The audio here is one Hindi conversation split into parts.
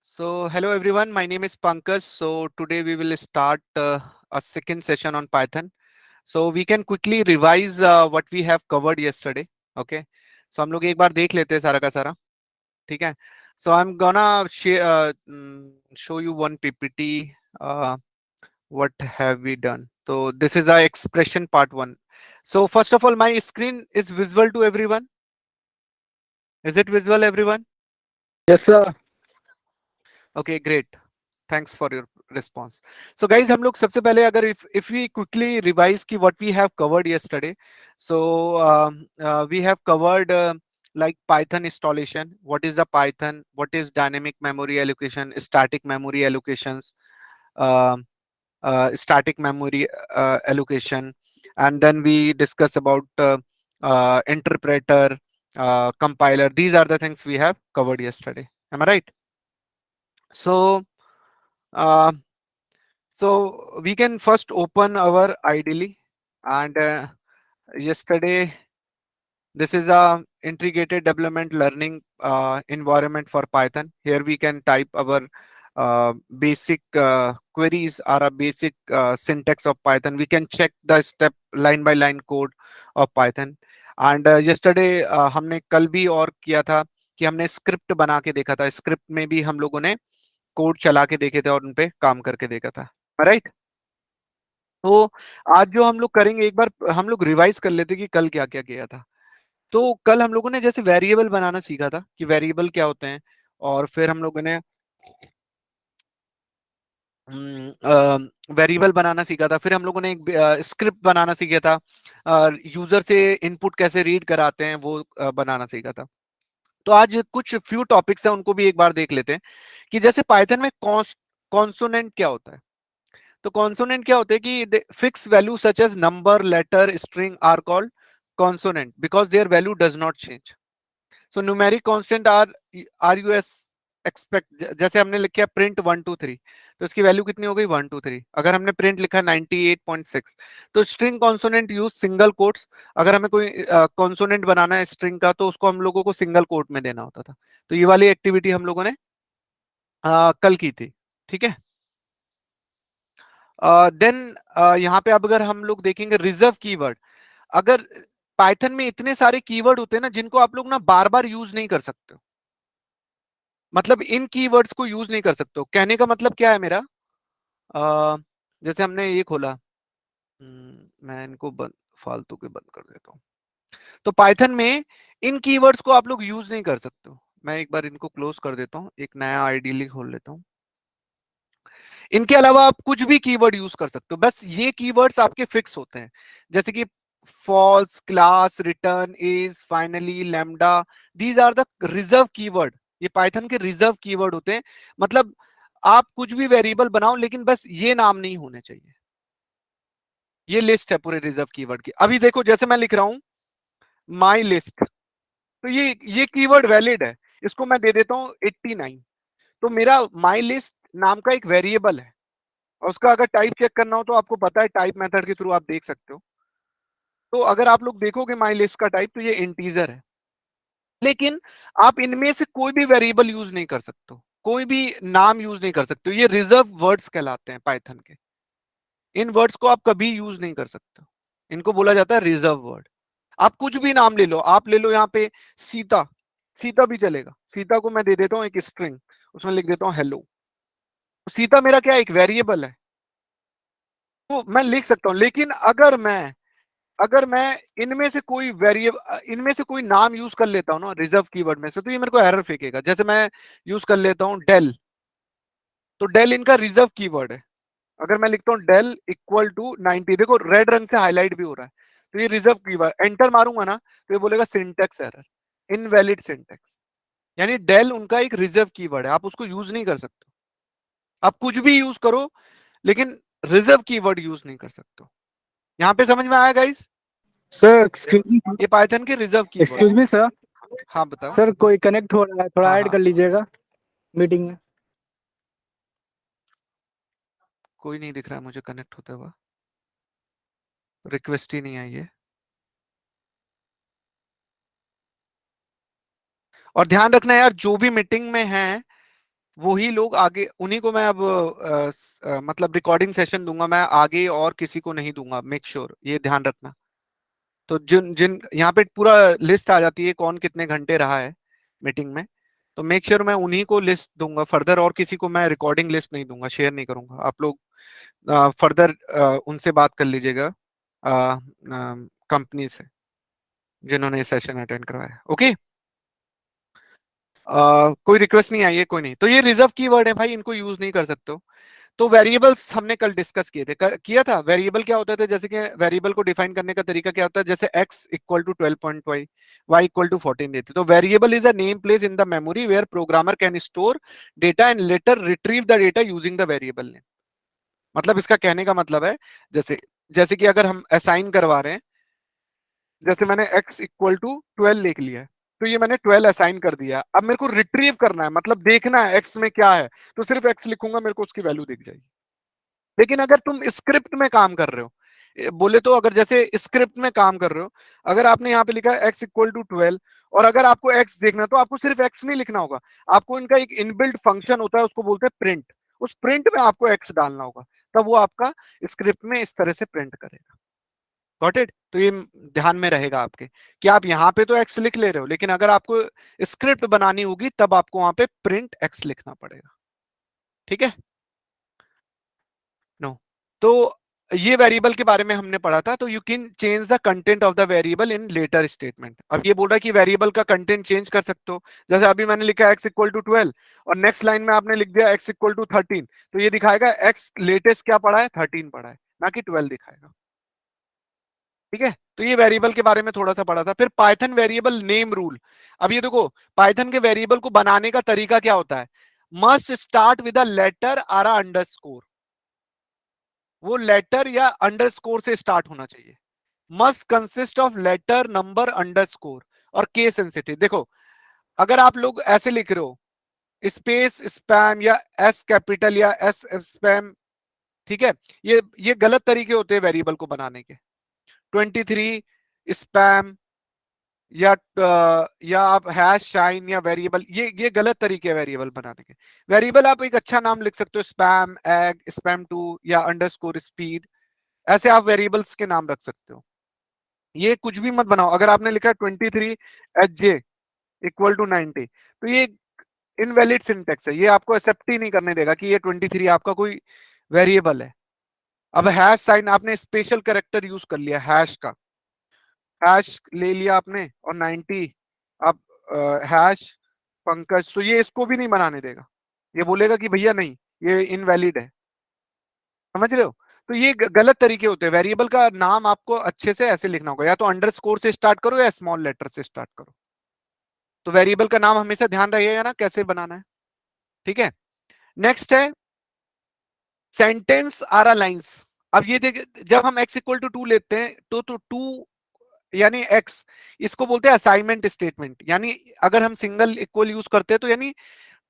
So, hello everyone, my name is Pankaj. So, today we will start a second session on Python. So, we can quickly revise what we have covered yesterday. Okay. So, हम लोग एक बार देख लेते हैं सारा का सारा. ठीक है. So, I'm gonna show you one PPT. What have we done? So, this is our expression part one. So, first of all, my screen is visible to everyone. Is it visible, everyone? Yes, sir. Okay, great. Thanks for your response. So guys हम लोग सबसे पहले अगर इफ वी क्विकली रिवाइज की what we have covered yesterday. So we have covered like python installation, what is the python, what is dynamic memory allocation, static memory allocations, um, static memory allocation, and then we discuss about interpreter, compiler. These are the things we have covered yesterday. Am I right? So uh, So we can first open our IDLE, and yesterday this is a integrated development learning environment for Python. Here we can type our basic queries or a basic syntax of Python. We can check the step line by line code of Python. And yesterday हमने कल भी और किया था कि हमने स्क्रिप्ट बना के देखा था. स्क्रिप्ट में भी हम लोगों ने कोड चला के देखे थे और उनपे काम करके देखा था. राइट. तो आज जो हम लोग करेंगे, एक बार हम लोग रिवाइज कर लेते कि कल क्या क्या किया था. तो कल हम लोगों ने जैसे वेरिएबल बनाना सीखा था कि वेरिएबल क्या होते हैं, और फिर हम लोगों ने वेरिएबल बनाना सीखा था. फिर हम लोगों ने एक स्क्रिप्ट बनाना सीखा था. यूजर से इनपुट कैसे रीड कराते हैं वो बनाना सीखा था. तो आज कुछ फ्यू टॉपिक्स हैं, उनको भी एक बार देख लेते हैं कि जैसे पाइथन में कॉन्सोनेंट क्या होता है. तो कॉन्सोनेंट क्या होते हैं कि fix value such as number, letter, string are called consonant because their value does not change. So numeric constant are you S expect. जैसे हमने लिखा है प्रिंट 1 2 3, तो इसकी वैल्यू कितनी हो गई 1 2 3. अगर हमने प्रिंट लिखा 98.6, तो string consonant use single quotes. अगर हमें कोई कॉन्सोनेंट बनाना है स्ट्रिंग का, तो उसको हम लोगों को सिंगल कोट में देना होता था. तो ये वाली एक्टिविटी हम लोगों ने कल की थी. ठीक है. देन यहाँ पे अब अगर हम लोग देखेंगे रिजर्व कीवर्ड. अगर पाइथन में इतने सारे कीवर्ड होते हैं ना, जिनको आप लोग ना बार बार यूज नहीं कर सकते हो. मतलब इन कीवर्ड्स को यूज नहीं कर सकते हो. कहने का मतलब क्या है मेरा, अ, जैसे हमने ये खोला. मैं इनको बंद, फालतू के बंद कर देता हूँ. तो पाइथन में इन कीवर्ड्स को आप लोग यूज नहीं कर सकते हो. मैं एक बार इनको क्लोज कर देता हूँ, एक नया आईडी खोल लेता हूँ. इनके अलावा आप कुछ भी कीवर्ड यूज कर सकते हो, बस ये कीवर्ड्स आपके फिक्स होते हैं. जैसे कि false, class, return, is, finally, lambda. These are the reserve keyword. ये पाइथन के रिजर्व कीवर्ड होते हैं. मतलब आप कुछ भी वेरिएबल बनाओ, लेकिन बस ये नाम नहीं होने चाहिए. ये लिस्ट है पूरे रिजर्व कीवर्ड की. अभी देखो, जैसे मैं लिख रहा हूं माई लिस्ट, तो ये कीवर्ड वैलिड है. इसको मैं दे देता हूं 89. तो मेरा माई लिस्ट नाम का एक वेरिएबल है, और उसका अगर टाइप चेक करना हो तो आपको पता है, टाइप मेथड के थ्रू आप देख सकते हो. तो अगर आप लोग देखोगे माई लिस्ट का टाइप, तो ये इंटीजर है. लेकिन आप इनमें से कोई भी वेरिएबल यूज नहीं कर सकते हो, कोई भी नाम यूज नहीं कर सकते हो. ये रिजर्व वर्ड्स कहलाते हैं पाइथन के. इन वर्ड्स को आप कभी यूज नहीं कर सकते हो. इनको बोला जाता है रिजर्व वर्ड. आप कुछ भी नाम ले लो, आप ले लो यहाँ पे सीता. सीता भी चलेगा. सीता को मैं दे देता हूँ एक स्ट्रिंग, उसमें लिख देता हूँ हेलो. सीता मेरा क्या एक वेरिएबल है, तो मैं लिख सकता हूं. लेकिन अगर मैं इनमें से कोई वेरिएबल, इनमें से कोई नाम यूज कर लेता हूं ना रिजर्व कीवर्ड में से, तो ये मेरे को एरर फेंकेगा. जैसे मैं यूज कर लेता हूं डेल, तो डेल इनका रिजर्व कीवर्ड है. अगर मैं लिखता हूं डेल इक्वल टू 90, देखो रेड रंग से हाईलाइट भी हो रहा है, तो ये रिजर्व कीवर्ड. एंटर मारूंगा ना, तो ये बोलेगा सिंटेक्स एरर, इनवैलिड सिंटेक्स. यानी डेल उनका एक रिजर्व कीवर्ड है, आप उसको यूज नहीं कर सकते. आप कुछ भी यूज करो, लेकिन रिजर्व कीवर्ड यूज नहीं कर सकते. यहाँ पे समझ में आया गाइस? Sir excuse me. ये पाइथन के रिजर्व कीवर्ड एक्सक्यूज है. मी सर. हाँ बताओ. सर कोई कनेक्ट हो रहा है, थोड़ा हाँ ऐड हाँ, कर लीजिएगा मीटिंग में. कोई नहीं दिख रहा है मुझे कनेक्ट होता हुआ. रिक्वेस्ट ही नहीं आई है. और ध्यान रखना यार, जो भी मीटिंग में है, वही लोग आगे, उन्हीं को मैं अब मतलब रिकॉर्डिंग सेशन दूंगा मैं, आगे और किसी को नहीं दूंगा, मेक श्योर ये ध्यान रखना। तो जिन जिन यहाँ पे पूरा लिस्ट आ जाती है कौन कितने घंटे रहा है मीटिंग में, तो मेक श्योर मैं उन्हीं को लिस्ट दूंगा फर्दर, और किसी को मैं रिकॉर्डिंग लिस्ट नहीं दूंगा, शेयर नहीं करूंगा। आप लोग फर्दर उनसे बात कर लीजिएगा कंपनी से जिन्होंने सेशन अटेंड करवाया। ओके, कोई रिक्वेस्ट नहीं आई है, कोई नहीं, तो ये रिजर्व कीवर्ड है भाई, इनको यूज नहीं कर सकते हो। तो वेरिएबल्स हमने कल डिस्कस किए थे, किया था। वेरिएबल क्या होता है, जैसे कि वेरिएबल को डिफाइन करने का तरीका क्या होता है, जैसे x equal to 12.5, y equal to 14 देते, तो variable is a name place in the memory where programmer can store data and later retrieve the data using the variable name. मतलब इसका कहने का मतलब है, जैसे जैसे कि अगर हम असाइन करवा रहे हैं, जैसे मैंने x इक्वल टू 12 लिख लिया है, तो ये मैंने 12 असाइन कर दिया, अब मेरे को रिट्रीव करना है, मतलब देखना है x में क्या है, तो सिर्फ x लिखूंगा, मेरे को उसकी वैल्यू दिख जाएगी। लेकिन अगर तुम स्क्रिप्ट में काम कर रहे हो, बोले तो अगर जैसे स्क्रिप्ट में काम कर रहे हो, अगर आपने यहाँ पे लिखा है x इक्वल टू 12, और अगर आपको x देखना है, तो आपको सिर्फ x नहीं लिखना होगा, आपको इनका एक इनबिल्ट फंक्शन होता है, उसको बोलते हैं प्रिंट। उस प्रिंट में आपको x डालना होगा, तब वो आपका स्क्रिप्ट में इस तरह से प्रिंट करेगा। Got it? तो ये ध्यान में रहेगा आपके, कि आप यहाँ पे तो x लिख ले रहे हो, लेकिन अगर आपको स्क्रिप्ट बनानी होगी तब आपको वहां पे प्रिंट x लिखना पड़ेगा। ठीक है? नो, तो ये वेरिएबल के बारे में हमने पढ़ा था। तो you can change the content of the variable in later statement. अब ये बोल रहा है कि वेरिएबल का कंटेंट चेंज कर सकते हो, जैसे अभी मैंने लिखा x इक्वल टू 12, और नेक्स्ट लाइन में आपने लिख दिया x इक्वल टू 13, तो ये दिखाएगा x लेटेस्ट क्या पड़ा है, 13 पड़ा है, ना कि 12 दिखाएगा। ठीक है? तो ये वेरिएबल के बारे में थोड़ा सा पढ़ा था। फिर पाइथन वेरिएबल नेम रूल। अब ये देखो, पाइथन के वेरिएबल को बनाने का तरीका क्या होता है, must start with a letter or underscore, वो लेटर या अंडरस्कोर से स्टार्ट होना चाहिए। Must consist of letter number underscore और केस सेंसिटिव। देखो, अगर आप लोग ऐसे लिख रहे हो स्पेस स्पैम या एस कैपिटल या एस स्पैम, ठीक है, ये गलत तरीके होते हैं वेरिएबल को बनाने के। 23 स्पैम या आप हैश शाइन या वेरिएबल, ये गलत तरीके हैं वेरिएबल बनाने के। वेरिएबल आप एक अच्छा नाम लिख सकते हो, स्पैम एग, स्पैम टू या अंडरस्कोर स्पीड, ऐसे आप वेरिएबल्स के नाम रख सकते हो। ये कुछ भी मत बनाओ। अगर आपने लिखा है 23 एच जे इक्वल टू 90, तो ये इनवैलिड सिंटेक्स है, ये आपको एक्सेप्ट ही नहीं करने देगा कि ये 23 आपका कोई वेरिएबल है। अब हैश साइन आपने स्पेशल कैरेक्टर यूज कर लिया, हैश का, हैश ले लिया आपने, और 90 अब हैश पंकज, तो ये इसको भी नहीं बनाने देगा, ये बोलेगा कि भैया नहीं, ये इनवैलिड है। समझ रहे हो? तो ये गलत तरीके होते हैं। वेरिएबल का नाम आपको अच्छे से ऐसे लिखना होगा, या तो अंडरस्कोर से स्टार्ट करो या स्मॉल लेटर से स्टार्ट करो। तो वेरिएबल का नाम हमेशा ध्यान रहिएगा ना कैसे बनाना है। ठीक है? नेक्स्ट है सेंटेंस आर लाइंस। अब ये देख, जब हम x इक्वल टू 2 लेते हैं, तो 2 यानी x, इसको बोलते हैं असाइनमेंट स्टेटमेंट। यानी अगर हम सिंगल इक्वल यूज करते हैं, तो यानी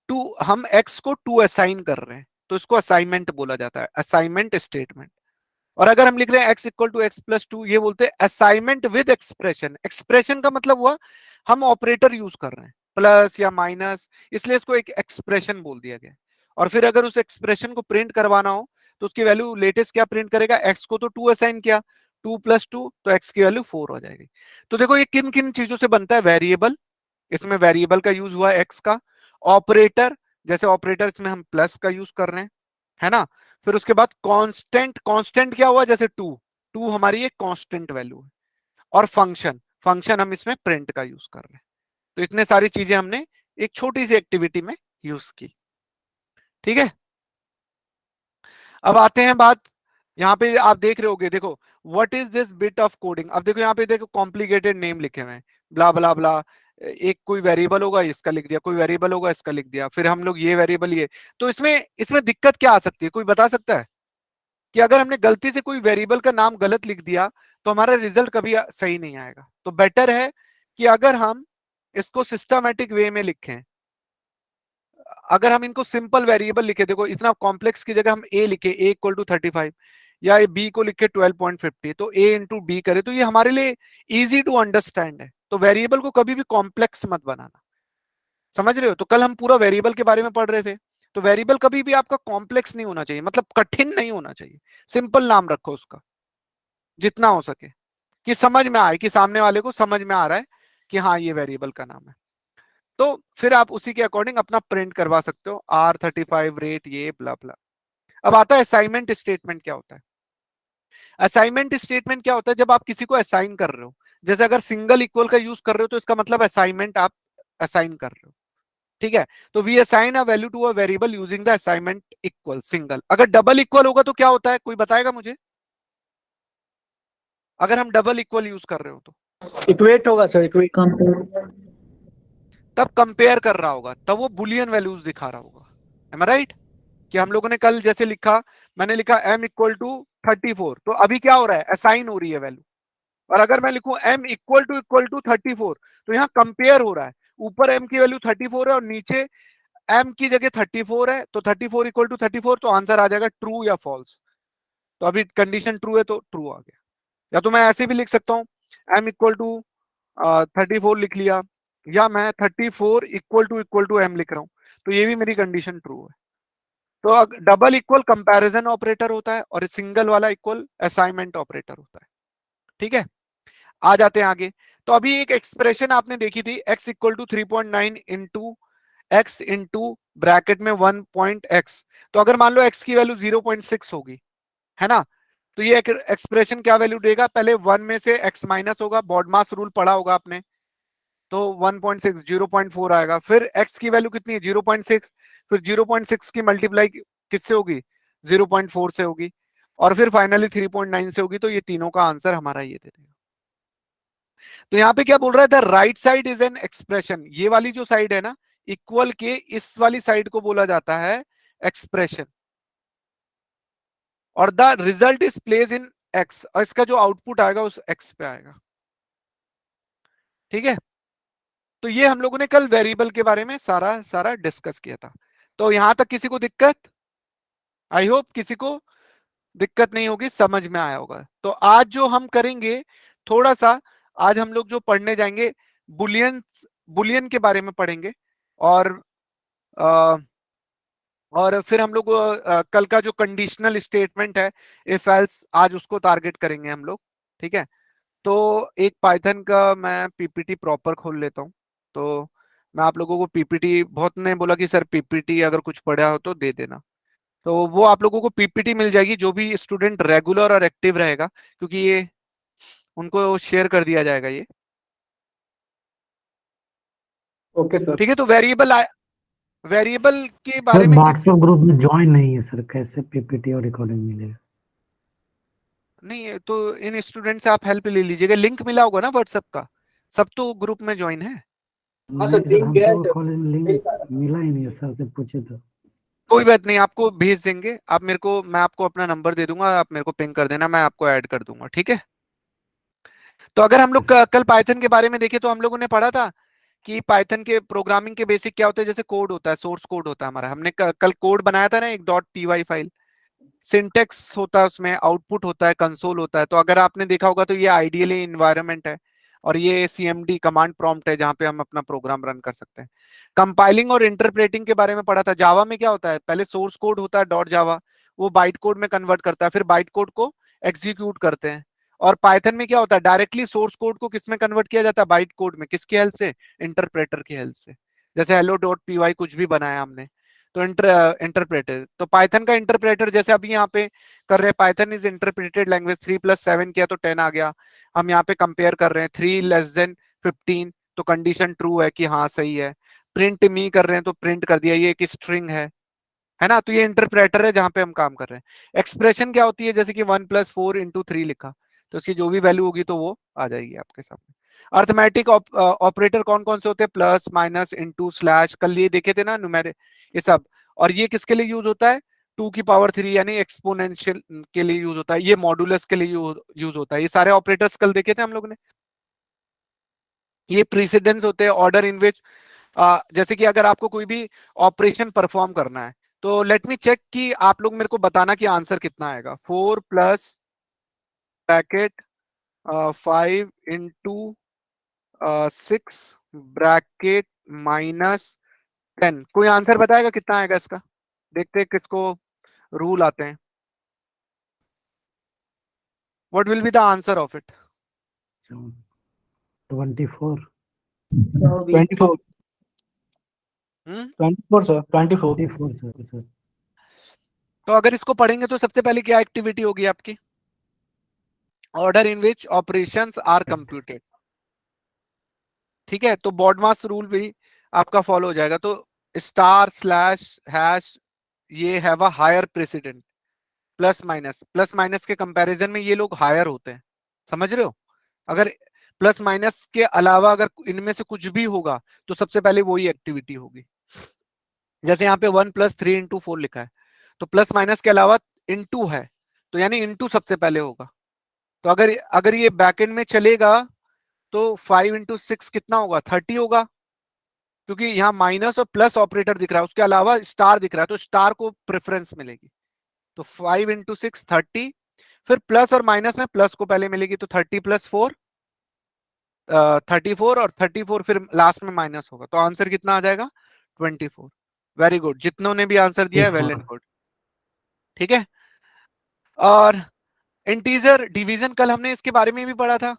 टू, हम x को 2 असाइन कर रहे हैं, तो इसको असाइनमेंट बोला जाता है, असाइनमेंट स्टेटमेंट। और अगर हम लिख रहे हैं x equal to X plus two, ये बोलते हैं असाइनमेंट विद एक्सप्रेशन। एक्सप्रेशन का मतलब हुआ हम ऑपरेटर यूज कर रहे हैं, प्लस या माइनस, इसलिए इसको एक एक्सप्रेशन बोल दिया गया। और फिर अगर उस एक्सप्रेशन को प्रिंट करवाना हो, तो उसकी वैल्यू लेटेस्ट क्या प्रिंट करेगा, x को तो 2 असाइन किया, 2 प्लस 2, तो x की वैल्यू 4 हो जाएगी। तो देखो ये किन किन चीजों से बनता है वेरिएबल, इसमें वेरिएबल का यूज हुआ x का, ऑपरेटर, जैसे ऑपरेटर इसमें हम प्लस का यूज कर रहे हैं, है ना। फिर उसके बाद कांस्टेंट, कांस्टेंट क्या हुआ, जैसे टू, टू हमारी एक कांस्टेंट वैल्यू है। और फंक्शन, फंक्शन हम इसमें प्रिंट का यूज कर रहे हैं। तो इतने सारी चीजें हमने एक छोटी सी एक्टिविटी में यूज की। ठीक है? अब आते हैं बात, यहाँ पे आप देख रहे होगे, देखो what is this bit of coding. अब देखो यहाँ पे देखो कॉम्प्लिकेटेड नेम लिखे हुए हैं, ब्ला ब्ला ब्ला, एक कोई वेरिएबल होगा इसका लिख दिया, कोई वेरिएबल होगा इसका लिख दिया, फिर हम लोग ये वेरिएबल ये। तो इसमें इसमें दिक्कत क्या आ सकती है, कोई बता सकता है? कि अगर हमने गलती से कोई वेरिएबल का नाम गलत लिख दिया, तो हमारा रिजल्ट कभी सही नहीं आएगा। तो बेटर है कि अगर हम इसको सिस्टमैटिक वे में लिखें, अगर हम इनको सिंपल वेरिएबल लिखे, देखो इतना कॉम्प्लेक्स की जगह हम ए लिखे, ए इक्वल टू 35, या बी को लिखे 12.50, तो ए इंटू बी करे, तो ये हमारे लिए इजी टू अंडरस्टैंड है। तो वेरिएबल को कभी भी कॉम्प्लेक्स मत बनाना। समझ रहे हो? तो कल हम पूरा वेरिएबल के बारे में पढ़ रहे थे, तो वेरिएबल कभी भी आपका कॉम्प्लेक्स नहीं होना चाहिए, मतलब कठिन नहीं होना चाहिए, सिंपल नाम रखो उसका जितना हो सके, कि समझ में आए, कि सामने वाले को समझ में आ रहा है कि हाँ ये वेरिएबल का नाम है। तो फिर आप उसी के अकॉर्डिंग अपना प्रिंट करवा सकते हो, R35 रेट ये ब्ला ब्ला। अब आता है असाइनमेंट स्टेटमेंट क्या होता है। असाइनमेंट स्टेटमेंट क्या होता है, जब आप किसी को असाइन कर रहे हो, जैसे अगर सिंगल इक्वल का यूज कर रहे हो तो इसका मतलब असाइनमेंट आप असाइन कर रहे हो, ठीक है। तो we assign a value to a variable using the assignment equal single. अगर डबल इक्वल होगा तो क्या होता है, कोई बताएगा मुझे, अगर हम डबल इक्वल यूज कर रहे हो तो इक्वेट होगा सर, इक्वेट। तब कंपेयर कर रहा होगा, तब वो बुलियन वैल्यूज दिखा रहा होगा। M I right? कि हम लोगों ने कल जैसे लिखा, मैंने लिखा m इक्वल टू 34, तो अभी क्या हो रहा है, असाइन हो रही है वैल्यू। और अगर मैं लिखूं m इक्वल टू 34, तो यहाँ कंपेयर हो रहा है, ऊपर m की वैल्यू 34 है और नीचे m की जगह 34 है, तो 34 इक्वल टू 34, तो आंसर आ जाएगा ट्रू या फॉल्स। तो अभी कंडीशन ट्रू है तो ट्रू आ गया। या तो मैं ऐसे भी लिख सकता हूँ, m इक्वल टू 34 लिख लिया, या मैं 34 इक्वल टू m लिख रहा हूँ, तो ये भी मेरी कंडीशन ट्रू है। तो डबल इक्वल कंपैरिजन ऑपरेटर होता है और सिंगल वाला इक्वल असाइनमेंट ऑपरेटर होता है, ठीक है। आ जाते हैं आगे। तो अभी एक एक्सप्रेशन आपने देखी थी, x equal to 3.9 into X into bracket में 1.x। तो अगर मान लो x की वैल्यू 0.6 होगी, है ना, तो ये एक एक्सप्रेशन क्या वैल्यू देगा, पहले 1 में से x माइनस होगा, बॉडमास रूल पढ़ा होगा आपने, तो 1.6 0.4 आएगा, फिर x की वैल्यू कितनी है 0.6, फिर 0.6 की मल्टीप्लाई किससे होगी, 0.4 से होगी, और फिर फाइनली 3.9 से होगी। तो ये तीनों का आंसर हमारा ये दे देगा। तो यहाँ पे क्या बोल रहा है, the right side is an expression, ये वाली जो साइड है ना, इक्वल के इस वाली साइड को बोला जाता है एक्सप्रेशन, और the result is place in x, और इसका जो आउटपुट आएगा उस एक्स पे आएगा, ठीक है। तो ये हम लोगों ने कल वेरिएबल के बारे में सारा सारा डिस्कस किया था। तो यहां तक किसी को दिक्कत, आई होप किसी को दिक्कत नहीं होगी, समझ में आया होगा। तो आज जो हम करेंगे, थोड़ा सा आज हम लोग जो पढ़ने जाएंगे, बुलियन, बुलियन के बारे में पढ़ेंगे, और आ, और फिर हम लोग कल का जो कंडीशनल स्टेटमेंट है, इफ एल्स, आज उसको टारगेट करेंगे हम लोग, ठीक है। तो एक पाइथन का मैं पीपीटी प्रॉपर खोल लेता हूँ। तो मैं आप लोगों को पीपीटी, बहुत ने बोला कि सर पीपीटी अगर कुछ पढ़ा हो तो दे देना, तो वो आप लोगों को पीपीटी मिल जाएगी, जो भी स्टूडेंट रेगुलर और एक्टिव रहेगा, क्योंकि ये उनको शेयर कर दिया जाएगा ये, ओके सर। ठीक है। तो वेरिएबल के सर बारे में व्हाट्सएप ग्रुप में ज्वाइन नहीं है सर, कैसे पीपीटी और रिकॉर्डिंग मिलेगा? नहीं है, तो इन स्टूडेंट से आप हेल्प ले लीजिएगा, लिंक मिला होगा ना व्हाट्सएप का, सब तो ग्रुप में ज्वाइन है। हाँ सर, नहीं सर, लिंक गया है हमको सर। कॉलेज लिंक मिला ही नहीं है, सर से पूछे तो। कोई बात नहीं, आपको भेज देंगे, आप मेरे को, मैं आपको अपना नंबर दे दूंगा, आप मेरे को पिंग कर देना, मैं आपको ऐड कर दूंगा, ठीक है। तो अगर हम लोग कल पाइथन के बारे में देखें, तो हम लोगों ने पढ़ा था कि पाइथन के प्रोग्रामिंग के बेसिक क्या होते हैं, जैसे कोड होता है, सोर्स कोड होता है हमारा, हमने कल कोड बनाया था ना, एक .py फाइल, सिंटेक्स होता है उसमें, आउटपुट होता है, कंसोल होता है। तो अगर आपने देखा होगा तो ये आइडियली इन्वायरमेंट है, और ये सीएमडी कमांड प्रॉम्प्ट है, जहां पे हम अपना प्रोग्राम रन कर सकते हैं। कंपाइलिंग और इंटरप्रेटिंग के बारे में पढ़ा था। जावा में क्या होता है, पहले सोर्स कोड होता है डॉट जावा, वो बाइट कोड में कन्वर्ट करता है, फिर बाइट कोड को एग्जीक्यूट करते हैं। और पाइथन में क्या होता है, डायरेक्टली सोर्स कोड को किस में कन्वर्ट किया जाता है, बाइट कोड में, किसकी हेल्प से, इंटरप्रेटर की हेल्प से। जैसे हेलो डॉट पी कुछ भी बनाया हमने, तो इंटरप्रेटर, तो पाइथन का इंटरप्रेटर, जैसे अभी यहाँ पे कर रहे हैं, पाइथन इज इंटरप्रेटेड लैंग्वेज, 3+7 किया तो 10 आ गया। हम यहाँ पे कंपेयर कर रहे हैं 3 <15, तो कंडीशन ट्रू है कि हाँ सही है। प्रिंट मी कर रहे हैं तो प्रिंट कर दिया, ये एक स्ट्रिंग है ना, तो ये इंटरप्रेटर है जहां पे हम काम कर रहे हैं। एक्सप्रेशन क्या होती है, जैसे कि 1+4 × 3 लिखा, तो इसकी जो भी वैल्यू होगी तो वो आ जाएगी आपके सामने। अर्थमेटिक ऑपरेटर कौन कौन से होते हैं, प्लस, माइनस, इंटू, स्लैश, कल ये देखे थे ना, न्यूमेरिक, ये सब। और ये किसके लिए यूज होता है, 2 की पावर 3 यानी एक्सपोनेंशियल के लिए यूज होता है, ये मॉडुलस के लिए यूज होता है। ये सारे ऑपरेटर्स कल देखे थे हम लोग ने। ये प्रीसिडेंस होते हैं, ऑर्डर इन विच, जैसे कि अगर आपको कोई भी ऑपरेशन परफॉर्म करना है, तो लेट मी चेक कि आप लोग मेरे को बताना कि आंसर कितना आएगा। 4 प्लस ब्रैकेट 5 × 6 ब्रैकेट -10, कोई आंसर बताएगा कितना आएगा इसका? देखते हैं किसको रूल आते हैं. What will be the answer of it? 24. 24. Hmm. 24 sir. 24. 24 sir. तो अगर इसको पढ़ेंगे तो सबसे पहले क्या एक्टिविटी होगी आपकी? Order in which operations are computed. ठीक है, तो बॉडमास रूल भी आपका फॉलो हो जाएगा. तो स्टार स्लैश हैश ये have a higher president. Plus minus के कंपैरिजन में ये लोग हायर होते हैं. समझ रहे हो? अगर प्लस माइनस के अलावा अगर इनमें से कुछ भी होगा तो सबसे पहले वही एक्टिविटी होगी. जैसे यहाँ पे 1+3 × 4 लिखा है, तो प्लस माइनस के अलावा इनटू है, तो यानी इनटू सबसे पहले होगा. तो अगर अगर ये बैकएंड में चलेगा तो 5 × 6 कितना होगा? 30 होगा, क्योंकि यहाँ माइनस और प्लस ऑपरेटर दिख रहा है, उसके अलावा स्टार दिख रहा है, तो स्टार को प्रेफरेंस मिलेगी. तो 5 × 6 30. फिर प्लस और माइनस में प्लस को पहले मिलेगी, तो 30+4 34, और 34 फिर लास्ट में माइनस होगा, तो आंसर कितना आ जाएगा? 24. वेरी गुड, जितनों ने भी आंसर दिया है वेल एंड गुड. ठीक है. और इंटीजर डिवीजन कल हमने इसके बारे में भी पढ़ा था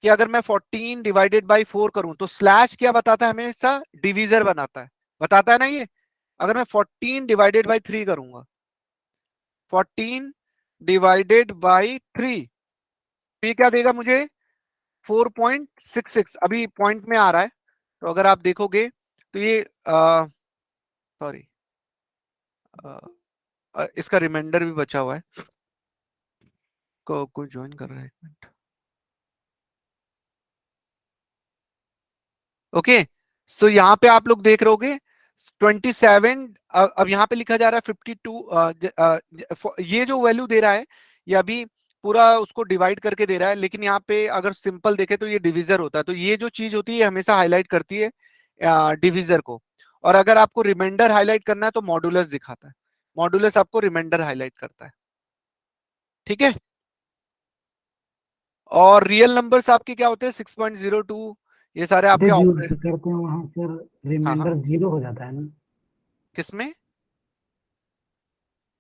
कि अगर मैं 14 डिवाइडेड बाई 4 करूं तो स्लैश क्या बताता है? हमेशा डिवीजर बनाता है, बताता है ना ये. अगर मैं 14 डिवाइडेड बाई 3 करूंगा, 14 डिवाइडेड बाई 3, तो ये क्या देगा मुझे? 4.66. अभी पॉइंट में आ रहा है, तो अगर आप देखोगे तो ये सॉरी इसका रिमाइंडर भी बचा हुआ है. कोई ज्वाइन कर रहा है, एक मिनट. ओके, सो यहाँ पे आप लोग देख रहोगे 27. अब यहाँ पे लिखा जा रहा है 52. ये जो वैल्यू दे रहा है ये अभी पूरा उसको डिवाइड करके दे रहा है, लेकिन यहाँ पे अगर सिंपल देखे तो ये डिविजर होता है. तो ये जो चीज होती है हमेशा हाईलाइट करती है डिविजर को. और अगर आपको रिमाइंडर हाईलाइट करना है तो मॉडुलस दिखाता है. मॉडुलस आपको रिमाइंडर हाईलाइट करता है. ठीक है. और रियल नंबर्स आपके क्या होते हैं? 6.02. ये सारे आपके परसेंटेज यूज ऑपरेट. करते हैं वहां सर, हाँ हाँ. रिमाइंडर 0 हो जाता है ना. किसमें?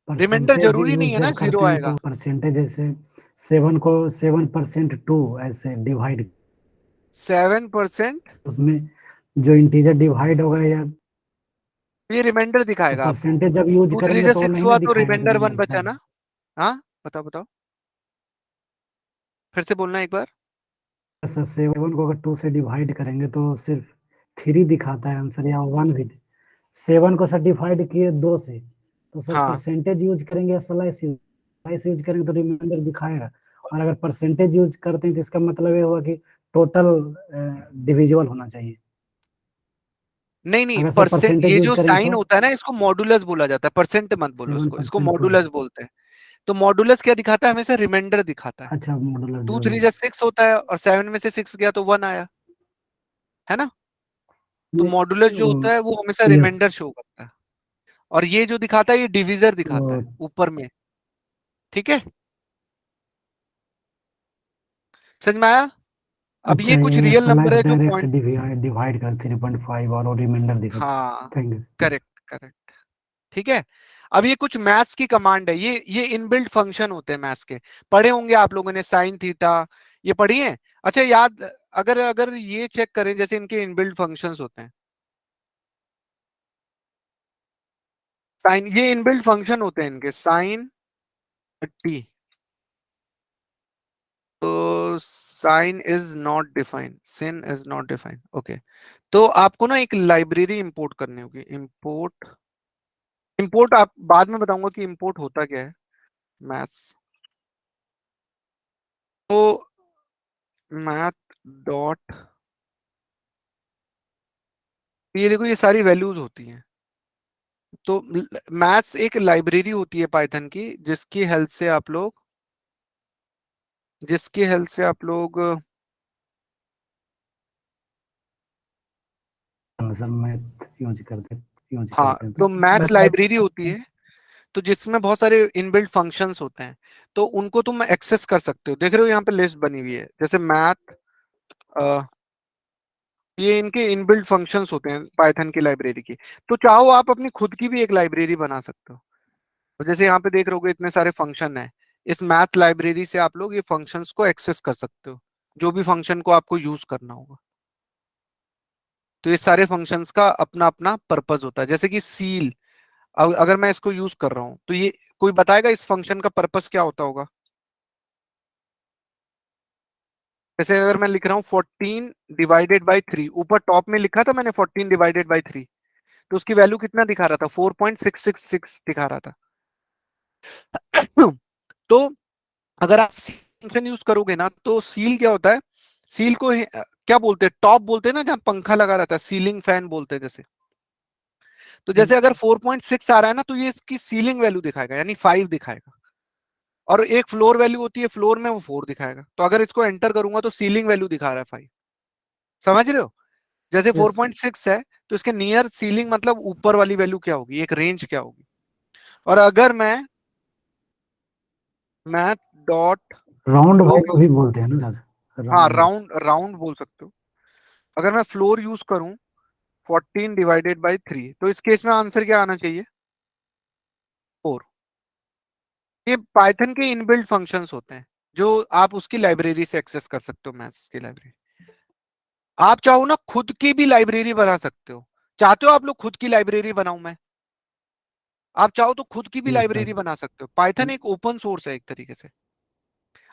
रिमाइंडर परसेंटेज जरूरी नहीं यूज है ना जब जीरो करते हैं आएगा. तो परसेंटेज जैसे 7% 2 ऐसे डिवाइड, 7%. उसमें जो इंटीजर डिवाइड होगा या ये रिमाइंडर दिखाएगा आपको. परसेंटेज जब यूज टू थ्री करेंगे से तो वो सिक्स नहीं ना हुआ तो दिखाएगा रिमाइंडर 1 रिमाइंडर बचा सर. ना. हाँ, बताओ बताओ, फिर से बोलना एक बार. सर 7 को अगर 2 से डिवाइड करेंगे तो सिर्फ 3 दिखाता है आंसर, या 1 भी. 7 को सर डिवाइड किए 2 से, तो सर हाँ, परसेंटेज यूज करेंगे या स्लाइस यूज करेंगे तो रिमाइंडर दिखाएगा. और अगर परसेंटेज यूज करते हैं तो इसका मतलब ये हुआ कि टोटल डिविजिबल होना चाहिए. नहीं नहीं, अगर सर परसेंट परसेंटेज ये यूज जो करेंगे साइन तो होता है ना इसको मॉडुलस बोला जाता है. परसेंट मत बोलो, इसको 7% टू. मॉडुलस बोलते हैं. तो मॉडुलस क्या दिखाता है? हमेशा रिमाइंडर दिखाता है. अच्छा, मॉडुलर टू जो थ्री भी. से सिक्स होता है और 7 में से 6 गया तो 1 आया, है ना. तो मॉडुलस जो होता है वो हमेशा यस. रिमाइंडर शो करता है. और ये जो दिखाता है ये डिविजर दिखाता तो है ऊपर में. ठीक है, समझ में आया? अब अच्छा, ये कुछ ये रियल नंबर स्लाइस है जो डायरेक्ट पॉइंट. डिवाइड कर 3.5 और रिमाइंडर दिखाता. हाँ, थैंक यू. Correct correct. ठीक है. अब ये कुछ मैथ्स की कमांड है, ये इनबिल्ट फंक्शन होते हैं मैथ्स के. पढ़े होंगे आप लोगों ने साइन थीटा, ये पढ़ी है. अच्छा याद, अगर अगर ये चेक करें जैसे इनके इनबिल्ट फंक्शंस होते हैं. साइन, ये इनबिल्ट फंक्शन होते हैं इनके. साइन टी, तो sine is not defined, sin is not defined. Okay, तो आपको ना एक लाइब्रेरी इंपोर्ट करनी होगी. इंपोर्ट, इंपोर्ट आप बाद में बताऊंगा कि इंपोर्ट होता क्या है. मैथ्स, तो मैथ डॉट, ये देखो ये सारी वैल्यूज होती हैं. तो मैथ्स एक लाइब्रेरी होती है पाइथन की, जिसकी हेल्प से आप लोग सर मैथ यूज हाँ, करते हैं तो तो मैथ्स Math. लाइब्रेरी होती है, तो जिसमें बहुत सारे इनबिल्ट फंक्शंस होते हैं, तो उनको तुम एक्सेस कर सकते हो. देख रहे हो यहाँ पे लिस्ट बनी हुई है, जैसे मैथ ये इनके इनबिल्ट फंक्शंस होते हैं पाइथन की लाइब्रेरी की। तो चाहो आप अपनी खुद की भी एक लाइब्रेरी बना सकते हो। तो जैसे यहाँ पे देख रहोगे इतने सारे फंक्शन है, इस मैथ लाइब्रेरी से आप लोग ये फंक्शंस को एक्सेस कर सकते हो, जो भी फंक्शन को आपको यूज करना होगा। तो ये सारे फंक्शंस का अपना अपना पर्पस होता है। जैसे कि सील, अगर मैं इसको यूज कर रहा हूं तो ये कोई बताएगा इस फंक्शन का पर्पस क्या होता होगा? जैसे अगर मैं लिख रहा हूँ 14/3, ऊपर टॉप में लिखा था मैंने 14/3, तो उसकी वैल्यू कितना दिखा रहा था? 4.666 दिखा रहा था। तो अगर आप फंक्शन यूज करोगे ना तो सील क्या होता है, सील को क्या बोलते हैं, टॉप बोलते हैं ना, जहां पंखा लगा रहता है, सीलिंग फैन बोलते हैं जैसे। तो जैसे अगर 4.6 आ रहा है ना, तो ये इसकी सीलिंग वैल्यू दिखाएगा, यानी 5 दिखाएगा। और एक फ्लोर वैल्यू होती है, फ्लोर में वो 4 दिखाएगा। तो अगर इसको एंटर करूंगा तो सीलिंग वैल्यू दिखा रहा है 5। समझ रहे हो? जैसे Yes. 4.6 है तो इसके नियर सीलिंग मतलब ऊपर वाली वैल्यू क्या होगी, एक रेंज क्या होगी। और अगर मैं math dot round floor, value भी बोलते हैं ना सर, हाँ राउंड। राउंड राउंड बोल सकते हो। अगर मैं फ्लोर यूज करूं 14/3, तो इस केस में आंसर क्या आना चाहिए? 4। ये पाइथन के इनबिल्ट फंक्शंस होते हैं जो आप उसकी लाइब्रेरी से एक्सेस कर सकते हो, मैथ्स की लाइब्रेरी। आप चाहो ना खुद की भी लाइब्रेरी बना सकते हो। चाहते हो आप लोग खुद की लाइब्रेरी बनाऊं मैं? आप चाहो तो खुद की भी यस सर। लाइब्रेरी बना सकते हो। पाइथन एक ओपन सोर्स है एक तरीके से।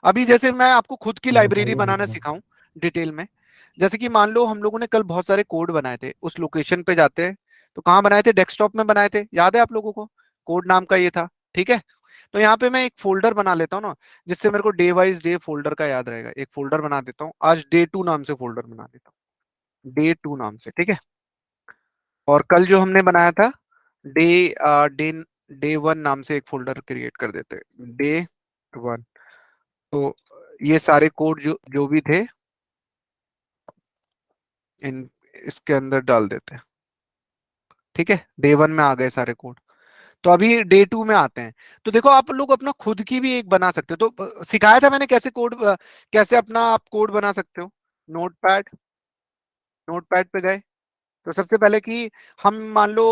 अभी जैसे मैं आपको खुद की लाइब्रेरी बताइए बनाना बताइए। सिखाऊं डिटेल में। जैसे कि मान लो हम लोगों ने कल बहुत सारे कोड बनाए थे, उस लोकेशन पे जाते हैं। तो कहाँ बनाए थे? डेस्कटॉप में बनाए थे, याद है आप लोगों को? कोड नाम का ये था, ठीक है। तो यहाँ पे मैं एक फोल्डर बना लेता हूँ ना, जिससे मेरे को डे वाइज डे फोल्डर का याद रहेगा। एक फोल्डर बना देता हूँ, आज डे 2 नाम से फोल्डर बना देता हूँ, डे 2 नाम से, ठीक है। और कल जो हमने बनाया था डे डे डे 1 नाम से एक फोल्डर क्रिएट कर देते हैं, डे 1। तो ये सारे कोड जो जो भी थे इन इसके अंदर डाल देते हैं, ठीक है। डे 1 में आ गए सारे कोड। तो अभी डे 2 में आते हैं। तो देखो आप लोग अपना खुद की भी एक बना सकते हो। तो सिखाया था मैंने कैसे कोड, कैसे अपना आप कोड बना सकते हो। नोटपैड, नोटपैड पे गए। तो सबसे पहले कि हम मान लो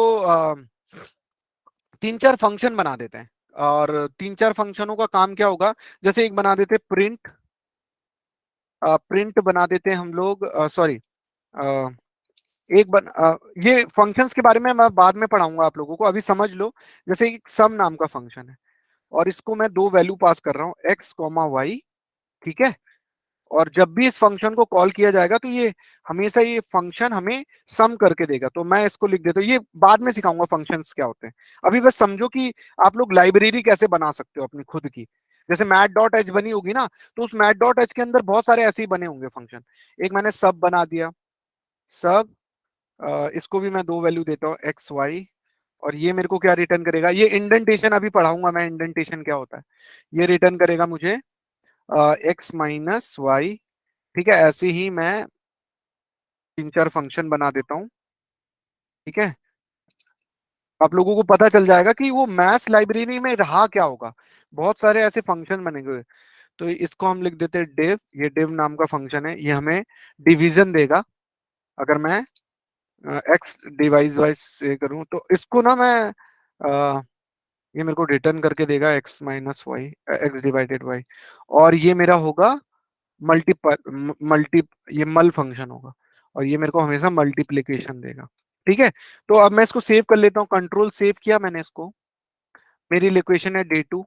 3-4 फंक्शन बना देते हैं। और 3-4 फंक्शनों का काम क्या होगा? जैसे एक बना देते प्रिंट, प्रिंट बना देते हैं हम लोग, सॉरी, ये फंक्शंस के बारे में मैं बाद में पढ़ाऊंगा आप लोगों को, अभी समझ लो। जैसे एक सम नाम का फंक्शन है, और इसको मैं दो वैल्यू पास कर रहा हूँ, x, y, ठीक है। और जब भी इस फंक्शन को कॉल किया जाएगा तो ये हमेशा ये फंक्शन हमें सम करके देगा। तो मैं इसको लिख देता हूँ, ये बाद में सिखाऊंगा फंक्शंस क्या होते हैं। अभी बस समझो कि आप लोग लाइब्रेरी कैसे बना सकते हो अपनी खुद की। जैसे मैथ.h बनी होगी ना, तो उस मैथ.h के अंदर बहुत सारे ऐसे ही बने होंगे फंक्शन। एक मैंने सब बना दिया, सब, इसको भी मैं दो वैल्यू देता हूँ, x, y। और ये मेरे को क्या रिटर्न करेगा? ये इंडेंटेशन अभी पढ़ाऊंगा मैं, इंडेंटेशन क्या होता है। ये रिटर्न करेगा मुझे x-y, ठीक है। ऐसे ही मैं 3-4 फंक्शन बना देता हूँ, ठीक है। आप लोगों को पता चल जाएगा कि वो मैथ्स लाइब्रेरी में रहा क्या होगा। बहुत सारे ऐसे फंक्शन बनेंगे। तो इसको हम लिख देते हैं डिव, ये डिव नाम का फंक्शन है, ये हमें डिवीजन देगा। अगर मैं एक्स डिवाइस वाइज से करूं तो इसको ना मैं ये मेरे को रिटर्न करके देगा x-y, x/y। और ये मेरा होगा मल्टीपल, मल्टी, ये मल फंक्शन होगा। और ये मेरे को हमेशा मल्टीप्लीकेशन देगा, ठीक है। तो अब मैं इसको सेव कर लेता हूँ, कंट्रोल सेव किया मैंने इसको। मेरी लोकेशन है डे 2,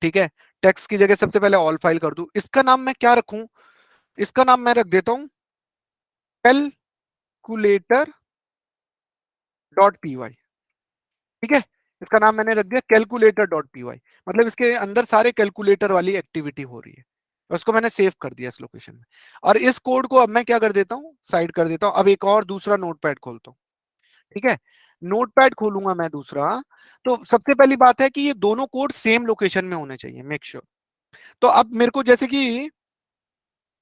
ठीक है। टेक्स्ट की जगह सबसे पहले ऑल फाइल कर दूं। इसका नाम मैं क्या रखूं? इसका नाम मैं रख देता हूं कैलकुलेटर.py, ठीक है। इसका नाम मैंने रख दिया कैलकुलेटर.py। मतलब इसके अंदर सारे कैलकुलेटर वाली एक्टिविटी हो रही है। और उसको मैंने सेव कर दिया इस लोकेशन में। और इस कोड को अब मैं क्या कर देता हूँ, साइड कर देता हूँ। अब एक और दूसरा नोटपैड खोलता हूँ, ठीक है। नोटपैड खोलूंगा मैं दूसरा। तो सबसे पहली बात है कि ये दोनों कोड सेम लोकेशन में होने चाहिए, मेक श्योर। तो अब मेरे को जैसे कि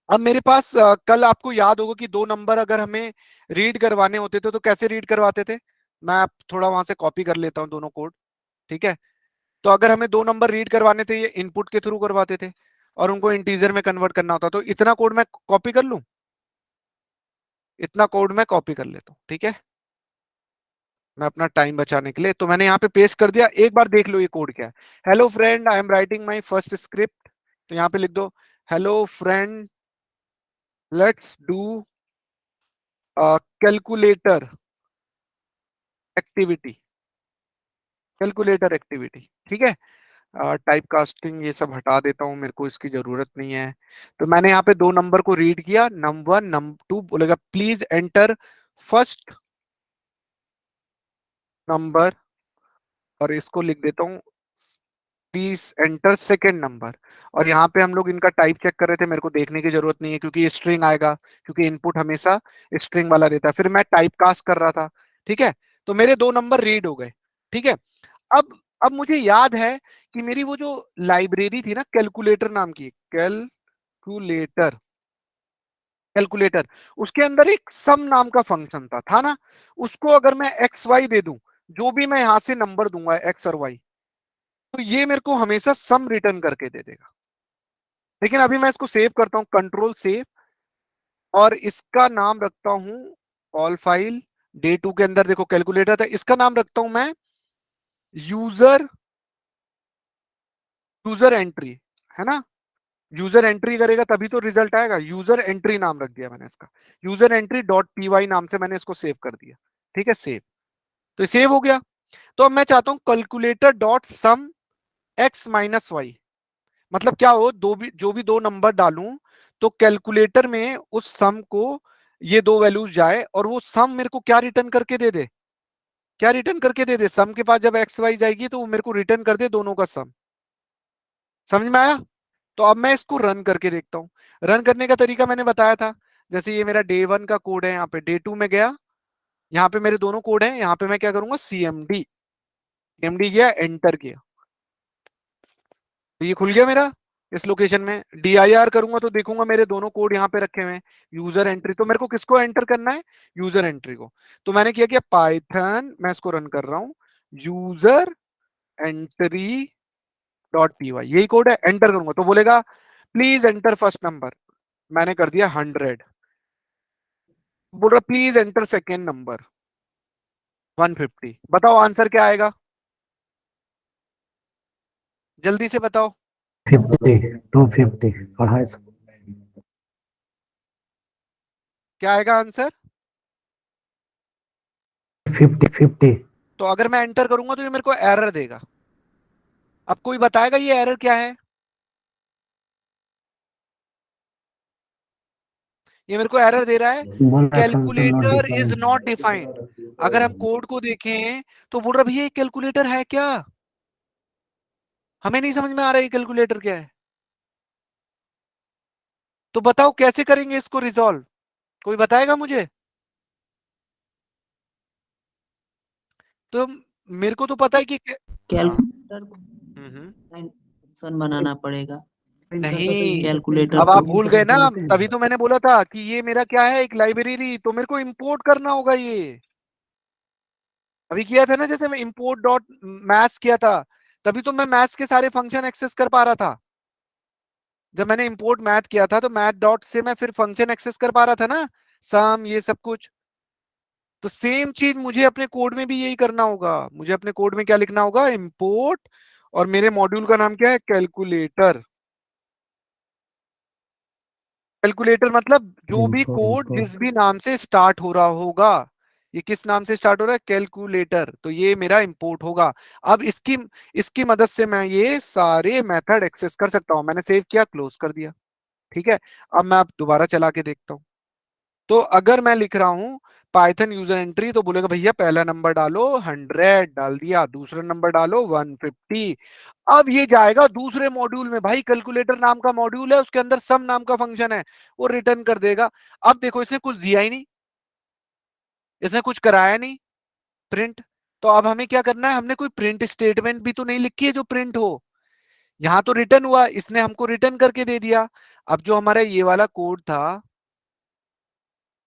अब मेरे पास कल आपको याद होगा कि दो नंबर अगर हमें रीड करवाने होते थे तो कैसे रीड करवाते थे? मैं आप थोड़ा वहां से कॉपी कर लेता हूँ दोनों कोड, ठीक है। तो अगर हमें दो नंबर रीड करवाने थे, ये इनपुट के थ्रू करवाते थे, और उनको इंटीजर में कन्वर्ट करना होता। तो इतना कोड मैं कॉपी कर लूं, इतना कोड मैं कॉपी कर लेता हूँ, ठीक है, मैं अपना टाइम बचाने के लिए। तो मैंने यहाँ पे पेस्ट कर दिया, एक बार देख लो ये कोड क्या है। Hello friend, I am writing my first script. तो यहाँ पे लिख दो hello friend, let's do calculator activity, calculator activity, ठीक है। टाइप कास्टिंग ये सब हटा देता हूं, मेरे को इसकी जरूरत नहीं है। तो मैंने यहाँ पे दो नंबर को रीड किया, नंबर 1 नंबर 2, बोलेगा प्लीज एंटर फर्स्ट नंबर, और इसको लिख देता हूँ प्लीज एंटर सेकेंड नंबर। और यहाँ पे हम लोग इनका टाइप चेक कर रहे थे, मेरे को देखने की जरूरत नहीं है क्योंकि ये स्ट्रिंग आएगा, क्योंकि इनपुट हमेशा स्ट्रिंग वाला देता है। फिर मैं टाइप कास्ट कर रहा था, ठीक है। तो मेरे दो नंबर रीड हो गए, ठीक है। अब मुझे याद है कि मेरी वो जो लाइब्रेरी थी ना कैलकुलेटर नाम की, कैलकुलेटर, कैलकुलेटर, उसके अंदर एक सम नाम का फंक्शन था ना। उसको अगर मैं एक्स वाई दे दूं, जो भी मैं यहां से नंबर दूंगा एक्स और वाई, तो ये मेरे को हमेशा सम रिटर्न करके दे देगा। लेकिन अभी मैं इसको सेव करता हूं, कंट्रोल सेव, और इसका नाम रखता हूं कॉल फाइल। डे 2 के अंदर देखो कैलकुलेटर था, इसका नाम रखता हूं मैं यूजर, यूजर एंट्री, है ना। यूजर एंट्री करेगा तभी तो रिजल्ट आएगा, यूजर एंट्री नाम रख दिया मैंने इसका, user entry dot P Y नाम से मैंने इसको सेव कर दिया, ठीक है, सेव। तो सेव हो गया। तो अब मैं चाहता हूं कैलकुलेटर डॉट सम एक्स माइनस वाई, मतलब क्या हो, दो भी जो भी दो नंबर डालूं तो कैलकुलेटर में उस सम को ये दो वैल्यूज जाए, और वो सम मेरे को क्या रिटर्न करके दे दे, क्या रिटर्न करके दे दे, सम के पास जब एक्स वाई जाएगी तो वो मेरे को रिटर्न कर दे दोनों का सम। समझ में आया। तो अब मैं इसको रन करके देखता हूँ। रन करने का तरीका मैंने बताया था, जैसे ये मेरा डे 1 का कोड है, यहाँ पे डे 2 में गया, यहाँ पे मेरे दोनों कोड हैं, यहाँ पे मैं क्या करूंगा सीएमडी, सीएमडी किया, एंटर किया, तो ये खुल गया मेरा इस लोकेशन में। DIR करूंगा तो देखूंगा मेरे दोनों कोड यहाँ पे रखे हुए हैं। यूजर एंट्री, तो मेरे को किसको एंटर करना है, यूजर एंट्री को। तो मैंने किया कि पाइथन, मैं इसको रन कर रहा हूँ, user entry dot P Y, यही कोड है, एंटर करूंगा तो बोलेगा प्लीज एंटर फर्स्ट नंबर, मैंने कर दिया 100। बोल रहा प्लीज एंटर सेकेंड नंबर 150। बताओ आंसर क्या आएगा, जल्दी से बताओ। 50, 250, 250। क्या आएगा आंसर। 50, 50। तो अगर मैं एंटर करूंगा तो ये मेरे को एरर देगा। अब कोई बताएगा ये एरर क्या है, ये मेरे को एरर दे रहा है बोल रहा है function not calculator is not defined. अगर हम डिफाइंड। कोड को देखें तो बोल रहा भैया ये कैलकुलेटर है क्या, हमें नहीं समझ में आ रहा है ये कैलकुलेटर क्या है। तो बताओ कैसे करेंगे इसको रिजॉल्व, कोई बताएगा मुझे। तो मेरे को तो पता है कि हाँ, कैलकुलेटर को हम्म, फंक्शन बनाना पड़ेगा। नहीं, कैलकुलेटर अब को आप भूल गए ना, तभी तो मैंने बोला था कि ये मेरा क्या है, एक लाइब्रेरी, तो मेरे को इंपोर्ट करना होगा ये। अभी किया था ना, जैसे मैं इंपोर्ट डॉट मैथ्स किया था, तभी तो मैं मैथ्स के सारे फंक्शन एक्सेस कर पा रहा था। जब मैंने इंपोर्ट मैथ किया था तो मैथ डॉट से मैं फिर फंक्शन एक्सेस कर पा रहा था ना, सम ये सब कुछ। तो सेम चीज मुझे अपने कोड में भी यही करना होगा, मुझे अपने कोड में क्या लिखना होगा, इंपोर्ट, और मेरे मॉड्यूल का नाम क्या है, कैलकुलेटर। कैलकुलेटर मतलब जो भी कोड जिस भी नाम से स्टार्ट हो रहा होगा, ये किस नाम से स्टार्ट हो रहा है, कैलकुलेटर, तो ये मेरा इंपोर्ट होगा। अब इसकी इसकी मदद से मैं ये सारे मेथड एक्सेस कर सकता हूं। मैंने सेव किया, क्लोज कर दिया, ठीक है। अब मैं दोबारा चला के देखता हूँ। तो अगर मैं लिख रहा हूं पाइथन यूजर एंट्री, तो बोलेगा भैया पहला नंबर डालो 100, डाल दिया, दूसरा नंबर डालो 150। अब ये जाएगा दूसरे मॉड्यूल में, भाई कैलकुलेटर नाम का मॉड्यूल है, उसके अंदर सम नाम का फंक्शन है, वो रिटर्न कर देगा। अब देखो इसने कुछ दिया ही नहीं, इसने कुछ कराया नहीं प्रिंट। तो अब हमें क्या करना है, हमने कोई प्रिंट स्टेटमेंट भी तो नहीं लिखी है जो प्रिंट हो। यहां तो रिटर्न हुआ, इसने हमको रिटर्न करके दे दिया। अब जो हमारा ये वाला कोड था,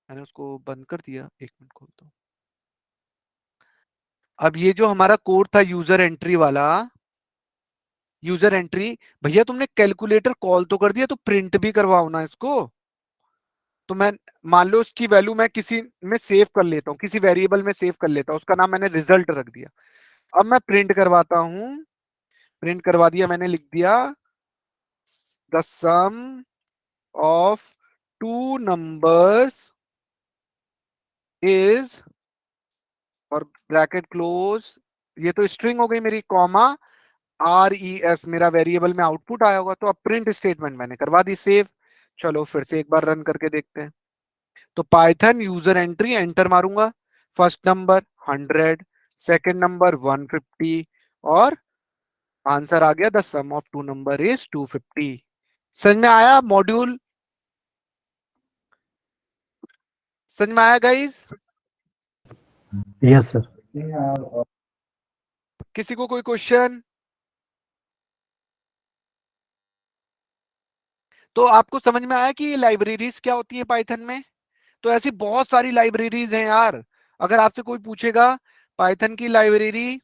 मैंने उसको बंद कर दिया, एक मिनट खोलता हूँ। अब ये जो हमारा कोड था यूजर एंट्री वाला, यूजर एंट्री, भैया तुमने कैलकुलेटर कॉल तो कर दिया, तो प्रिंट भी करवाओ ना इसको। तो मैं मान लो उसकी वैल्यू मैं किसी में सेव कर लेता हूँ, किसी वेरिएबल में सेव कर लेता हूँ, उसका नाम मैंने रिजल्ट रख दिया। अब मैं प्रिंट करवाता हूँ, प्रिंट करवा दिया मैंने, लिख दिया the sum of two numbers is, और ब्रैकेट क्लोज, ये तो स्ट्रिंग हो गई मेरी, कॉमा RES मेरा वेरिएबल में आउटपुट आया होगा। तो अब प्रिंट स्टेटमेंट मैंने करवा दी सेव। चलो फिर से एक बार रन करके देखते हैं। तो पाइथन यूजर एंट्री एंटर मारूंगा, फर्स्ट नंबर 100, सेकंड नंबर 150, और आंसर आ गया the sum of two number is 250। समझ में आया मॉड्यूल? समझ में आया गाइस? Yes sir. किसी को कोई क्वेश्चन? तो आपको समझ में आया कि ये लाइब्रेरीज क्या होती है पाइथन में? तो ऐसी बहुत सारी लाइब्रेरीज हैं यार। अगर आपसे कोई पूछेगा पाइथन की लाइब्रेरी,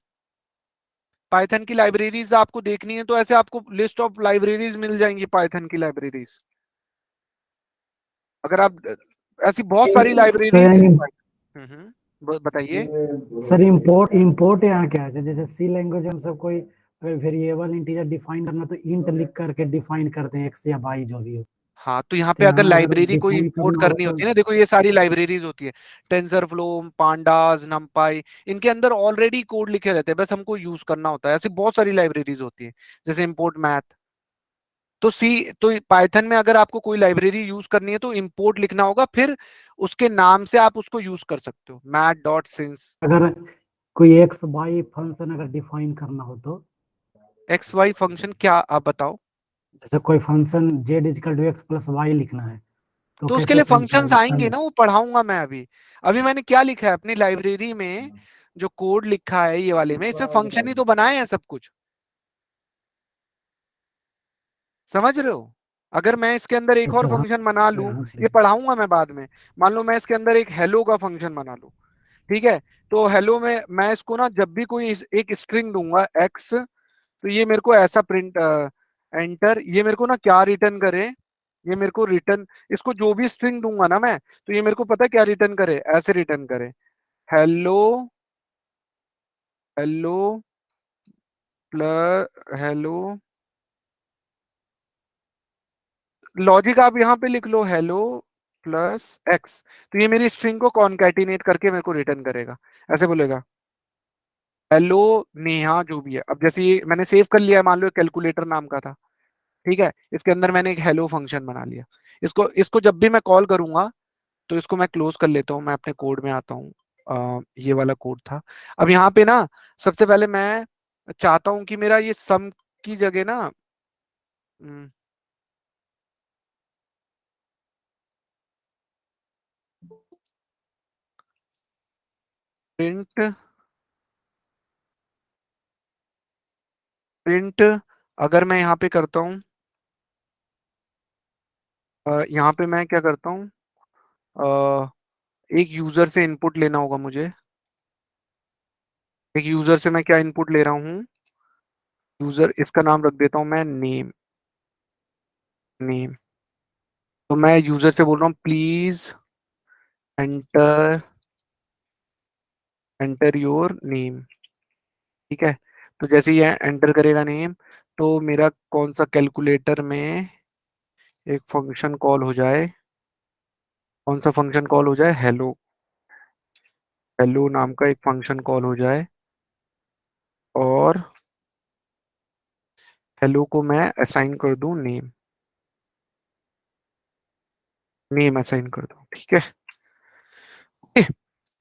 पाइथन की लाइब्रेरीज आपको देखनी है, तो ऐसे आपको लिस्ट ऑफ लाइब्रेरीज मिल जाएंगी पाइथन की लाइब्रेरीज। अगर आप, ऐसी बहुत सारी लाइब्रेरीज हैं। बताइए। सर इंपोर्ट यहाँ क्या है? जैसे सी लैंग्वेज में हम सब कोई वेरिएबल इंटीजर डिफाइन करना तो इंट लिख करके डिफाइन करते हैं, एक्स या वाई जो भी हो। हाँ, तो यहाँ तो पे अगर यहाँ अगर लाइब्रेरी कोई डिफाइन इंपोर्ट करना हो करनी तो होती है ना, देखो ये सारी लाइब्रेरीज होती है, टेंसरफ्लो, पांडास, नमपाई, इनके अंदर ऑलरेडी कोड लिखे रहते हैं, बस हमको यूज करना होता है। ऐसी बहुत सारी लाइब्रेरीज होती है, जैसे इंपोर्ट मैथ। तो पाइथन में अगर आपको कोई लाइब्रेरी यूज करनी है तो इंपोर्ट लिखना होगा, फिर उसके नाम से आप उसको यूज कर सकते हो, math.since। अगर कोई एक्स वाई फंक्शन अगर डिफाइन करना हो तो एक्स वाई फंक्शन क्या, आप बताओ। जैसे कोई function Z equal to X plus Y लिखना है तो तो उसके कैसे लिए प्रिंट फंक्शंस करेंगे आएंगे पहले? ना, वो पढ़ाऊंगा मैं अभी। अभी मैंने क्या लिखा है अपनी लाइब्रेरी में, जो कोड लिखा है ये वाले में, इसमें फंक्शन ही तो बनाए हैं सब कुछ। समझ रहे हो? अगर मैं इसके अंदर एक और सर हाँ, फंक्शन बना लूं, यहाँ ये पे पढ़ाऊंगा मैं बाद में। मान लो मैं इसके अंदर एक हेलो का फंक्शन बना लूं, ठीक है? तो हेलो में मैं इसको ना, जब भी कोई एक स्ट्रिंग दूंगा एक्स, तो ये मेरे को ऐसा प्रिंट, एंटर, ये मेरे को ना क्या रिटर्न करे, ये मेरे को रिटर्न, इसको जो भी स्ट्रिंग दूंगा ना मैं, तो ये मेरे को पता है क्या रिटर्न करे, ऐसे रिटर्न करे, hello, hello plus hello. Logic आप यहाँ पे लिख लो, हेलो प्लस एक्स, तो ये मेरी स्ट्रिंग को कॉन्कैटिनेट करके मेरे को रिटर्न करेगा, ऐसे बोलेगा हेलो नेहा, जो भी है। अब जैसे ये मैंने सेव कर लिया है, मान लो कैलकुलेटर नाम का था, ठीक है? इसके अंदर मैंने एक हेलो फंक्शन बना लिया। इसको इसको जब भी मैं कॉल करूंगा, तो इसको मैं क्लोज कर लेता हूँ, मैं अपने कोड में आता हूँ। ये वाला कोड था। अब यहाँ पे ना, सबसे पहले मैं चाहता हूँ कि मेरा ये सम की जगह ना, प्रिंट, प्रिंट, अगर मैं यहाँ पे करता हूँ, यहाँ पे मैं क्या करता हूँ, एक यूजर से इनपुट लेना होगा मुझे। एक यूजर से मैं क्या इनपुट ले रहा हूँ, यूजर, इसका नाम रख देता हूँ मैं नेम, नेम। तो मैं यूजर से बोल रहा हूँ please enter, enter your name, ठीक है? तो जैसे ही ये एंटर करेगा नेम, तो मेरा कौन सा कैलकुलेटर में एक फंक्शन कॉल हो जाए, कौन सा फंक्शन कॉल हो जाए, हेलो, हेलो नाम का एक फंक्शन कॉल हो जाए, और हेलो को मैं असाइन कर दूं नेम, नेम असाइन कर दूं, ठीक है?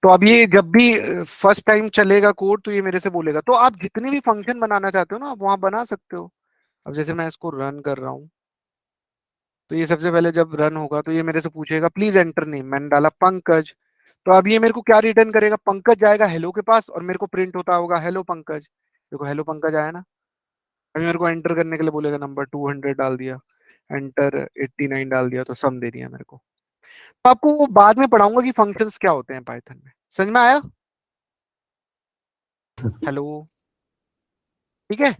तो अब ये जब भी फर्स्ट टाइम चलेगा कोड, तो ये मेरे से बोलेगा। तो आप जितने भी फंक्शन बनाना चाहते हो ना, आप वहां बना सकते हो। अब जैसे मैं इसको रन कर रहा हूँ, तो ये सबसे पहले जब रन होगा, तो ये मेरे से पूछेगा प्लीज एंटर नेम, मैंने डाला पंकज। तो अब ये मेरे को क्या रिटर्न करेगा, पंकज जाएगा हेलो के पास, और मेरे को प्रिंट होता होगा हेलो पंकज। देखो हेलो पंकज आया ना। अभी मेरे को एंटर करने के लिए बोलेगा, नंबर 200 डाल दिया, एंटर 89 डाल दिया, तो सम दे दिया मेरे को। तो आपको वो बाद में पढ़ाऊंगा कि फंक्शंस क्या होते हैं पाइथन में। समझ में आया? हेलो, ठीक है?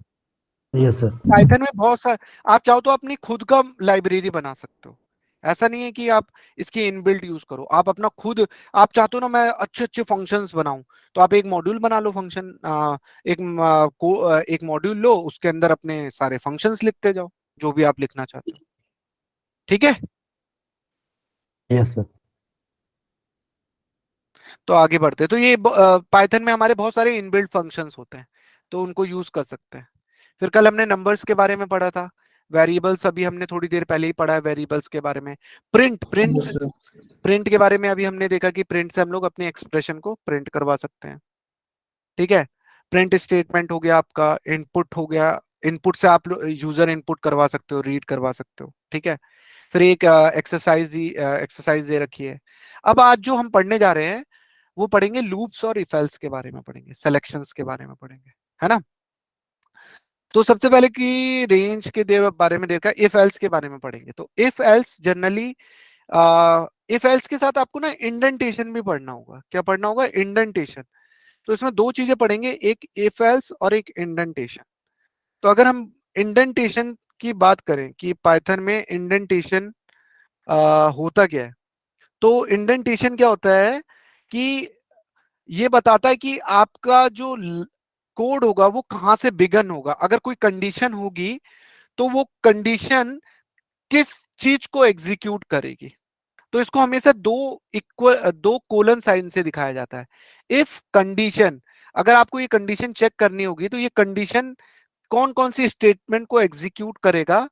Yes sir. पाइथन में बहुत सारे, आप चाहो तो अपनी खुद का लाइब्रेरी बना सकते हो, ऐसा नहीं है कि आप इसके इनबिल्ट यूज करो, आप अपना खुद, आप चाहते हो ना मैं अच्छे अच्छे फंक्शंस बनाऊं, तो आप एक मॉड्यूल बना लो फंक्शन, एक मॉड्यूल लो, उसके अंदर अपने सारे फंक्शंस लिखते जाओ, जो भी आप लिखना चाहते हो। ठीक है, यस सर। तो आगे बढ़ते हैं। तो ये पाइथन में हमारे बहुत सारे इनबिल्ट फंक्शंस होते हैं, तो उनको यूज कर सकते हैं। फिर कल हमने नंबर्स के बारे में पढ़ा था, वेरिएबल्स अभी हमने थोड़ी देर पहले ही पढ़ा है वेरिएबल्स के बारे में। Print print yes sir. Print के बारे में अभी हमने देखा कि प्रिंट से हम लोग अपनी एक्सप्रेशन को प्रिंट करवा सकते हैं। ठीक है, प्रिंट स्टेटमेंट हो गया आपका, इनपुट हो गया, इनपुट से आप यूजर इनपुट करवा सकते हो, रीड करवा सकते हो। ठीक है, फिर एक एक्सरसाइज दे रखी है। अब आज जो हम पढ़ने जा रहे हैं वो पढ़ेंगे लूप्स और इफ एल्स के बारे में पढ़ेंगे, सिलेक्शंस के बारे में पढ़ेंगे, है ना। तो सबसे पहले की रेंज के बारे में देखा, इफ एल्स के बारे में पढ़ेंगे। तो if else generally, if else के साथ आपको ना इंडेंटेशन भी पढ़ना होगा। क्या पढ़ना होगा? इंडेंटेशन। तो इसमें दो चीजें पढ़ेंगे, एक इफ एल्स और एक इंडेंटेशन। तो अगर हम इंडेंटेशन की बात करें कि पाइथन में इंडेंटेशन होता क्या है, तो इंडेंटेशन क्या होता है कि ये बताता है कि आपका जो कोड होगा वो कहां से बिगन होगा। अगर कोई कंडीशन होगी तो वो कंडीशन किस चीज को एग्जीक्यूट करेगी। तो इसको हमेशा दो कोलन साइन से दिखाया जाता है। इफ कंडीशन, अगर आपको ये कंडीशन चेक करनी होगी तो ये कंडीशन कौन कौन सी स्टेटमेंट को एग्जीक्यूट करेगा,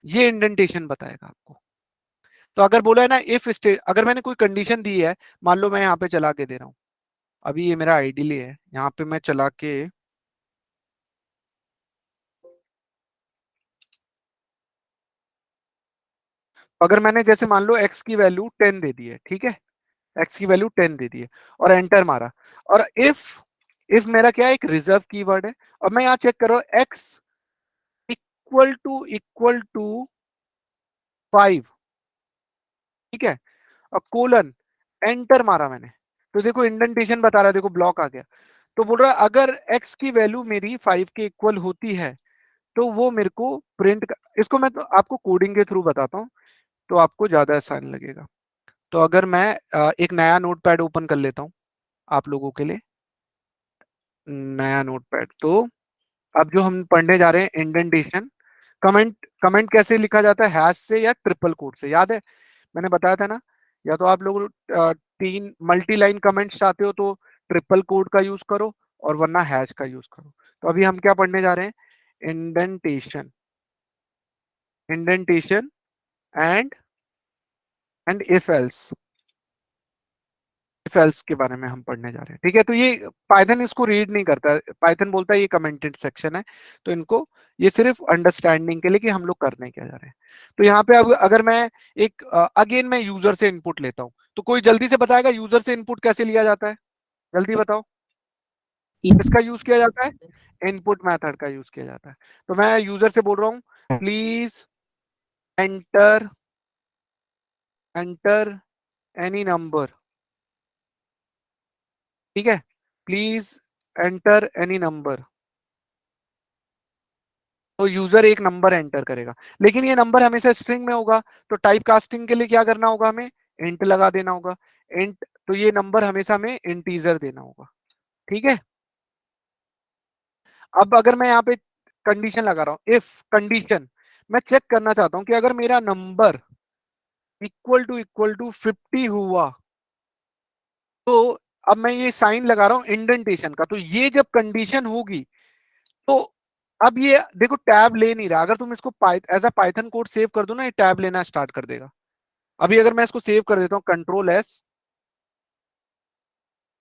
ये इंडेंटेशन बताएगा आपको। तो अगर बोला है ना इफ स्टेट, अगर मैंने कोई कंडीशन दी है, मान लो मैं यहाँ पे चला के दे रहा हूँ, अभी ये मेरा आइडियली है, यहाँ पे मैं चला के, अगर मैंने जैसे मान लो x की वैल्यू 10 दे दी है, ठीक है, x की वैल्यू 10 दे दी है और एंटर मारा, और इफ मेरा क्या है, एक रिजर्व कीवर्ड है, और मैं यहाँ चेक कर रहा हूँ x इक्वल टू 5, ठीक है, और कोलन, एंटर मारा मैंने, तो देखो इंडेंटेशन बता रहा है, देखो ब्लॉक आ गया। तो बोल रहा है अगर x की वैल्यू मेरी 5 के इक्वल होती है तो वो मेरे को इसको मैं तो आपको कोडिंग के थ्रू बताता हूँ, तो आपको ज्यादा आसान लगेगा। तो अगर मैं एक नया नोटपैड ओपन कर लेता हूँ आप लोगों के लिए, नया नोटपैड, तो अब जो हम पढ़ने जा रहे हैं इंडेंटेशन, कमेंट कमेंट कैसे लिखा जाता है, हैश से या ट्रिपल कोट से, याद है मैंने बताया था ना। या तो आप लोग 3 मल्टी लाइन कमेंट्स चाहते हो तो ट्रिपल कोट का यूज करो, और वरना हैश का यूज करो। तो अभी हम क्या पढ़ने जा रहे हैं, indentation, indentation and if else, if else के बारे में हम पढ़ने जा रहे हैं। ठीक है, तो ये पाइथन इसको रीड नहीं करता है, पाइथन बोलता है ये कमेंटेड सेक्शन है, तो इनको, ये सिर्फ अंडरस्टैंडिंग के लिए कि हम लोग करने क्या जा रहे हैं। तो यहाँ पे अब अगर मैं एक अगेन मैं यूजर से इनपुट लेता हूँ, तो कोई जल्दी से बताएगा यूजर से इनपुट कैसे लिया जाता है, जल्दी बताओ। किसका यूज किया जाता है? इनपुट मेथड का यूज किया जाता है। तो मैं यूजर से बोल रहा हूँ please enter enter any number, ठीक है, प्लीज एंटर एनी नंबर। तो यूजर एक नंबर एंटर करेगा, लेकिन ये नंबर हमेशा स्ट्रिंग में होगा, तो टाइप कास्टिंग के लिए क्या करना होगा, हमें इंट लगा देना होगा। इंट, तो ये नंबर हमेशा हमें इंटीजर देना होगा। ठीक है, अब अगर मैं यहाँ पे कंडीशन लगा रहा हूँ, इफ कंडीशन, मैं चेक करना चाहता हूँ कि अगर मेरा नंबर इक्वल टू 50 हुआ, तो अब मैं ये साइन लगा रहा हूँ इंडेंटेशन का, तो ये जब कंडीशन होगी तो अब ये देखो टैब ले नहीं रहा। अगर तुम इसको as a Python code save कर दो ना, ये टैब लेना स्टार्ट कर देगा। अभी अगर मैं इसको सेव कर देता हूँ कंट्रोल एस,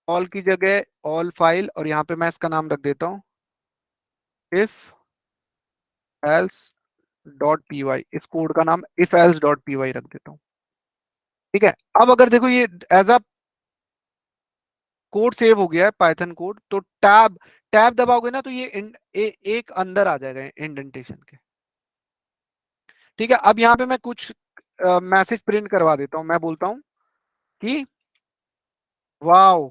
ऑल की जगह ऑल फाइल, और यहाँ पे मैं इसका नाम रख देता हूँ if else dot P Y, इस कोड का नाम if else dot P Y रख देता हूँ। ठीक है, अब अगर देखो ये एज अ कोड सेव हो गया है पाइथन कोड, तो टैब टैब दबाओगे ना तो ये एक अंदर आ जाएगा इंडेंटेशन के। ठीक है, अब यहाँ पे मैं कुछ मैसेज प्रिंट करवा देता हूं, मैं बोलता हूं कि वाओ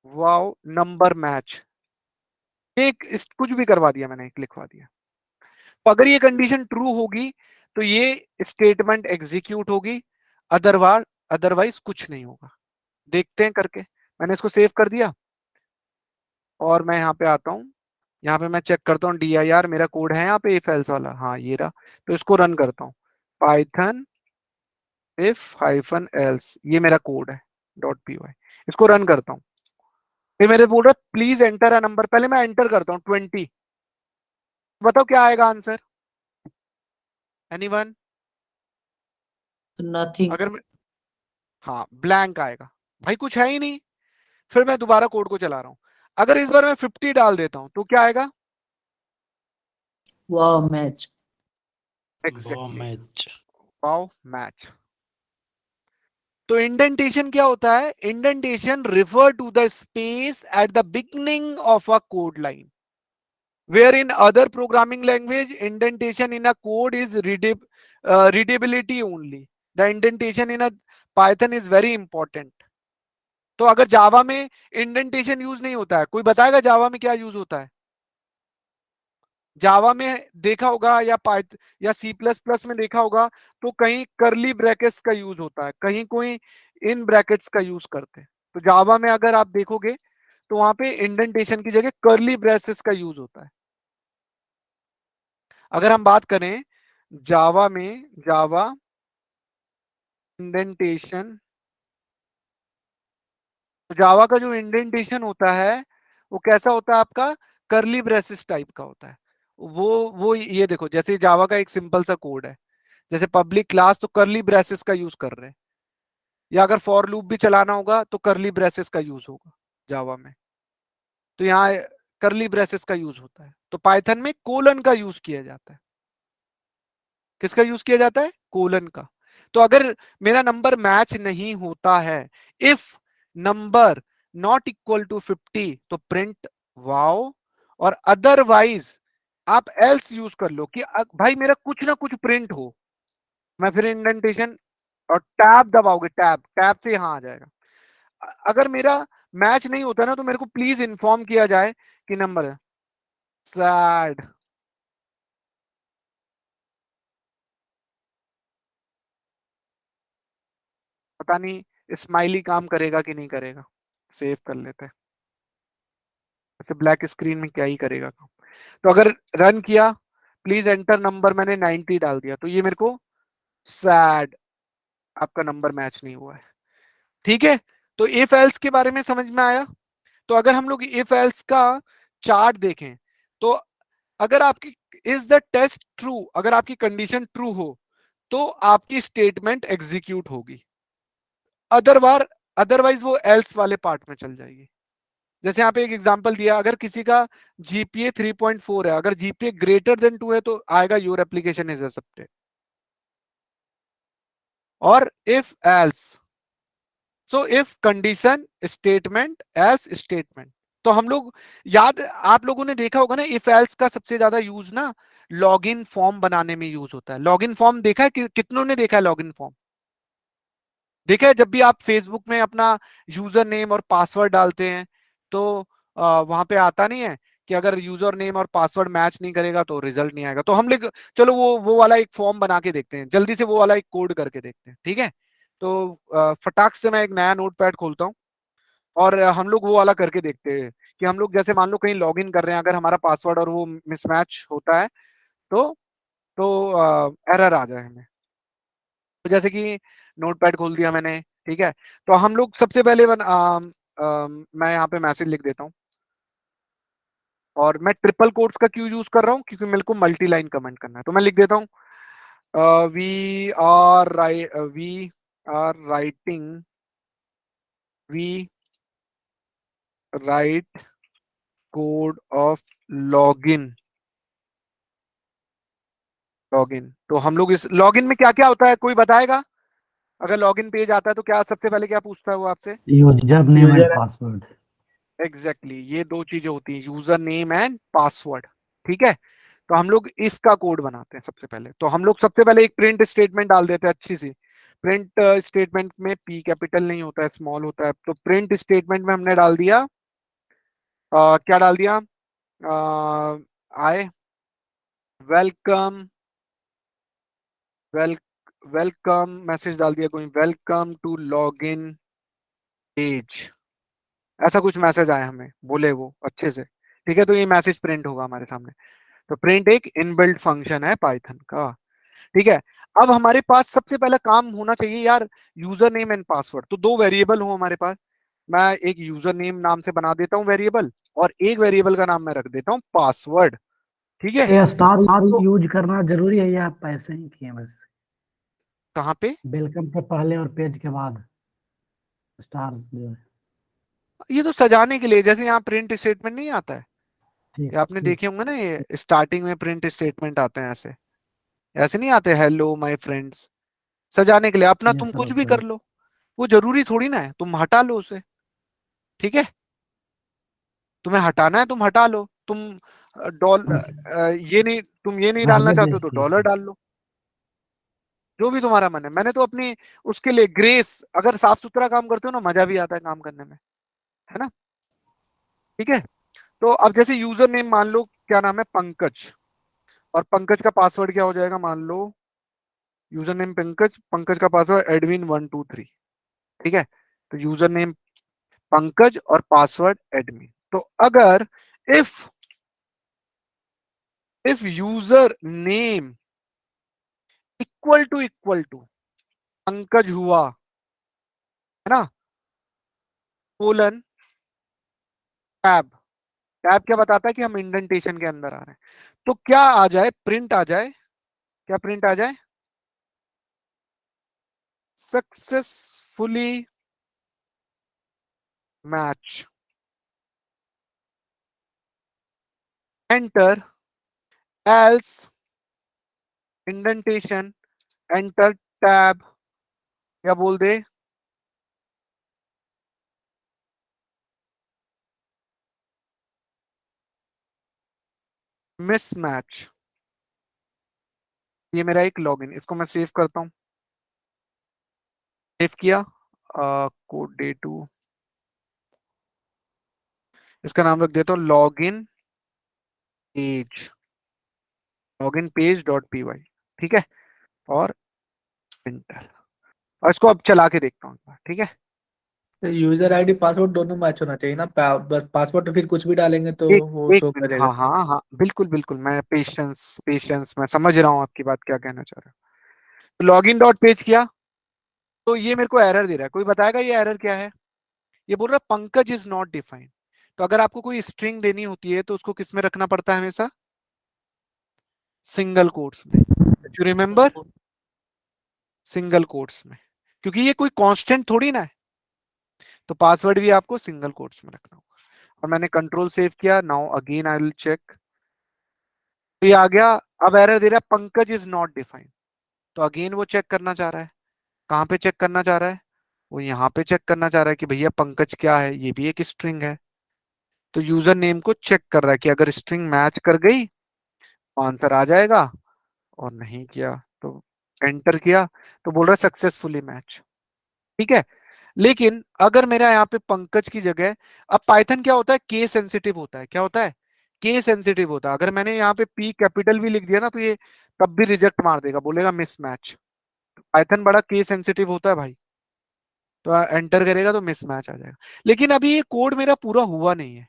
वाओ नंबर मैच, एक कुछ भी करवा दिया मैंने, एक लिखवा दिया। तो अगर ये कंडीशन ट्रू होगी तो ये स्टेटमेंट एग्जीक्यूट होगी, अदरवाइज कुछ नहीं होगा। देखते हैं करके। मैंने इसको सेव कर दिया और मैं यहाँ पे आता हूँ, यहाँ पे मैं चेक करता हूँ dir मेरा कोड है यहाँ पे इफ एल्स वाला, हाँ ये रहा। तो इसको रन करता हूँ, पाइथन इफ हाइफन एल्स, ये मेरा कोड है .py। इसको रन करता हूँ, फिर मेरे बोल रहा प्लीज एंटर अ नंबर। पहले मैं एंटर करता हूँ 20, बताओ क्या आएगा आंसर, एनीवन? नथिंग। अगर मैं, हाँ ब्लैंक आएगा, भाई कुछ है ही नहीं। फिर मैं दोबारा कोड को चला रहा हूं, अगर इस बार मैं 50 डाल देता हूं तो क्या आएगा? Wow match. Exactly, match. Wow match. तो इंडेंटेशन क्या होता है? Indentation refer to the space at the beginning of a code line, where in other programming language indentation in a code is readability only. The indentation in a Python is very important. तो अगर जावा में इंडेंटेशन यूज नहीं होता है, कोई बताएगा जावा में क्या यूज होता है? जावा में देखा होगा या पाइथ या सी प्लस प्लस में देखा होगा, तो कहीं करली ब्रैकेट्स का यूज होता है, कहीं कोई इन ब्रैकेट्स का यूज करते हैं। तो जावा में अगर आप देखोगे तो वहां पे इंडेंटेशन की जगह करली ब्रेसेस का यूज होता है। अगर हम बात करें जावा में, जावा इंडेंटेशन, तो जावा का जो इंडेंटेशन होता है वो कैसा होता है आपका? करली ब्रेसेस टाइप का होता है। वो ये देखो, जैसे जावा का एक सिंपल सा कोड है, जैसे पब्लिक क्लास, तो करली ब्रेसेस का यूज कर रहे हैं, या अगर फॉर लूप भी चलाना होगा तो करली ब्रेसेस का यूज होगा जावा में। तो यहाँ करली ब्रेसेस का यूज होता है। तो पाइथन में कोलन का यूज किया जाता है। किसका यूज किया जाता है? कोलन का। तो अगर मेरा नंबर मैच नहीं होता है, if number not equal to 50, तो प्रिंट वाओ, और अदरवाइज आप एल्स यूज कर लो कि भाई मेरा कुछ ना कुछ प्रिंट हो। मैं फिर इंडेंटेशन और टैब दबाओगे, टैब टैब से यहां आ जाएगा। अगर मेरा मैच नहीं होता ना, तो मेरे को प्लीज इन्फॉर्म किया जाए कि नंबर है सैड। पता नहीं स्माइली काम करेगा कि नहीं करेगा, सेव कर लेते हैं। ऐसे ब्लैक स्क्रीन में क्या ही करेगा काम। तो अगर रन किया, प्लीज एंटर नंबर, मैंने 90 डाल दिया, तो ये मेरे को सैड, आपका नंबर मैच नहीं हुआ है। ठीक है, तो इफ एल्स के बारे में समझ में आया। तो अगर हम लोग इफ एल्स का चार्ट देखें, तो अगर आपकी इज द टेस्ट ट्रू, अगर आपकी कंडीशन ट्रू हो तो आपकी स्टेटमेंट एग्जीक्यूट होगी, अदरवाइज वो एल्स वाले पार्ट में चल जाएगी। जैसे यहाँ पे एक एग्जांपल दिया, अगर किसी का जीपीए 3.4 है, अगर जीपीए ग्रेटर देन 2 है तो आएगा योर एप्लीकेशन इज एक्सेप्टेड। और if else, so if condition statement as statement. तो हम लोग याद, आप लोगों ने देखा होगा ना, इफ एल्स का सबसे ज्यादा यूज ना लॉगिन फॉर्म बनाने में यूज होता है। लॉगिन फॉर्म देखा है कितनों ने देखा है लॉगिन फॉर्म? देखा है जब भी आप फेसबुक में अपना यूजर नेम और पासवर्ड डालते हैं, तो वहां पे आता नहीं है कि अगर यूजर नेम और पासवर्ड मैच नहीं करेगा तो रिजल्ट नहीं आएगा। तो हम लोग चलो वो वाला एक फॉर्म बना के देखते हैं, जल्दी से वो वाला एक कोड करके देखते हैं, ठीक है? तो फटाक से मैं एक नया नोटपैड खोलता हूँ और हम लोग वो वाला करके देखते हैं कि हम लोग जैसे मान लो कहीं लॉग इन कर रहे हैं, अगर हमारा पासवर्ड और वो मिसमैच होता है तो एरर आ जाए हमें। तो जैसे कि नोटपैड खोल दिया मैंने, ठीक है? तो हम लोग सबसे पहले मैं यहाँ पे मैसेज लिख देता हूँ, और मैं ट्रिपल कोट्स का क्यों यूज कर रहा हूँ? क्योंकि मेरे को मल्टी लाइन कमेंट करना है। तो मैं लिख देता हूँ we are writing, we write code of login, login. तो हम लोग इस लॉगिन में क्या क्या होता है, कोई बताएगा? अगर लॉगिन पेज आता है तो क्या सबसे पहले क्या पूछता है वो आपसे? User name and password. Exactly, ये दो चीजें होती हैं, यूजर नेम एंड पासवर्ड, ठीक है? तो हम लोग इसका कोड बनाते हैं सबसे पहले। तो हम लोग सबसे पहले एक प्रिंट स्टेटमेंट डाल देते हैं अच्छी सी। प्रिंट स्टेटमेंट में पी कैपिटल नहीं होता है, स्मॉल होता है। तो प्रिंट स्टेटमेंट में हमने डाल दिया क्या डाल दिया? I welcome well welcome message डाल दिया कोई, welcome to log in page, ऐसा कुछ मैसेज आया हमें, बोले वो अच्छे से, ठीक है, तो ये मैसेज प्रिंट होगा हमारे सामने। तो प्रिंट एक इनबिल्ट फंक्शन है पाइथन का, ठीक है। अब हमारे पास सबसे पहला काम होना चाहिए यार, यूजर नेम एंड पासवर्ड। तो दो वेरिएबल हो हमारे पास, मैं एक यूजर नेम नाम से बना देता हूँ वेरिएबल, और एक वेरिएबल का नाम मैं रख देता हूँ पासवर्ड, ठीक है। ये स्टार तो यूज करना जरूरी है या आप ऐसे ही किए बस? कहाँ पे, वेलकम के पहले और पेज के बाद स्टार जो है। ये तो सजाने के लिए, जैसे यहाँ प्रिंट स्टेटमेंट नहीं आता है, ठीक ये आपने ठीक। देखे होंगे ना, ये स्टार्टिंग में प्रिंट स्टेटमेंट आते हैं ऐसे, ऐसे नहीं आते हेलो माय फ्रेंड्स, सजाने के लिए, अपना तुम यस सर, कुछ भी ओके। कर लो, वो जरूरी थोड़ी ना है, तुम हटा लो उसे, ठीक है, तुम्हें हटाना है तुम हटा लो, तुम ये नहीं, तुम ये नहीं डालना रहने चाहते हो दे तो ठीक डॉलर है। डाल लो, जो भी तुम्हारा मन है। मैंने तो अपनी उसके लिए ग्रेस, अगर साफ सुथरा काम करते हो ना मजा भी आता है काम करने में, है ना, ठीक है। तो अब जैसे यूजर नेम मान लो क्या नाम है, पंकज, और पंकज का पासवर्ड क्या हो जाएगा, मान लो यूजर नेम पंकज, पंकज का पासवर्ड एडमिन 123, ठीक है। तो यूजर नेम पंकज और पासवर्ड एडमिन। तो अगर if user name equal to Pankaj हुआ, है ना, कोलन टैब, टैब क्या बताता है कि हम इंडेंटेशन के अंदर आ रहे हैं, तो क्या आ जाए, प्रिंट आ जाए, क्या प्रिंट आ जाए, successfully match, enter, else indentation, enter tab, या बोल दे मिसमैच। ये मेरा एक लॉगिन, इसको मैं सेव करता हूं, सेव किया, कोड डे टू, इसका नाम रख देता हूँ page login page dot P Y, ठीक है, और एंटर, और इसको अब चला के देखता हूँ एक बार, ठीक है। यूजर आईडी पासवर्ड दोनों मैच होना चाहिए ना, पासवर्ड तो फिर कुछ भी डालेंगे तो एक वो एक शो मिनट, करेगा। हाँ हाँ हाँ, बिल्कुल बिल्कुल, मैं पेशेंस मैं समझ रहा हूँ आपकी बात क्या कहना चाह रहे हो। तो लॉगिन डॉट पेज किया, तो ये मेरे को एरर दे रहा है, कोई बताएगा ये एरर क्या है, ये बोल रहा है पंकज इज नॉट डिफाइंड। तो अगर आपको कोई स्ट्रिंग देनी होती है तो उसको किस में रखना पड़ता है हमेशा, सिंगल कोट्स में, यू रिमेम्बर, सिंगल कोट्स में, क्योंकि ये कोई कांस्टेंट थोड़ी ना है, तो पासवर्ड भी आपको सिंगल कोट्स में रखना होगा। और मैंने कंट्रोल सेव किया, now again I will check, तो ये आ गया, अब एरर दे रहा है पंकज इज नॉट डिफाइंड। तो अगेन वो चेक करना चाह रहा है, कहाँ पे चेक करना चाह रहा है, वो यहाँ पे चेक करना चाह रहा है कि भैया पंकज क्या है, ये भी एक स्ट्रिंग है। तो यूजर नेम को चेक कर रहा है कि अगर स्ट्रिंग मैच कर गई तो आंसर आ जाएगा, और नहीं किया तो एंटर किया तो बोल रहा है सक्सेसफुली मैच, ठीक है। लेकिन अगर मेरा यहाँ पे पंकज की जगह, अब पाइथन क्या होता है, के सेंसिटिव होता है, क्या होता है, के सेंसिटिव होता है, अगर मैंने यहाँ पे पी कैपिटल भी लिख दिया ना तो ये तब भी रिजेक्ट मार देगा, बोलेगा मिसमैच। पाइथन बड़ा के सेंसिटिव होता है भाई, तो एंटर करेगा तो मिसमैच आ जाएगा। लेकिन अभी ये कोड मेरा पूरा हुआ नहीं है,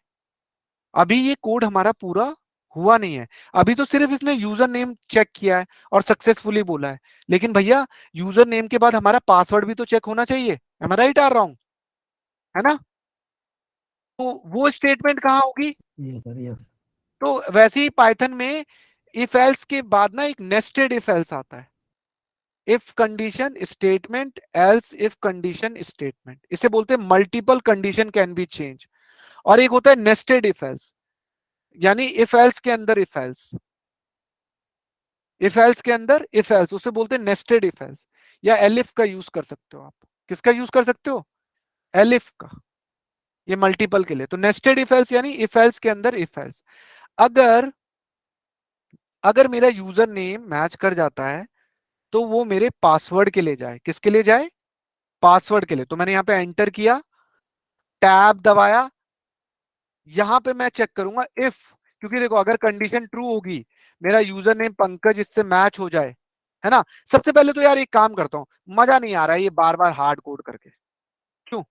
अभी ये कोड हमारा पूरा हुआ नहीं है, अभी तो सिर्फ इसने यूजर नेम चेक किया है और सक्सेसफुली बोला है। लेकिन भैया यूजर नेम के बाद हमारा पासवर्ड भी तो चेक होना चाहिए, am I right or wrong, है ना, तो वो स्टेटमेंट कहाँ होगी। Yes sir, yes. तो वैसे ही पाइथन में इफ एल्स के बाद ना एक नेस्टेड इफ एल्स आता है, if condition statement else if condition statement, इसे बोलते हैं multiple condition can be change. और एक होता है नेस्टेड इफ एल्स, यानी इफ एल्स के अंदर इफ एल्स, इफ एल्स के अंदर इफ एल्स, उसे बोलते हैं नेस्टेड इफ एल्स, या एलिफ का यूज कर सकते हो आप, किसका यूज कर सकते हो, एलिफ का, ये मल्टीपल के लिए। तो नेस्टेड इफ एल्स यानी इफ एल्स के अंदर इफ एल्स, अगर अगर मेरा यूजर नेम मैच कर जाता है तो वो मेरे पासवर्ड के लिए जाए, किसके लिए जाए, पासवर्ड के लिए। तो मैंने यहाँ पे एंटर किया, टैब दबाया, यहां पे मैं चेक करूंगा इफ, क्योंकि देखो अगर कंडीशन ट्रू होगी, मेरा यूजर नेम पंकज इससे मैच हो जाए, है ना। सबसे पहले तो यार एक काम करता हूँ, मजा नहीं आ रहा है ये बार बार हार्ड कोड करके। क्यों?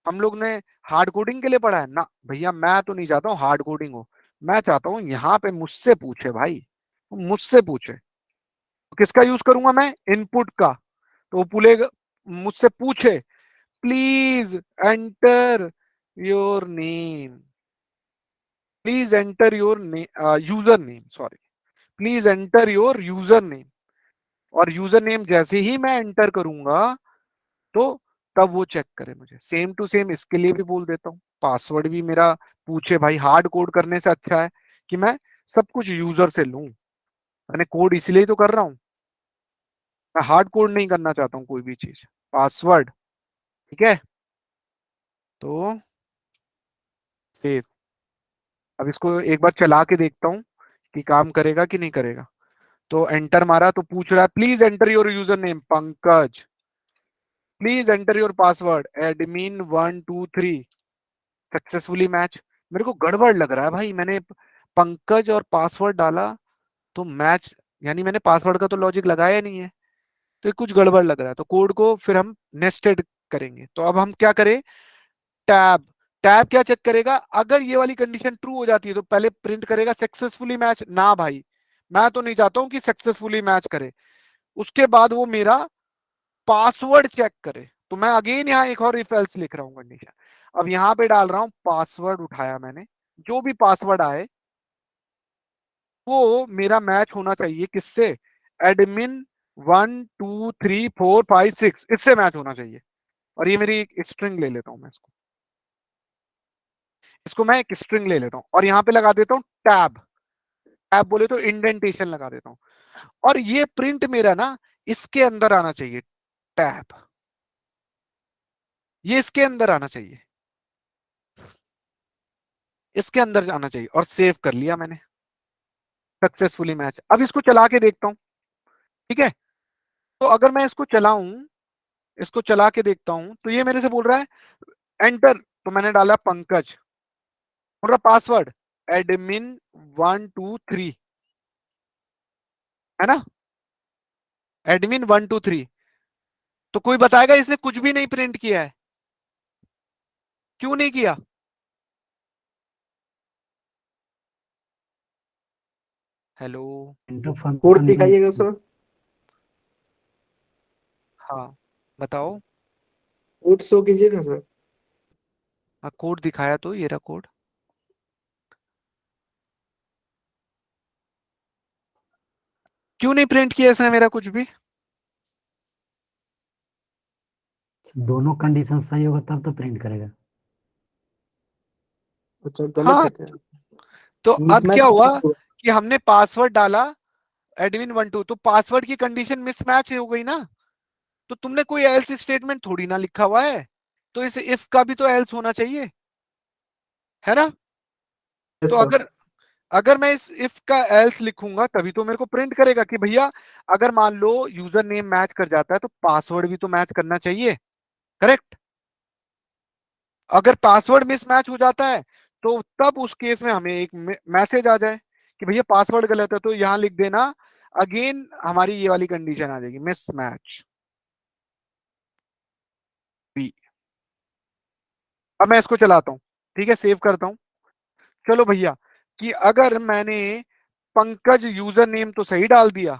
हम लोग ने हार्ड कोडिंग के लिए पढ़ा है ना भैया, मैं तो नहीं चाहता हूँ हार्ड कोडिंग हो। मैं चाहता हूँ यहाँ पे मुझसे पूछे भाई, मुझसे पूछे। तो किसका यूज करूंगा मैं? इनपुट का। तो वो पुलेगा, मुझसे पूछे please enter your name, please enter your user name, sorry, please enter your user name. और यूजर नेम जैसे ही मैं एंटर करूंगा तो तब वो चेक करे मुझे। सेम टू सेम इसके लिए भी बोल देता हूँ, पासवर्ड भी मेरा पूछे भाई। हार्ड कोड करने से अच्छा है कि मैं सब कुछ यूजर से लूं। मैंने कोड इसलिए तो कर रहा हूँ, मैं हार्ड कोड नहीं करना चाहता हूँ कोई भी चीज। पासवर्ड, ठीक है। तो सेव। अब इसको एक बार चला के देखता हूँ कि काम करेगा कि नहीं करेगा। तो एंटर मारा तो पूछ रहा है please enter your user name Pankaj, please enter your password admin 123, successfully match. मेरे को गड़बड़ लग रहा है भाई, मैंने पंकज और पासवर्ड डाला तो मैच, यानी मैंने पासवर्ड का तो लॉजिक लगाया नहीं है। तो ये कुछ गड़बड़ लग रहा है। तो कोड को फिर हम नेस्टेड करेंगे। तो अब हम क्या करें? टैब। टैब क्या चेक करेगा? अगर ये वाली कंडीशन ट्रू हो जाती है तो पहले प्रिंट करेगा सक्सेसफुली मैच। ना भाई, मैं तो नहीं चाहता हूं कि सक्सेसफुली मैच करे। उसके बाद वो मेरा पासवर्ड चेक करे। तो मैं अगेन यहाँ एक और इफ एल्स लिख रहा हूँ कंडीशन। अब यहाँ पे डाल रहा हूँ पासवर्ड, उठाया मैंने, जो भी पासवर्ड आए वो मेरा मैच होना चाहिए किससे? एडमिन 1 2 3 4 5 6, इससे मैच होना चाहिए। और ये मेरी एक स्ट्रिंग ले लेता हूं मैं, इसको मैं एक स्ट्रिंग ले लेता हूं और यहां पे लगा देता हूं टैब। टैब बोले तो इंडेंटेशन लगा देता हूं। और ये प्रिंट मेरा ना इसके अंदर आना चाहिए, टैब, ये इसके अंदर आना चाहिए, इसके अंदर जाना चाहिए। और सेव कर लिया मैंने, सक्सेसफुली मैच। अब इसको चला के देखता हूं, ठीक है। तो अगर मैं इसको चलाऊं, इसको चला के देखता हूं तो ये मेरे से बोल रहा है एंटर। तो मैंने डाला पंकज, बोल रहा पासवर्ड एडमिन 1 2 3, है ना, एडमिन 1 2 3। तो कोई बताएगा इसने कुछ भी नहीं प्रिंट किया है? क्यों नहीं किया? हेलो। इंटर कोड फंक्शन दिखाइएगा सर, हाँ बताओ। कोड शो कीजिए ना सर। हाँ कोड दिखाया तो, ये रहा कोड। क्यों नहीं प्रिंट किया इसने मेरा कुछ भी? दोनों कंडीशन सही होगा तब तो प्रिंट करेगा। अच्छा गलत हाँ, है क्या? तो अब मिसमैच क्या हुआ हुआ। कि हमने पासवर्ड डाला एडमिन 1 2, तो पासवर्ड की कंडीशन मिसमैच हो गई ना। तो तुमने कोई एल्स स्टेटमेंट थोड़ी ना लिखा हुआ है, तो इस इफ का भी तो एल्स होना चाहिए, है ना। तो यस सर। अगर अगर मैं इस इफ का एल्स लिखूंगा तभी तो मेरे को प्रिंट करेगा कि भैया अगर मान लो यूजर नेम मैच कर जाता है तो पासवर्ड भी तो मैच करना चाहिए, करेक्ट। अगर पासवर्ड मिसमैच हो जाता है तो तब उस केस में हमें एक मैसेज आ जाए कि भैया पासवर्ड गलत है, तो यहां लिख देना अगेन, हमारी ये वाली कंडीशन आ जाएगी मिसमैच बी। अब मैं इसको चलाता हूं, ठीक है, सेव करता हूं। चलो भैया, कि अगर मैंने पंकज यूजर नेम तो सही डाल दिया,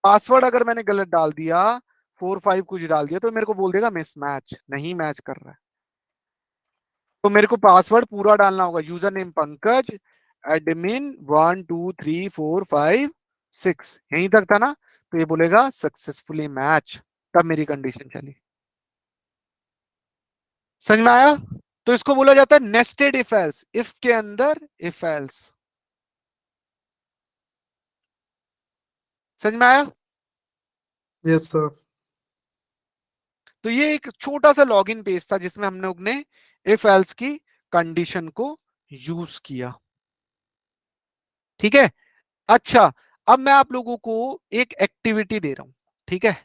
पासवर्ड अगर मैंने गलत डाल दिया, 4 5 कुछ डाल दिया, तो मेरे को बोल देगा मिसमैच, नहीं मैच कर रहा है। तो मेरे को पासवर्ड पूरा डालना होगा, यूजर नेम पंकज एडमिन 1 2 3 4 5 6, यहीं तक था ना। तो ये बोलेगा सक्सेसफुली मैच, तब मेरी कंडीशन चली। समझ में आया? तो इसको बोला जाता है नेस्टेड इफ एल्स, इफ के अंदर इफ एल्स। समझ में आया? Yes sir. तो ये एक छोटा सा लॉगिन पेज था जिसमें हमने अपने इफ एल्स की कंडीशन को यूज किया, ठीक है। अच्छा, अब मैं आप लोगों को एक एक्टिविटी दे रहा हूं, ठीक है।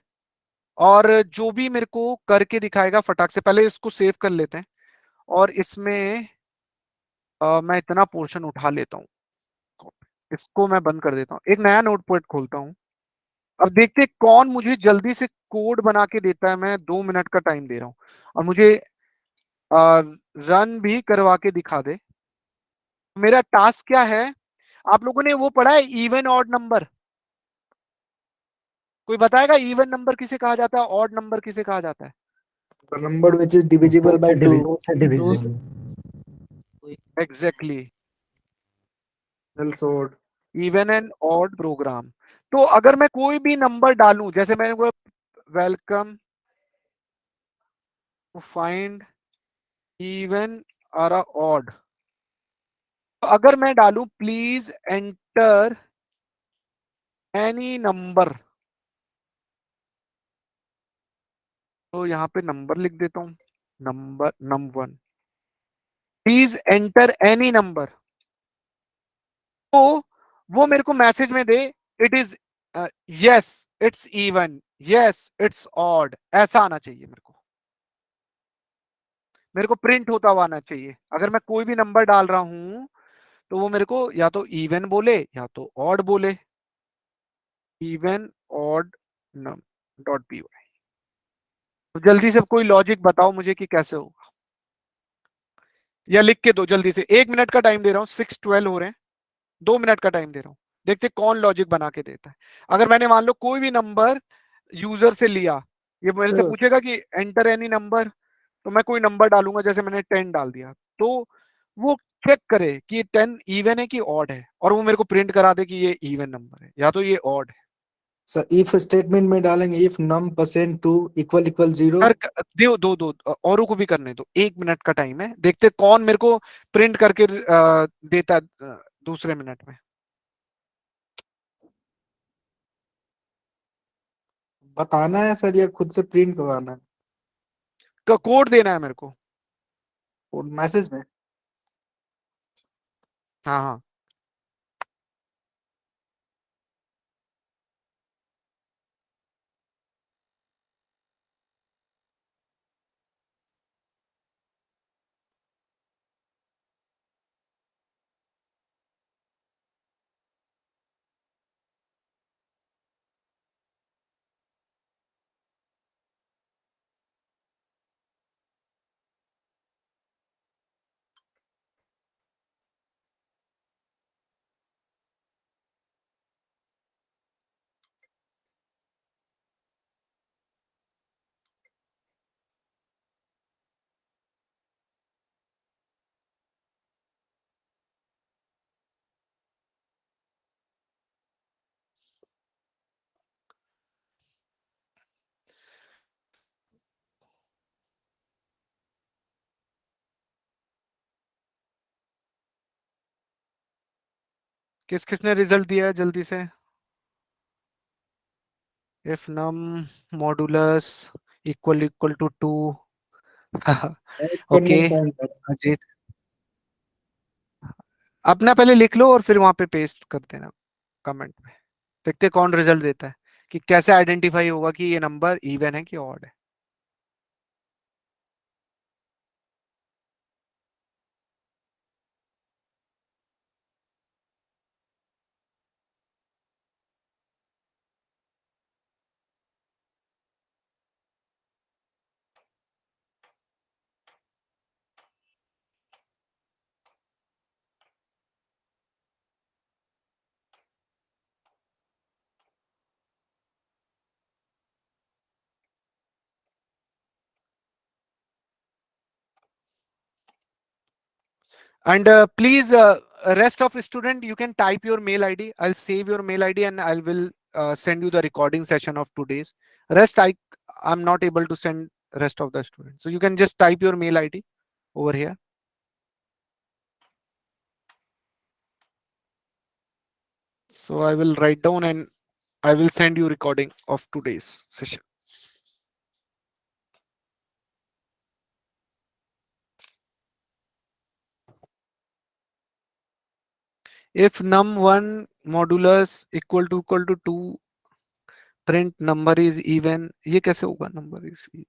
और जो भी मेरे को करके दिखाएगा फटाक से, पहले इसको सेव कर लेते हैं। और इसमें मैं इतना पोर्शन उठा लेता हूँ, इसको मैं बंद कर देता हूँ, एक नया नोटपैड खोलता हूँ। अब देखते हैं कौन मुझे जल्दी से कोड बना के देता है। मैं 2 मिनट का टाइम दे रहा हूं और मुझे रन भी करवा के दिखा दे। मेरा टास्क क्या है? आप लोगों ने वो पढ़ा है इवन ऑड नंबर? कोई बताएगा इवन नंबर किसे कहा जाता है, ऑड नंबर किसे कहा जाता है? The number which is divisible by 2. Two से दो डिविजिबल। से exactly, Also odd. Even and odd program. तो अगर मैं कोई भी नंबर डालूं, जैसे मैंने को वेलकम टू फाइंड इवन और ऑड, अगर मैं डालूं प्लीज एंटर एनी नंबर, तो यहां पे नंबर लिख देता हूं, number num1, please enter any number, तो वो मेरे को मैसेज में दे it is yes it's even, yes it's odd, ऐसा आना चाहिए मेरे को प्रिंट होता हुआ आना चाहिए। अगर मैं कोई भी नंबर डाल रहा हूं तो वो मेरे को या तो इवन बोले या तो ऑड बोले, even odd num dot P Y. तो जल्दी से कोई लॉजिक बताओ मुझे कि कैसे होगा, या लिख के दो जल्दी से। 1 मिनट का टाइम दे रहा हूँ, 6:12 हो रहे हैं, 2 मिनट का टाइम दे रहा हूँ। देखते कौन लॉजिक बना के देता है। अगर मैंने मान लो कोई भी नंबर यूजर से लिया, ये मेरे से Sure. पूछेगा कि एंटर एनी नंबर, तो मैं कोई नंबर डालूंगा, जैसे मैंने 10 डाल दिया, तो वो चेक करे कि 10 इवन है कि ऑड है, और वो मेरे को प्रिंट करा दे कि ये इवन नंबर है या तो ये ऑड है। So if statement में डालेंगे if num percent 2 equal 0. दो औरों को भी करने दो, 1 मिनट का टाइम है, देखते कौन मेरे को प्रिंट करके देता है दूसरे मिनट में। बताना है सर या खुद से प्रिंट करवाना है? कोड देना है मेरे को। और मैसेज में? हाँ हाँ। किस किसने रिजल्ट दिया है जल्दी से? If num modulus equal to 2। Okay Ajit, अपना पहले लिख लो और फिर वहां पे पेस्ट कर देना कमेंट में। देखते हैं कौन रिजल्ट देता है, कि कैसे आइडेंटिफाई होगा कि ये नंबर इवन है कि ऑड है। And please, rest of student, you can type your mail ID. I'll save your mail ID and I will send you the recording session of today's. Rest, I'm not able to send rest of the students. So you can just type your mail ID over here. So I will write down and I will send you recording of today's session. If num1 modulus equal to 2, print number is even, ये कैसे होगा number is even?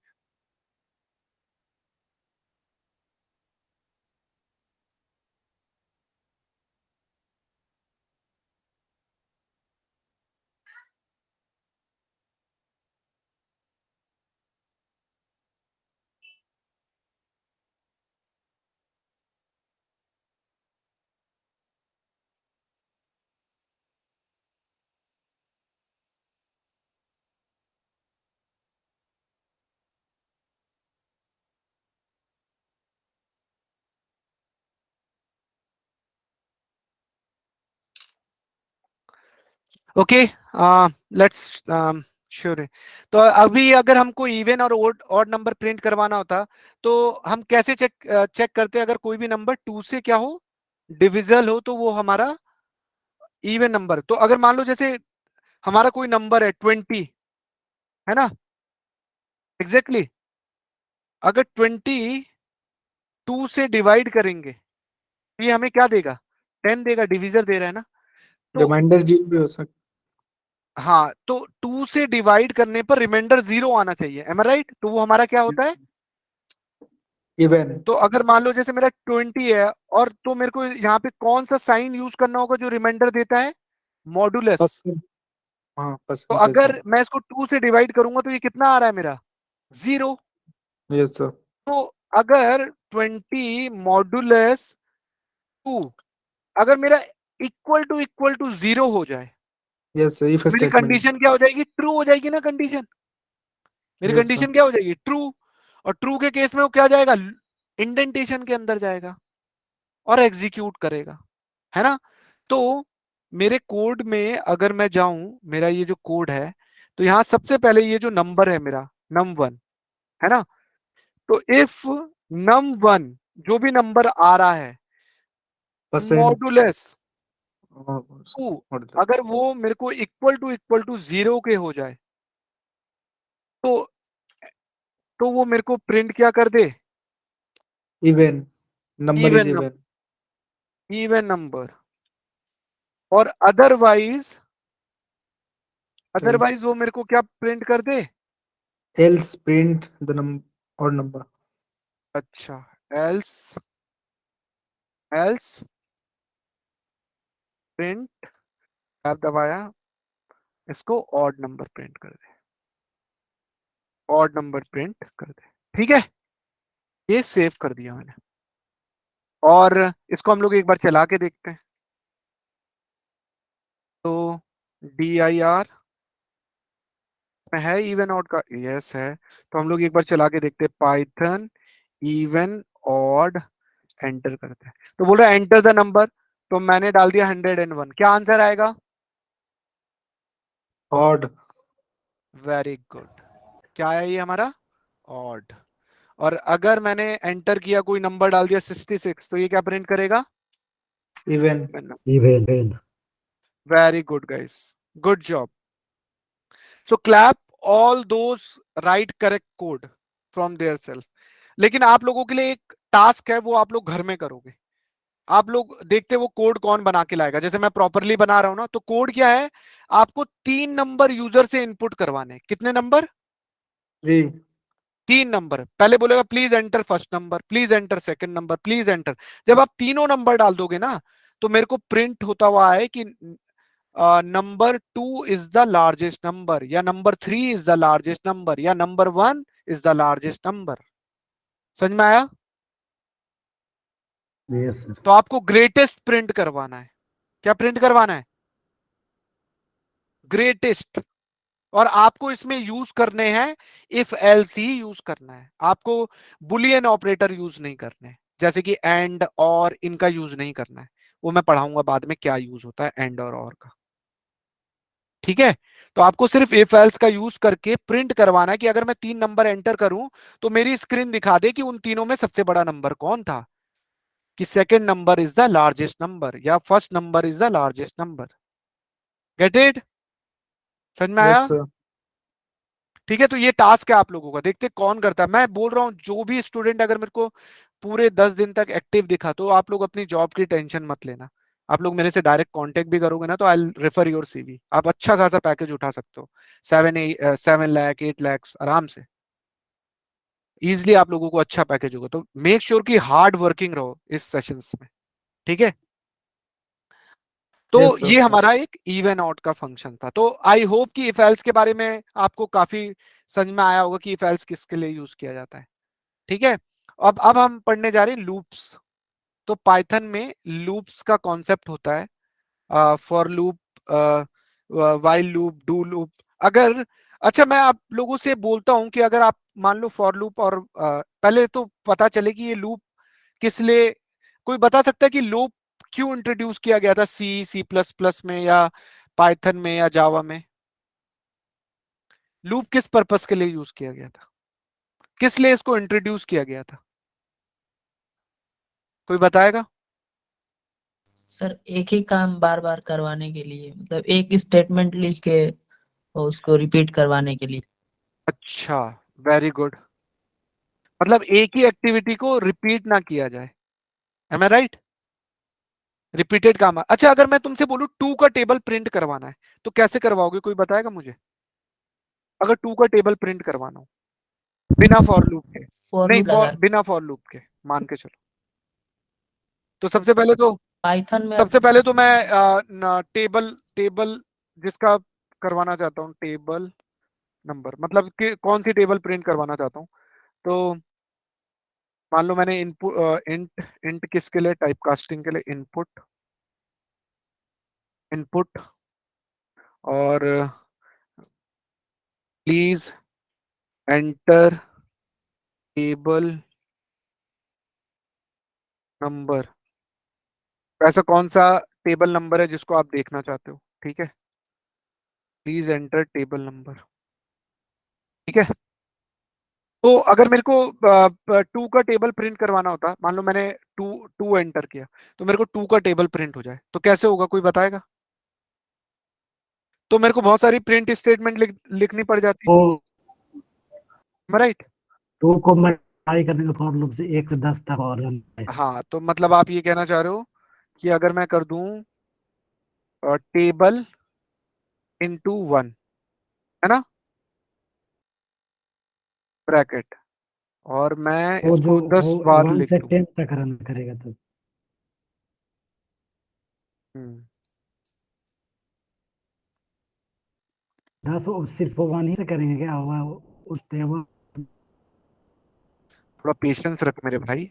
Okay, let's sure. तो अभी अगर हमको इवन और ऑड नंबर प्रिंट करवाना होता तो हम कैसे चेक करते? अगर कोई भी नंबर 2 से क्या हो, डिविजल हो, तो वो हमारा इवन नंबर। तो अगर मान लो जैसे हमारा कोई नंबर है 20, है ना, एग्जैक्टली अगर 20 2 से डिवाइड करेंगे तो ये हमें क्या देगा? 10 देगा, डिविजर दे रहा है ना। तो रिमाइंडर 0 भी हो सकता हाँ, तो 2 से डिवाइड करने पर रिमाइंडर 0 आना चाहिए, एम आई राइट? तो वो हमारा क्या होता है? इवन। तो अगर मान लो जैसे मेरा 20 है, और तो मेरे को यहाँ पे कौन सा साइन यूज करना होगा जो रिमाइंडर देता है? मॉडुलस। हाँ, तो परसेंटेज का। अगर मैं इसको 2 से डिवाइड करूंगा तो ये कितना आ रहा है मेरा? 0। Yes sir. तो अगर 20 मॉडुलस 2 अगर मेरा इक्वल टू 0 हो जाए, यस सर, इफ मेरी स्टेटमेंट। कंडीशन क्या हो जाएगी? ट्रू हो जाएगी ना कंडीशन। मेरी यस सर। कंडीशन क्या हो जाएगी? ट्रू। और ट्रू के केस में वो क्या जाएगा? इंडेंटेशन के अंदर जाएगा और एग्जीक्यूट करेगा, है ना। तो मेरे कोड में अगर मैं जाऊं, मेरा ये जो कोड है, तो यहां सबसे पहले ये जो नंबर है मेरा num1, है ना। तो इफ num1 जो भी नंबर आ रहा है परसेंट। मॉडुलस 2 अगर वो मेरे को इक्वल टू 0 के हो जाए, तो वो मेरे को प्रिंट क्या कर दे? Even number is even even. Number. और अदरवाइज एल्स। वो मेरे को क्या प्रिंट कर दे? एल्स प्रिंट द नंबर और नंबर। अच्छा, एल्स प्रिंट, टैब दबाया, इसको ऑड नंबर प्रिंट कर दे, ऑड नंबर प्रिंट कर दे। ठीक है, ये सेव कर दिया मैंने। और इसको हम लोग एक बार चला के देखते हैं। तो dir में है इवन ऑड का? यस है। तो हम लोग एक बार चला के देखते हैं, पाइथन इवन ऑड, एंटर करते हैं। तो बोल रहा है एंटर द नंबर। तो मैंने डाल दिया 101। क्या आंसर आएगा? ऑड। Very good. क्या है ये हमारा? ऑड। और अगर मैंने एंटर किया, कोई नंबर डाल दिया 66, तो ये क्या प्रिंट करेगा? Even. Even. Very good guys, good job. So clap all those right correct code from their self. लेकिन आप लोगों के लिए एक टास्क है, वो आप लोग घर में करोगे। आप लोग देखते वो कोड कौन बना के लाएगा। जैसे मैं प्रॉपरली बना रहा हूं ना, तो कोड क्या है? आपको 3 नंबर यूजर से इनपुट करवाने। कितने नंबर? 3। 3 नंबर। पहले बोलेगा please enter first number, please enter second number, please enter. जब आप तीनों नंबर डाल दोगे ना, तो मेरे को प्रिंट होता हुआ है कि number 2 is the largest number, या number 3 is the largest number, या number 1 is the largest number. समझ में आया? Yes sir. तो आपको ग्रेटेस्ट प्रिंट करवाना है। क्या प्रिंट करवाना है? ग्रेटेस्ट। और आपको इसमें यूज करने हैं इफ एल्स ही यूज करना है। आपको बुलियन ऑपरेटर यूज नहीं करने हैं, जैसे कि एंड और इनका यूज नहीं करना है। वो मैं पढ़ाऊंगा बाद में क्या यूज होता है एंड और का। ठीक है। तो आपको सिर्फ इफ एल्स का यूज करके प्रिंट करवाना है कि अगर मैं 3 नंबर एंटर करूं तो मेरी स्क्रीन दिखा दे कि उन तीनों में सबसे बड़ा नंबर कौन था, कि second number is the largest number या first number is the largest number. Get it? समझ में यस आया? सर। ठीक है। तो ये टास्क है आप लोगों का, देखते कौन करता है। मैं बोल रहा हूं जो भी स्टूडेंट अगर मेरे को पूरे 10 दिन तक एक्टिव दिखा, तो आप लोग अपनी जॉब की टेंशन मत लेना। आप लोग मेरे से डायरेक्ट कांटेक्ट भी करोगे ना, तो आई रेफर योर सीवी। आप अच्छा खासा पैकेज उठा सकते हो, 7 लाख 8 लाख आराम से। इजिली आप लोगों को अच्छा पैकेज होगा। तो मेक श्योर कि हार्ड वर्किंग रहो इस सेशंस में। ठीक है। तो यस सर। ये हमारा एक इवन आउट का फंक्शन था। तो आई होप कि इफ एल्स के बारे में आपको काफी समझ में आया होगा कि इफ एल्स किसके लिए यूज किया जाता है। ठीक है। अब हम पढ़ने जा रहे हैं लूप्स। तो पाइथन में लूप्स का कॉन्सेप्ट होता है for loop, while loop, do loop. अगर अच्छा, मैं आप लोगों से बोलता हूं कि अगर आप मान लो फॉर लूप और पहले तो पता चले कि ये लूप किस लिए, कोई बता सकता है कि लूप क्यों इंट्रोड्यूस किया गया था सी प्लस प्लस में या पाइथन में या जावा में? लूप किस पर्पस के लिए यूज किया गया था? किस लिए इसको इंट्रोड्यूस किया गया था? कोई बताएगा? सर एक ही काम बार बार करवाने के लिए, मतलब एक स्टेटमेंट लिख के और उसको रिपीट करवाने के लिए। अच्छा, वेरी गुड। मतलब एक ही एक्टिविटी को रिपीट ना किया जाए, एम आई राइट? रिपीटेड काम। अच्छा, अगर मैं तुमसे बोलूं 2 का टेबल प्रिंट करवाना है तो कैसे करवाओगे? कोई बताएगा मुझे? अगर 2 का टेबल प्रिंट करवाना हो बिना फॉर लूप के? फॉर नहीं, लूप लगा बिना फॉर लूप के मान के चलो। तो पाइथन में। सबसे पहले तो मैं टेबल टेबल जिसका करवाना चाहता हूँ, टेबल नंबर, मतलब कि कौन सी टेबल प्रिंट करवाना चाहता हूँ। तो मान लो मैंने इनपुट इंट इंट किसके लिए? टाइप कास्टिंग के लिए। इनपुट इनपुट और प्लीज एंटर टेबल नंबर। ऐसा कौन सा टेबल नंबर है जिसको आप देखना चाहते हो? ठीक है, प्लीज एंटर टेबल नंबर। ठीक है। तो अगर मेरे को 2 का टेबल प्रिंट करवाना होता, मान लो मैंने टू टू एंटर किया, तो मेरे को 2 का टेबल प्रिंट हो जाए, तो कैसे होगा? कोई बताएगा? तो मेरे को बहुत सारी प्रिंट स्टेटमेंट लिखनी पड़ जाती तो है, राइट? 2 को मल्टीप्लाई करने के फॉर लूप से 1 से 10 तक और रन है। हाँ, तो मतलब आप ये कहना चाह रहे हो कि अगर मैं कर दूं टेबल इनटू 1, है ना, ब्रैकेट, और मैं वो जो इसको वो 10 बार 1 लिख से दूं। 10 तक रन करेगा तब। हम्म, 10 वो सिर्फ 1 ही से करेंगे क्या? वो उस टेबल थोड़ा पेशेंस रख मेरे भाई,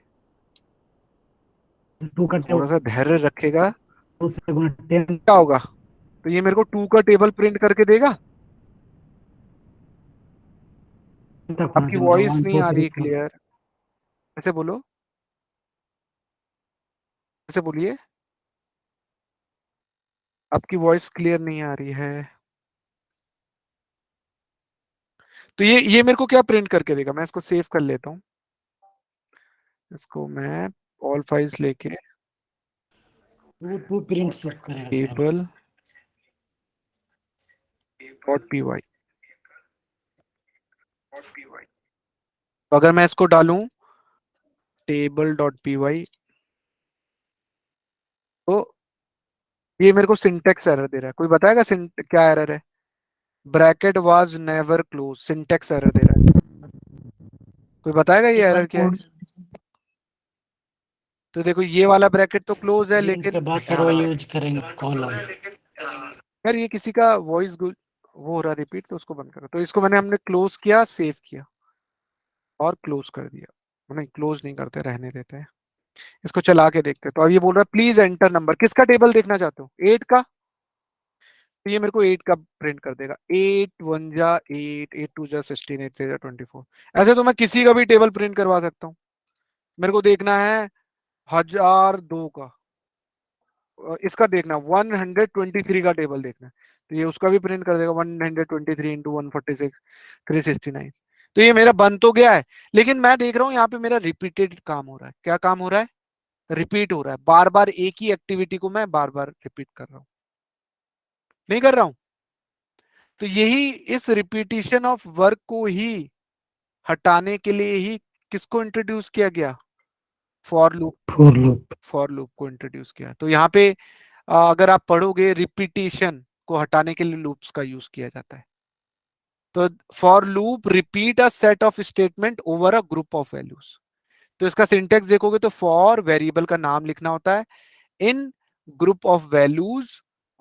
2 का थोड़ा सा टेबल धैर्य रखेगा। 2 से गुना 10 क्या होगा? तो ये मेरे को 2 का टेबल प्रिंट करके देगा। तक होना आपकी चाहिए, मतलब वॉइस 1 नहीं 2 आ रही 3 है 4। क्लियर। ऐसे बोलो, ऐसे बोलिए। आपकी वॉइस क्लियर नहीं आ रही है। तो ये मेरे को क्या प्रिंट करके देगा? मैं इसको सेव कर लेता हूँ। इसको मैं ऑल फाइल्स लेके टू प्रिंट सेव करेगा sir. Table dot P Y, तो अगर मैं इसको डालूं टेबल डॉट पी वाई, तो ये मेरे को सिंटेक्स एरर दे रहा है। कोई बताएगा क्या एरर है? Bracket was never close, syntax error दे रहा है। कोई बताएगा ये एक बार एरर क्या है? कोड। तो देखो, ये वाला ब्रैकेट तो क्लोज है, प्रिंट के लेकिन बाद सर वो यूज करेंगे कॉलम। यार ये किसी का वॉइस वो हो रहा रिपीट, तो उसको बंद करो। तो इसको हमने क्लोज किया, सेव किया और क्लोज कर दिया। नहीं, क्लोज नहीं करते, रहने देते हैं। इसको चला के देखते हैं। तो अब ये बोल रहा है प्लीज एंटर नंबर। किसका टेबल देखना चाहते हो? 8 का। तो ये मेरे को 8 का प्रिंट कर देगा। 8 1 जा 8, 8 2 जा 16, 8 3 जा 24। ऐसे तो मैं किसी का भी टेबल प्रिंट करवा सकता हूँ। मेरे को देखना है 1002 का, इसका देखना 123 का टेबल देखना है, तो ये उसका भी प्रिंट कर देगा। 123 इंटू 146 369। तो ये मेरा बन तो गया है, लेकिन मैं देख रहा हूँ यहाँ पे मेरा रिपीटेड काम हो रहा है। क्या काम हो रहा है? रिपीट हो रहा है। बार बार एक ही एक्टिविटी को मैं बार बार रिपीट कर रहा हूँ, नहीं कर रहा हूँ। तो यही इस रिपीटिशन ऑफ वर्क को ही हटाने के लिए ही किसको इंट्रोड्यूस किया गया? For loop. For loop. For loop को इंट्रोड्यूस किया। तो यहाँ पे अगर आप पढ़ोगे, रिपीटिशन को हटाने के लिए लूप्स का यूज किया जाता है। तो for loop repeat a set of statement over a group of values. तो इसका सिंटेक्स देखोगे तो फॉर वेरिएबल का नाम लिखना होता है, इन ग्रुप ऑफ वैल्यूज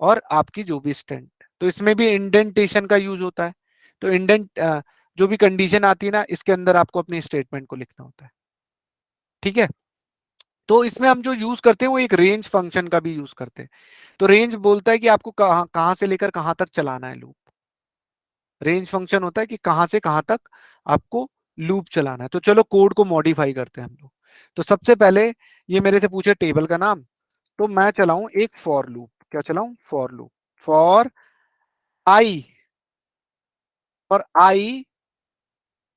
और आपकी जो भी स्ट्रिंग। तो इसमें भी इंडेंटेशन का यूज होता है। तो इंडेंट जो भी कंडीशन आती है ना, इसके अंदर आपको अपनी स्टेटमेंट को लिखना होता है। ठीक है। तो इसमें हम जो यूज करते हैं वो एक रेंज फंक्शन का भी यूज करते हैं। तो रेंज बोलता है कि आपको कहां से लेकर कहां तक चलाना है लूप। रेंज फंक्शन होता है कि कहां से कहां तक आपको लूप चलाना है। तो चलो कोड को मॉडिफाई करते हैं हम लोग। तो सबसे पहले ये मेरे से पूछे टेबल का नाम, तो मैं चलाऊं एक फॉर लूप। क्या चलाऊं? For loop. फॉर आई और I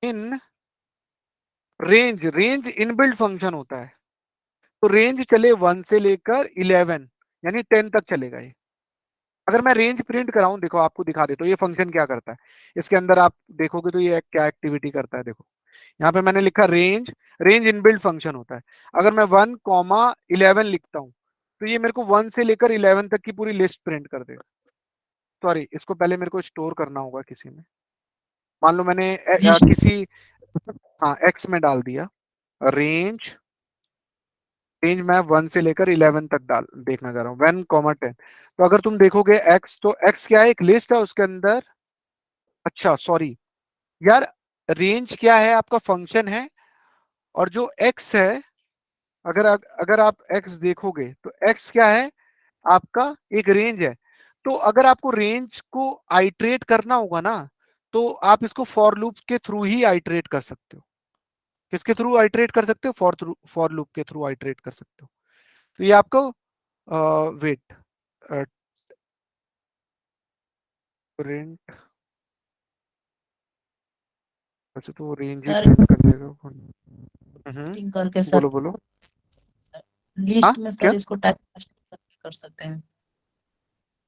in range, range inbuilt function होता है, तो रेंज चले 1 से लेकर 11 यानी 10 तक चलेगा ये। अगर मैं रेंज प्रिंट कराऊं, देखो आपको दिखा देता हूं ये फंक्शन क्या करता है। इसके अंदर आप देखोगे तो ये क्या एक्टिविटी करता है, देखो यहाँ पे मैंने लिखा रेंज, रेंज इनबिल्ट फंक्शन होता है। अगर मैं 1,11 लिखता हूं तो ये मेरे को 1 से लेकर 11 तक की पूरी लिस्ट प्रिंट कर देगा। सॉरी, इसको पहले मेरे को स्टोर करना होगा किसी में। मान लो मैंने लिस्ट किसी, हाँ एक्स में डाल दिया रेंज, रेंज मैं 1 से लेकर 11 तक डाल देखना चाह रहा हूँ, 1,10। तो अगर तुम देखोगे एक्स, तो एक्स क्या है, एक लिस्ट है उसके अंदर। अच्छा सॉरी यार, रेंज क्या है, आपका फंक्शन है, और जो एक्स है, अगर आप एक्स देखोगे तो एक्स क्या है, आपका एक रेंज है। तो अगर आपको रेंज को आइट्रेट करना होगा ना, तो आप इसको फॉर लूप के थ्रू ही आइट्रेट कर सकते हो। किसके थ्रू आइट्रेट कर सकते हो, फॉर लूप के थ्रू आइट्रेट कर सकते हो। तो ये आपको वेट प्रिंट, वैसे तो रेंज ही सर प्रिंट कर देगा। करके सर बोलो बोलो। हाँ लिस्ट में क्या, सर इसको टाइप कर सकते हैं।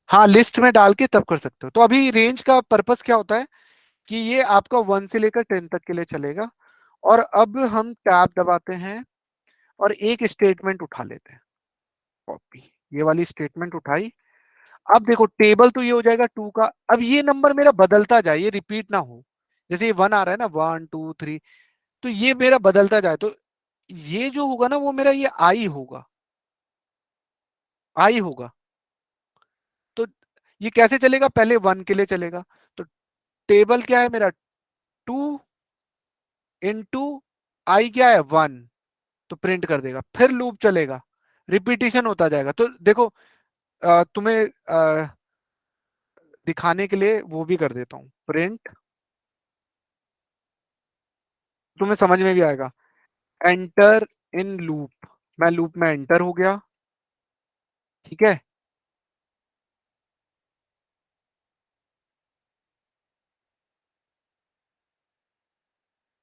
हाँ लिस्ट में डाल के तब कर सकते हो। तो अभी रेंज का पर्पस क्या होता है कि ये आपका 1 से लेकर 10 तक के लिए चलेगा। और अब हम टैब दबाते हैं और एक स्टेटमेंट उठा लेते हैं, कॉपी, ये वाली स्टेटमेंट उठाई। अब देखो टेबल तो ये हो जाएगा 2 का। अब ये नंबर मेरा बदलता जाए, ये रिपीट ना हो, जैसे ये 1 आ रहा है ना, 1 2 3, तो ये मेरा बदलता जाए। तो ये जो होगा ना वो मेरा ये आई होगा, आई होगा। तो ये कैसे चलेगा, पहले 1 के लिए चलेगा, तो टेबल क्या है मेरा, 2 इंटू आई क्या है 1, तो प्रिंट कर देगा। फिर लूप चलेगा, रिपीटिशन होता जाएगा। तो देखो तुम्हें दिखाने के लिए वो भी कर देता हूं, प्रिंट, तुम्हें समझ में भी आएगा। एंटर इन लूप, मैं लूप में एंटर हो गया, ठीक है।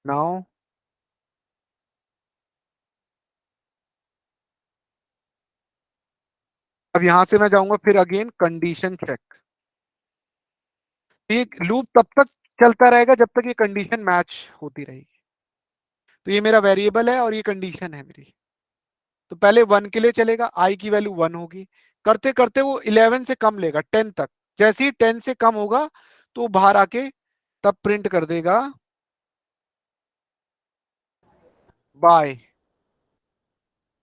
नाउ अब यहां से मैं जाऊंगा फिर अगेन कंडीशन चेक। ये लूप तब तक चलता रहेगा जब तक ये कंडीशन मैच होती रहेगी। तो ये मेरा वेरिएबल है और ये कंडीशन है मेरी। तो पहले 1 के लिए चलेगा, आई की वैल्यू 1 होगी, करते करते वो 11 से कम लेगा 10 तक। जैसे ही 10 से कम होगा तो वो बाहर आके तब प्रिंट कर देगा बाय,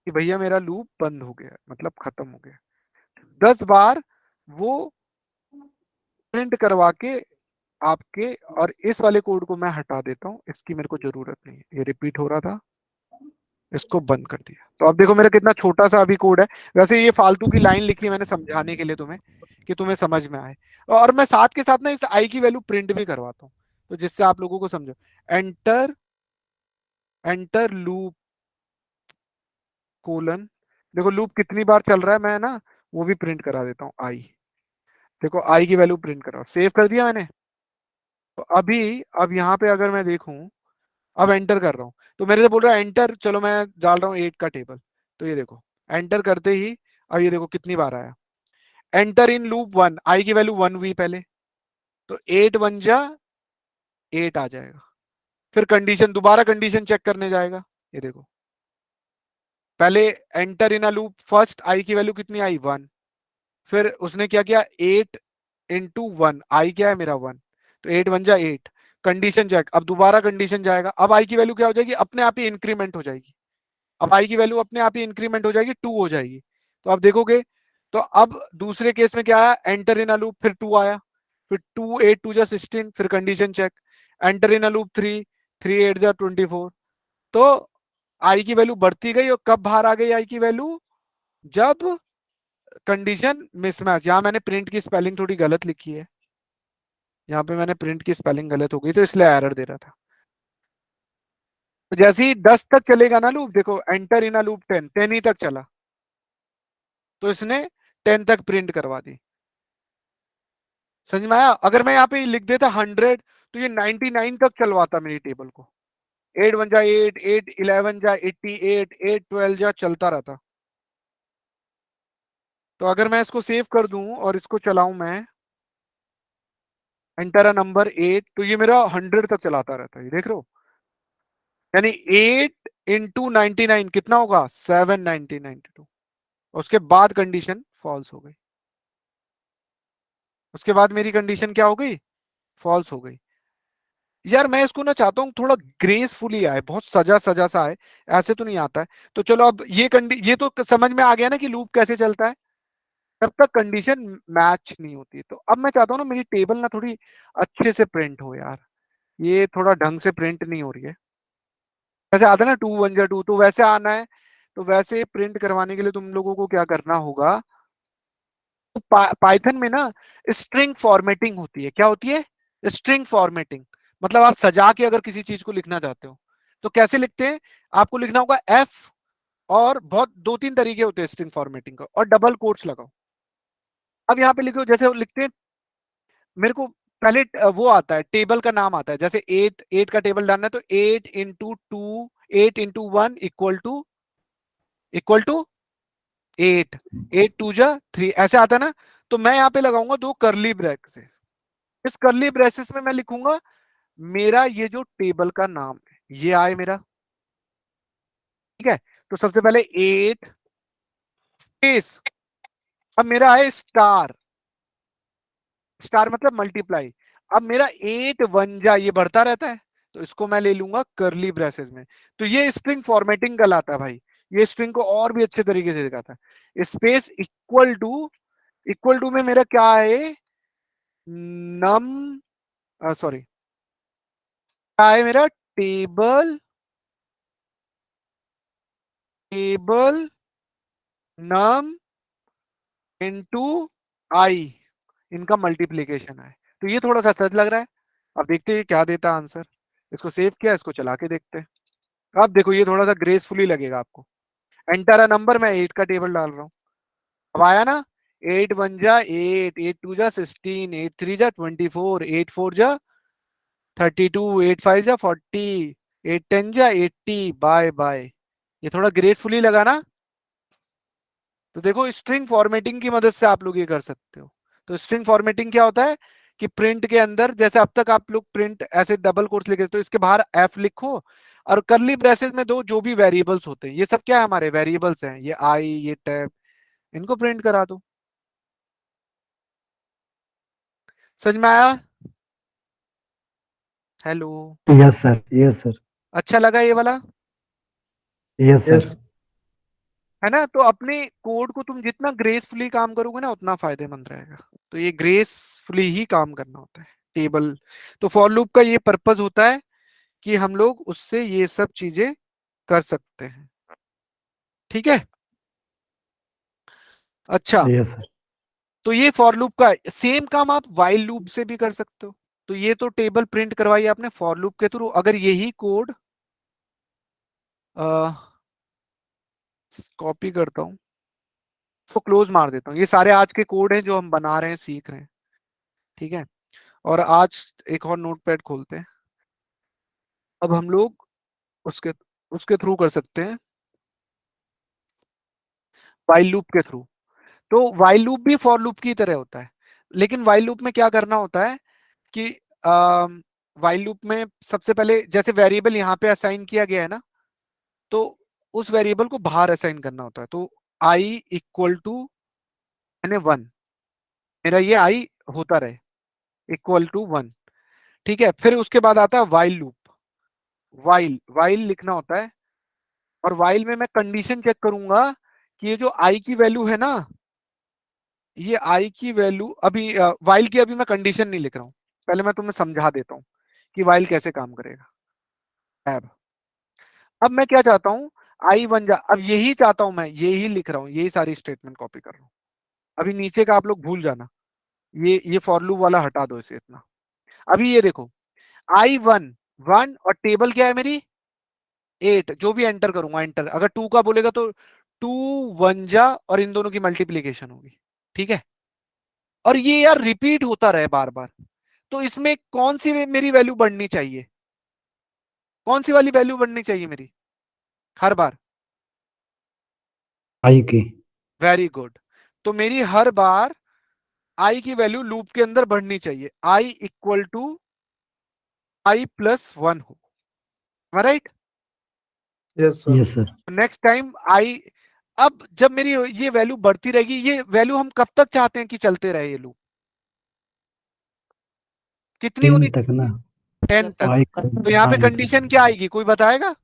कि भैया मेरा लूप बंद हो गया, मतलब खत्म हो गया। 10 बार वो प्रिंट करवा के आपके, और इस वाले कोड को मैं हटा देता हूं, इसकी मेरे को जरूरत नहीं है, ये रिपीट हो रहा था, इसको बंद कर दिया। तो अब देखो मेरा कितना छोटा सा अभी कोड है। वैसे ये फालतू की लाइन लिखी है मैंने समझाने के लिए तुम्हें, कि तुम्हें समझ में आए। और मैं साथ के साथ ना इस आई की वैल्यू प्रिंट भी करवाता हूँ, तो जिससे आप लोगों को समझो। एंटर, एंटर लूप कोलन, देखो लूप कितनी बार चल रहा है, मैं ना वो भी प्रिंट करा देता हूँ आई। देखो आई की वैल्यू प्रिंट करा, सेव कर दिया मैंने। तो अभी अब यहाँ पे अगर मैं देखूं, अब एंटर कर रहा हूँ तो मेरे से बोल रहा है एंटर, चलो मैं डाल रहा हूँ 8 का टेबल। तो ये देखो एंटर करते ही अब ये देखो कितनी बार आया। एंटर इन लूप 1, आई की वैल्यू 1 हुई पहले, तो 8 1 जा 8 आ जाएगा। फिर कंडीशन, दोबारा कंडीशन चेक करने जाएगा, ये देखो पहले enter in a loop first, I की वैल्यू कितनी आई 1, फिर उसने क्या किया 8 इंटू 1, आई क्या है मेरा 1, तो 8 1 जा 8, कंडीशन चेक, अब दोबारा कंडीशन जाएगा, अब आई की वैल्यू क्या हो जाएगी, अपने आप ही इंक्रीमेंट हो जाएगी। अब आई की वैल्यू अपने आप ही इंक्रीमेंट हो जाएगी, 2 हो जाएगी। तो आप देखोगे, तो अब दूसरे केस में क्या आया, एंटर इन अ लूप, फिर 2 आया, फिर 2 8 2 जा 16, फिर condition check, enter in a loop 3 3 8 जा 24। तो आई की वैल्यू बढ़ती गई, और कब बाहर आ गई आई की वैल्यू, जब कंडीशन मिसमैच। यहां मैंने प्रिंट की स्पेलिंग थोड़ी गलत लिखी है, यहाँ पे मैंने प्रिंट की स्पेलिंग गलत हो गई तो इसलिए एरर दे रहा था। तो जैसे ही 10 तक चलेगा ना लूप, देखो एंटर इन अ लूप 10, 10 ही तक चला, तो इसने 10 तक प्रिंट करवा दी। समझ में आया? अगर मैं यहाँ पे लिख देता 100 तो ये 99 तक चलवाता मेरी टेबल को। 8 1 जा 8, 8 11 जा 88, 8 12 जा चलता रहता। तो अगर मैं इसको सेव कर दूं और इसको चलाऊं मैं, एंटर अ नंबर 8, तो ये मेरा 100 तक चलाता रहता है, ये देख रहे हो? यानी 8 इंटू 99 कितना होगा? 79092। उसके बाद कंडीशन फॉल्स हो गई। उसके बाद मेरी कंडीशन क्या हो गई? फॉल्स हो गई। यार मैं इसको ना चाहता हूँ थोड़ा ग्रेसफुली आए, बहुत सजा सजा सा आए, ऐसे तो नहीं आता है। तो चलो अब ये तो समझ में आ गया ना कि लूप कैसे चलता है। तब तक कंडीशन मैच नहीं होती। तो अब मैं चाहता हूँ ना मेरी टेबल ना थोड़ी अच्छे से प्रिंट हो यार। ये थोड़ा ढंग से प्रिंट नहीं हो रही है। वैसे आता है ना 2 1 जा 2, तो वैसे आना है। तो वैसे प्रिंट करवाने के लिए तुम लोगों को क्या करना होगा? तो पाइथन में ना स्ट्रिंग फॉर्मेटिंग होती है। क्या होती है? String formatting. मतलब आप सजा के अगर किसी चीज को लिखना चाहते हो तो कैसे लिखते हैं? आपको लिखना होगा एफ, और बहुत 2 3 तरीके होते हैं स्ट्रिंग फॉर्मेटिंग का, और डबल कोट्स लगाओ। अब यहाँ पे लिखो, जैसे वो लिखते हैं, मेरे को पहले वो आता है, टेबल का नाम आता है। जैसे 8 8 का टेबल डालना है तो 8 इंटू 2, 8 इंटू 1 इक्वल टू 8, 8 2 जा 3, ऐसे आता है ना। तो मैं यहाँ पे लगाऊंगा 2 करली ब्रैकेट। इस करली ब्रेसेस में मैं लिखूंगा मेरा ये जो टेबल का नाम है, ये आए मेरा। ठीक है? तो सबसे पहले 8 स्पेस, अब मेरा है स्टार। स्टार मतलब मल्टीप्लाई। अब मेरा 8 1 जा, ये बढ़ता रहता है, तो इसको मैं ले लूंगा करली ब्रेसेस में। तो ये स्ट्रिंग फॉर्मेटिंग कहलाता है भाई। ये स्ट्रिंग को और भी अच्छे तरीके से दिखाता है। स्पेस इक्वल टू में मेरा क्या है? नम, सॉरी, क्या है मेरा? टेबल, टेबल नम इंटू आई, इनका मल्टीप्लीकेशन है। तो ये थोड़ा सा सच लग रहा है। अब देखते हैं क्या देता आंसर। इसको सेव किया, इसको चला के देखते हैं। अब देखो ये थोड़ा सा ग्रेसफुली लगेगा आपको। एंटर अ नंबर, मैं 8 का टेबल डाल रहा हूँ। अब आया ना? 8 1 जा 8, 8 2 जा 16, 8 3 जा 24, 8 4 जा 32, 8 5 जा 40, 8 10 जा 80, बाय बाय। ये थोड़ा ग्रेसफुली लगा ना? तो देखो स्ट्रिंग फॉर्मेटिंग की मदद से आप लोग ये कर सकते हो। तो स्ट्रिंग फॉर्मेटिंग क्या होता है कि प्रिंट के अंदर, जैसे अब तक आप लोग प्रिंट ऐसे डबल कोट्स लिखे, तो इसके बाहर एफ लिखो, और करली ब्रेसेस में दो जो भी वेरिएबल्स होते हैं, ये सब क्या है? हमारे वेरिएबल्स हैं। ये आई, ये टैब, इनको प्रिंट करा दो। समझ में आया? Hello? Yes sir, yes sir, अच्छा लगा ये वाला? Yes yes. सर। है ना? तो अपने कोड को तुम जितना ग्रेसफुली काम करोगे ना, उतना फायदेमंद रहेगा। तो ये ग्रेसफुली ही काम करना होता है टेबल। तो फॉर लूप का ये पर्पस होता है कि हम लोग उससे ये सब चीजें कर सकते हैं। ठीक है? अच्छा, यस सर। तो ये फॉर लूप का सेम काम आप वाइल लूप से भी कर सकते हो। तो ये तो टेबल प्रिंट करवाई आपने फॉर लूप के थ्रू। अगर यही कोड कॉपी करता हूं, इसको क्लोज मार देता हूँ। ये सारे आज के कोड हैं जो हम बना रहे हैं, सीख रहे हैं। ठीक है? और आज एक और नोटपैड खोलते हैं। अब हम लोग उसके उसके थ्रू कर सकते हैं, वाइल लूप के थ्रू। तो वाइल लूप भी फॉर लूप की तरह होता है, लेकिन वाइल लूप में क्या करना होता है कि वाइल लूप में सबसे पहले जैसे वेरिएबल यहाँ पे असाइन किया गया है ना, तो उस वेरिएबल को बाहर असाइन करना होता है। तो आई इक्वल टू यानी 1, मेरा ये आई होता रहे, इक्वल टू 1। ठीक है? फिर उसके बाद आता है वाइल लूप। वाइल वाइल लिखना होता है, और वाइल में मैं कंडीशन चेक करूंगा कि ये जो आई की वैल्यू है ना, ये आई की वैल्यू अभी वाइल की अभी मैं कंडीशन नहीं लिख रहा हूँ। पहले मैं तुम्हें समझा देता हूँ कि वाइल कैसे काम करेगा। अब मैं क्या चाहता हूँ? आई बन जा, अब यही चाहता हूं मैं, यही लिख रहा हूँ, यही सारी स्टेटमेंट कॉपी कर रहा हूँ। अभी नीचे का आप लोग भूल जाना, ये फॉर लूप वाला हटा दो इसे इतना। अभी ये देखो, आई 1 1, और टेबल क्या है मेरी? 8। जो भी एंटर करूंगा, एंटर, अगर 2 का बोलेगा तो 2 1 जा, और इन दोनों की मल्टीप्लीकेशन होगी। ठीक है? और ये यार रिपीट होता रहे बार बार, तो इसमें कौन सी मेरी वैल्यू बढ़नी चाहिए, कौन सी वाली वैल्यू बढ़नी चाहिए मेरी हर बार? आई की। Very good. तो मेरी हर बार आई की वैल्यू लूप के अंदर बढ़नी चाहिए, I equal to I plus one हो, right? Yes, sir. Yes sir. Next time I, अब जब मेरी ये वैल्यू बढ़ती रहेगी, ये वैल्यू हम कब तक चाहते हैं कि चलते रहे ये लूप? कितनी 10 होनी? तक ना। 10 जब तक। आई तो यहाँ पे 9 तक। कंडीशन क्या आएगी, कोई बताएगा?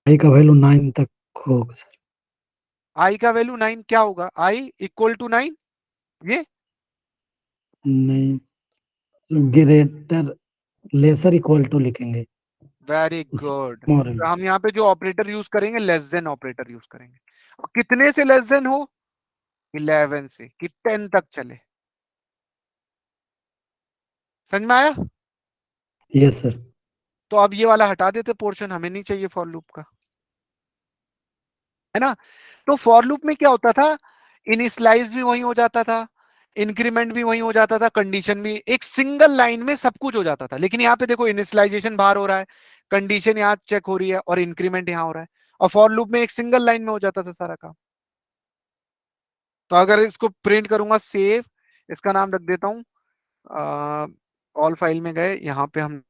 आई का वैल्यू 9 तक होगा सर। आई का वैल्यू 9 क्या होगा? आई इक्वल टू 9, ये नहीं, ग्रेटर लेसर इक्वल टू लिखेंगे। Very good. मोरल। तो हम यहाँ पे जो ऑपरेटर यूज करेंगे, लेस देन ऑपरेटर यूज करेंगे। और कितने से लेस देन हो? 11 से, कि 10 तक चले। समझ में आया? Yes sir. तो अब ये वाला हटा देते पोर्शन, हमें नहीं चाहिए फॉर लूप का, है ना? तो फॉर लूप में क्या होता था, इनिशियलाइज भी वही हो जाता था, इंक्रीमेंट भी वही हो जाता था, कंडीशन भी एक सिंगल लाइन में सब कुछ हो जाता था। लेकिन यहाँ पे देखो, इनिशियलाइजेशन बाहर हो रहा है, कंडीशन यहाँ चेक हो रही है, और इंक्रीमेंट यहाँ हो रहा है, और फॉर लूप में एक सिंगल लाइन में हो जाता था सारा काम। तो अगर इसको प्रिंट करूंगा, सेव, इसका नाम रख देता हूं, ऑल फाइल में गए, यहाँ पे हम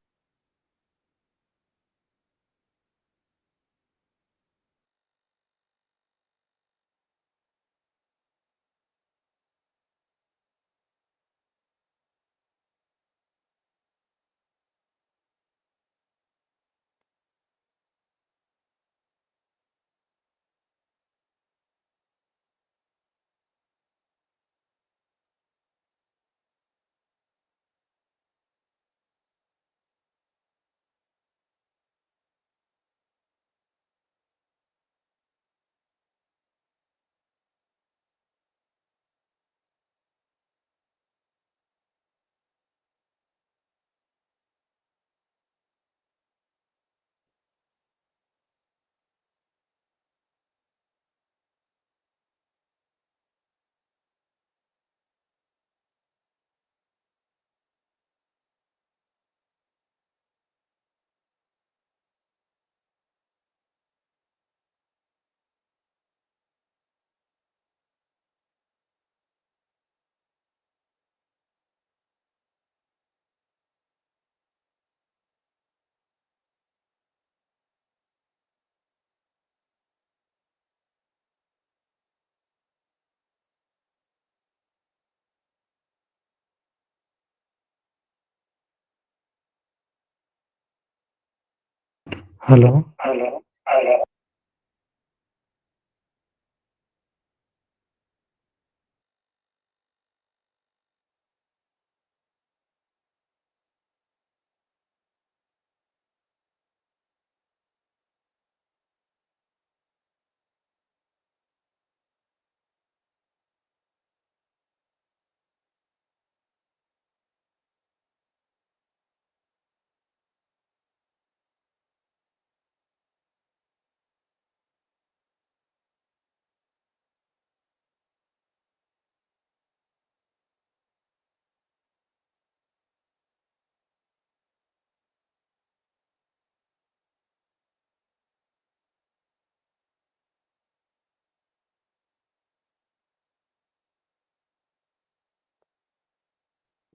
hello.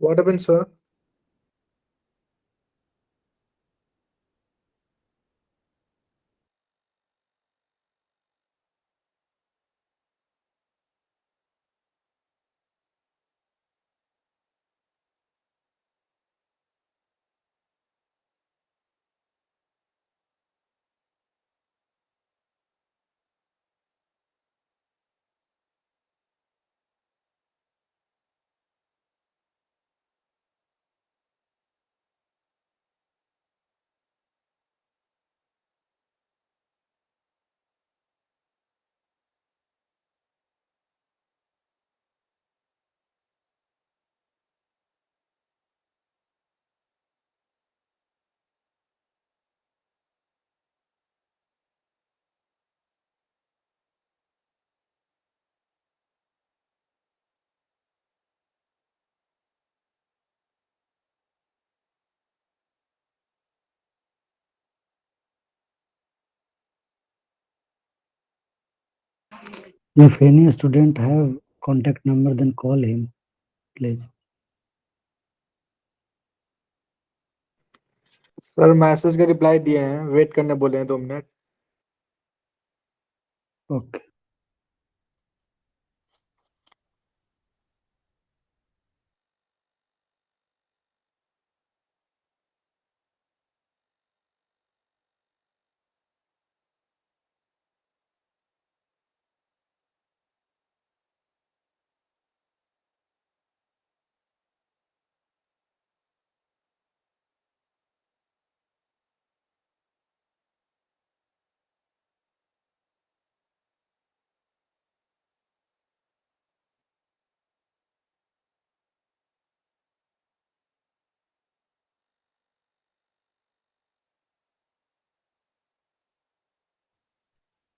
What happened, sir? If any student have contact number, then call him, please. Sir message का रिप्लाई दिए हैं, वेट करने बोले हैं 2 मिनट। Okay.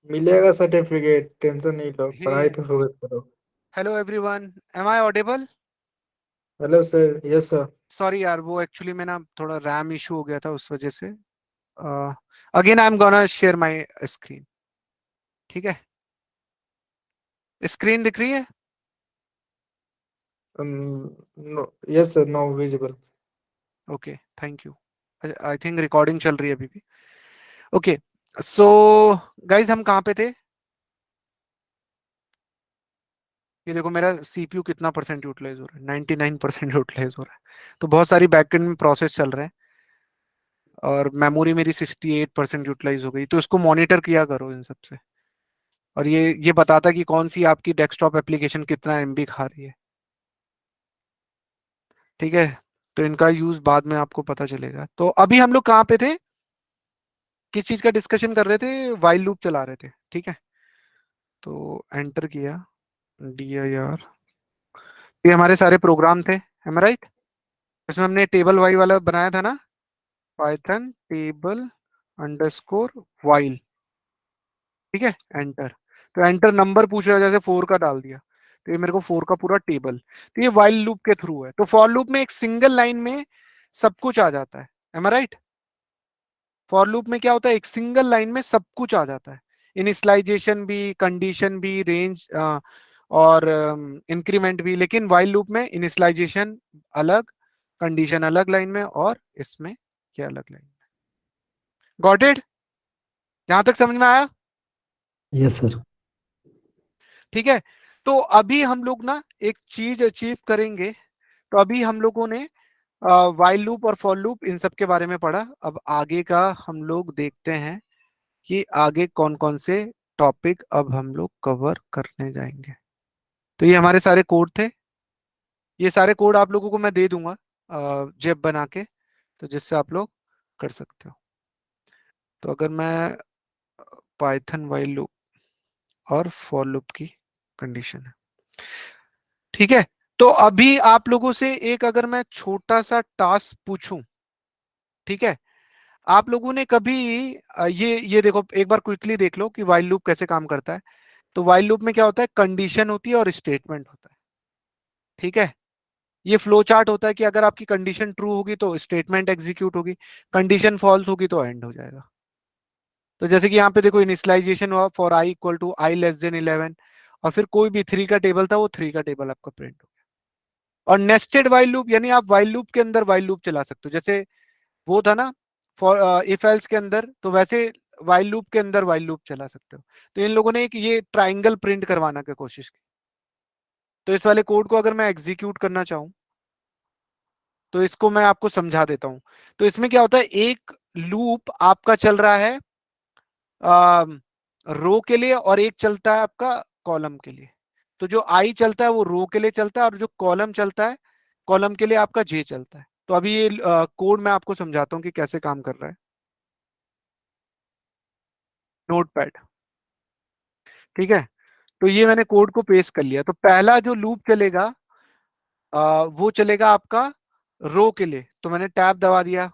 मिलेगा सर्टिफिकेट, टेंशन नहीं लो, पढ़ाई पे फोकस करो। Hello everyone, am I audible? Hello sir, yes sir. Sorry यार, वो एक्चुअली में ना थोड़ा रैम इशू हो गया था, उस वजह से। Again I am gonna share my screen. ठीक है, स्क्रीन दिख रही है? No, yes sir, no visible. Okay, thank you. I think recording चल रही है अभी भी। ओके, सो गाइज हम कहाँ पे थे? ये देखो मेरा सीपीयू कितना परसेंट यूटिलाइज हो रहा है, 99% यूटिलाइज हो रहा है। तो बहुत सारी बैकएंड में प्रोसेस चल रहे हैं और मेमोरी मेरी 68% यूटिलाइज हो गई। तो इसको मॉनिटर किया करो इन सबसे। और ये बताता कि कौन सी आपकी डेस्कटॉप एप्लीकेशन कितना एमबी खा रही है। ठीक है, तो इनका यूज बाद में आपको पता चलेगा। तो अभी हम लोग कहाँ पे थे, किस चीज का डिस्कशन कर रहे थे? वाइल लूप चला रहे थे। ठीक है, तो एंटर किया dir। ये हमारे सारे प्रोग्राम थे, एम राइट? इसमें हमने टेबल वाई वाला बनाया था ना, पाइथन टेबल अंडरस्कोर वाइल। ठीक है, एंटर। तो एंटर नंबर पूछ रहा है, जैसे 4 का डाल दिया तो ये मेरे को 4 का पूरा टेबल। तो ये वाइल लूप के थ्रू है। तो फॉर लूप में एक सिंगल लाइन में सब कुछ आ जाता है, एम राइट? फॉर लूप में क्या होता है, एक सिंगल लाइन में सब कुछ आ जाता है। इनिशियलाइजेशन भी, कंडीशन भी, रेंज और इंक्रीमेंट भी। लेकिन वाइल लूप में इनिशियलाइजेशन अलग, कंडीशन अलग लाइन में, और इसमें क्या अलग लाइन में। Got it? यहां तक समझ में आया? Yes, sir. ठीक है, तो अभी हम लोग ना एक चीज अचीव करेंगे। तो अभी हम लोगों ने वाइल लूप और फॉर लूप इन सब के बारे में पढ़ा। अब आगे का हम लोग देखते हैं कि आगे कौन कौन से टॉपिक अब हम लोग कवर करने जाएंगे। तो ये हमारे सारे कोड थे। ये सारे कोड आप लोगों को मैं दे दूंगा जेब बना के, तो जिससे आप लोग कर सकते हो। तो अगर मैं पाइथन वाइल लूप और फॉर लूप की कंडीशन है, ठीक है। तो अभी आप लोगों से एक अगर मैं छोटा सा टास्क पूछूं, ठीक है? आप लोगों ने कभी ये देखो, एक बार क्विकली देख लो कि वाइल लूप कैसे काम करता है। तो वाइल लूप में क्या होता है, कंडीशन होती है और स्टेटमेंट होता है। ठीक है, ये फ्लो चार्ट होता है कि अगर आपकी कंडीशन ट्रू होगी तो स्टेटमेंट एग्जीक्यूट होगी, कंडीशन फॉल्स होगी तो एंड हो जाएगा। तो जैसे कि यहाँ पे देखो, इनिशियलाइजेशन हुआ for I equal to I less than 11, और फिर कोई भी 3 का टेबल था, वो 3 का टेबल आपका प्रिंट हो गया। और नेस्टेड वाइल लूप, यानी आप वाइल लूप के अंदर वाइल लूप चला सकते हो। जैसे वो था ना फॉर इफ एल्स के अंदर, तो वैसे वाइल लूप के अंदर वाइल लूप चला सकते हो। तो इन लोगों ने एक ये ट्राइंगल प्रिंट करवाना की कोशिश की। तो इस वाले कोड को अगर मैं एग्जीक्यूट करना चाहूं, तो इसको मैं आपको समझा देता हूं। तो इसमें क्या होता है, एक लूप आपका चल रहा है रो के लिए, और एक चलता है आपका कॉलम के लिए। तो जो आई चलता है वो रो के लिए चलता है, और जो कॉलम चलता है, कॉलम के लिए आपका जे चलता है। तो अभी ये कोड मैं आपको समझाता हूँ कि कैसे काम कर रहा है। नोटपैड, ठीक है। तो ये मैंने कोड को पेस्ट कर लिया। तो पहला जो लूप चलेगा वो चलेगा आपका रो के लिए, तो मैंने टैब दबा दिया।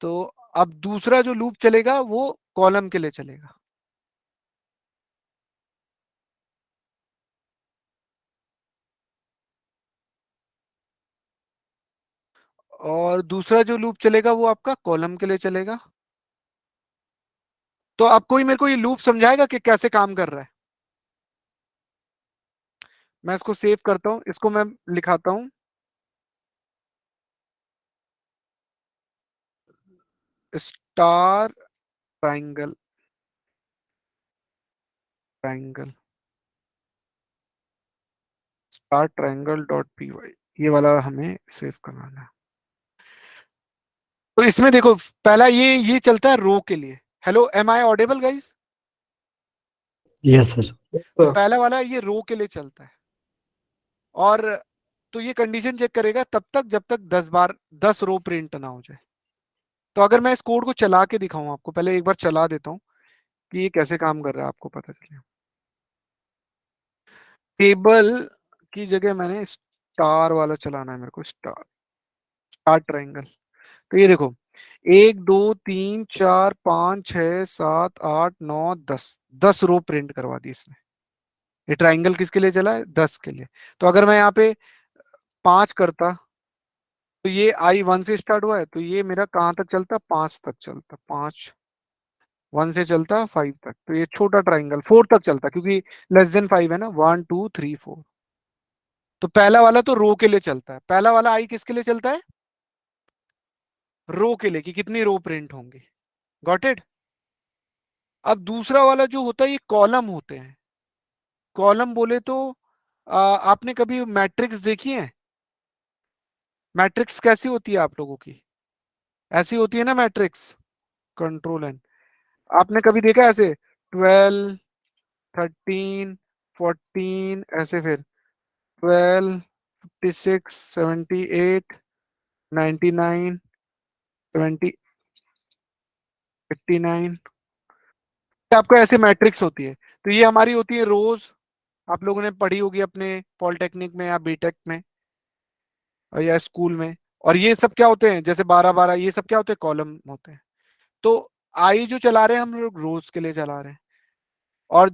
तो अब दूसरा जो लूप चलेगा वो कॉलम के लिए चलेगा। और दूसरा जो लूप चलेगा वो आपका कॉलम के लिए चलेगा। तो अब कोई मेरे को ये लूप समझाएगा कि कैसे काम कर रहा है? मैं इसको सेव करता हूं, इसको मैं लिखाता हूं star triangle, triangle star triangle dot P Y, ये वाला हमें सेव करवाना है। तो इसमें देखो पहला ये चलता है रो के लिए। Hello, M I audible guys? Yes sir. तो पहला वाला ये रो के लिए चलता है, और तो ये कंडीशन चेक करेगा तब तक जब तक 10 बार 10 रो प्रिंट ना हो जाए। तो अगर मैं इस कोड को चला के दिखाऊं आपको, पहले एक बार चला देता हूं कि ये कैसे काम कर रहा है, आपको पता चले। टेबल की जगह मैंने स्टार वाला चलाना है मेरे को, स्टार, स्टार ट्राइंगल। तो ये देखो 1 2 3 4 5 6 7 8 9 10, 10 रो प्रिंट करवा दी इसने। ये ट्राइंगल किसके लिए चला है? 10 के लिए। तो अगर मैं यहाँ पे 5 करता, तो ये I1 से स्टार्ट हुआ है, तो ये मेरा कहाँ तक चलता? 5 तक चलता, 5, 1 से चलता 5 तक। तो ये छोटा ट्राइंगल 4 तक चलता, क्योंकि लेस देन 5 है ना, 1 2 3 4। तो पहला वाला तो रो के लिए चलता है, पहला वाला आई किसके लिए चलता है? रो के लिए, कि कितनी रो प्रिंट होंगी। Got it? अब दूसरा वाला जो होता है ये कॉलम होते हैं। कॉलम बोले तो आपने कभी मैट्रिक्स देखी है? मैट्रिक्स कैसी होती है आप लोगों की? ऐसी होती है ना मैट्रिक्स, कंट्रोल एन। आपने कभी देखा ऐसे 12 13 14 ऐसे, फिर 12 56 78 99 70 89, आपको ऐसे मैट्रिक्स होती है। तो ये हमारी होती है रोज, आप लोगों ने पढ़ी होगी अपने पॉलिटेक्निक में या बीटेक में या स्कूल में। और ये सब क्या होते हैं, जैसे 12 12, ये सब क्या होते हैं? कॉलम होते हैं। तो आई जो चला रहे हैं हम लोग रोज के लिए चला रहे हैं, और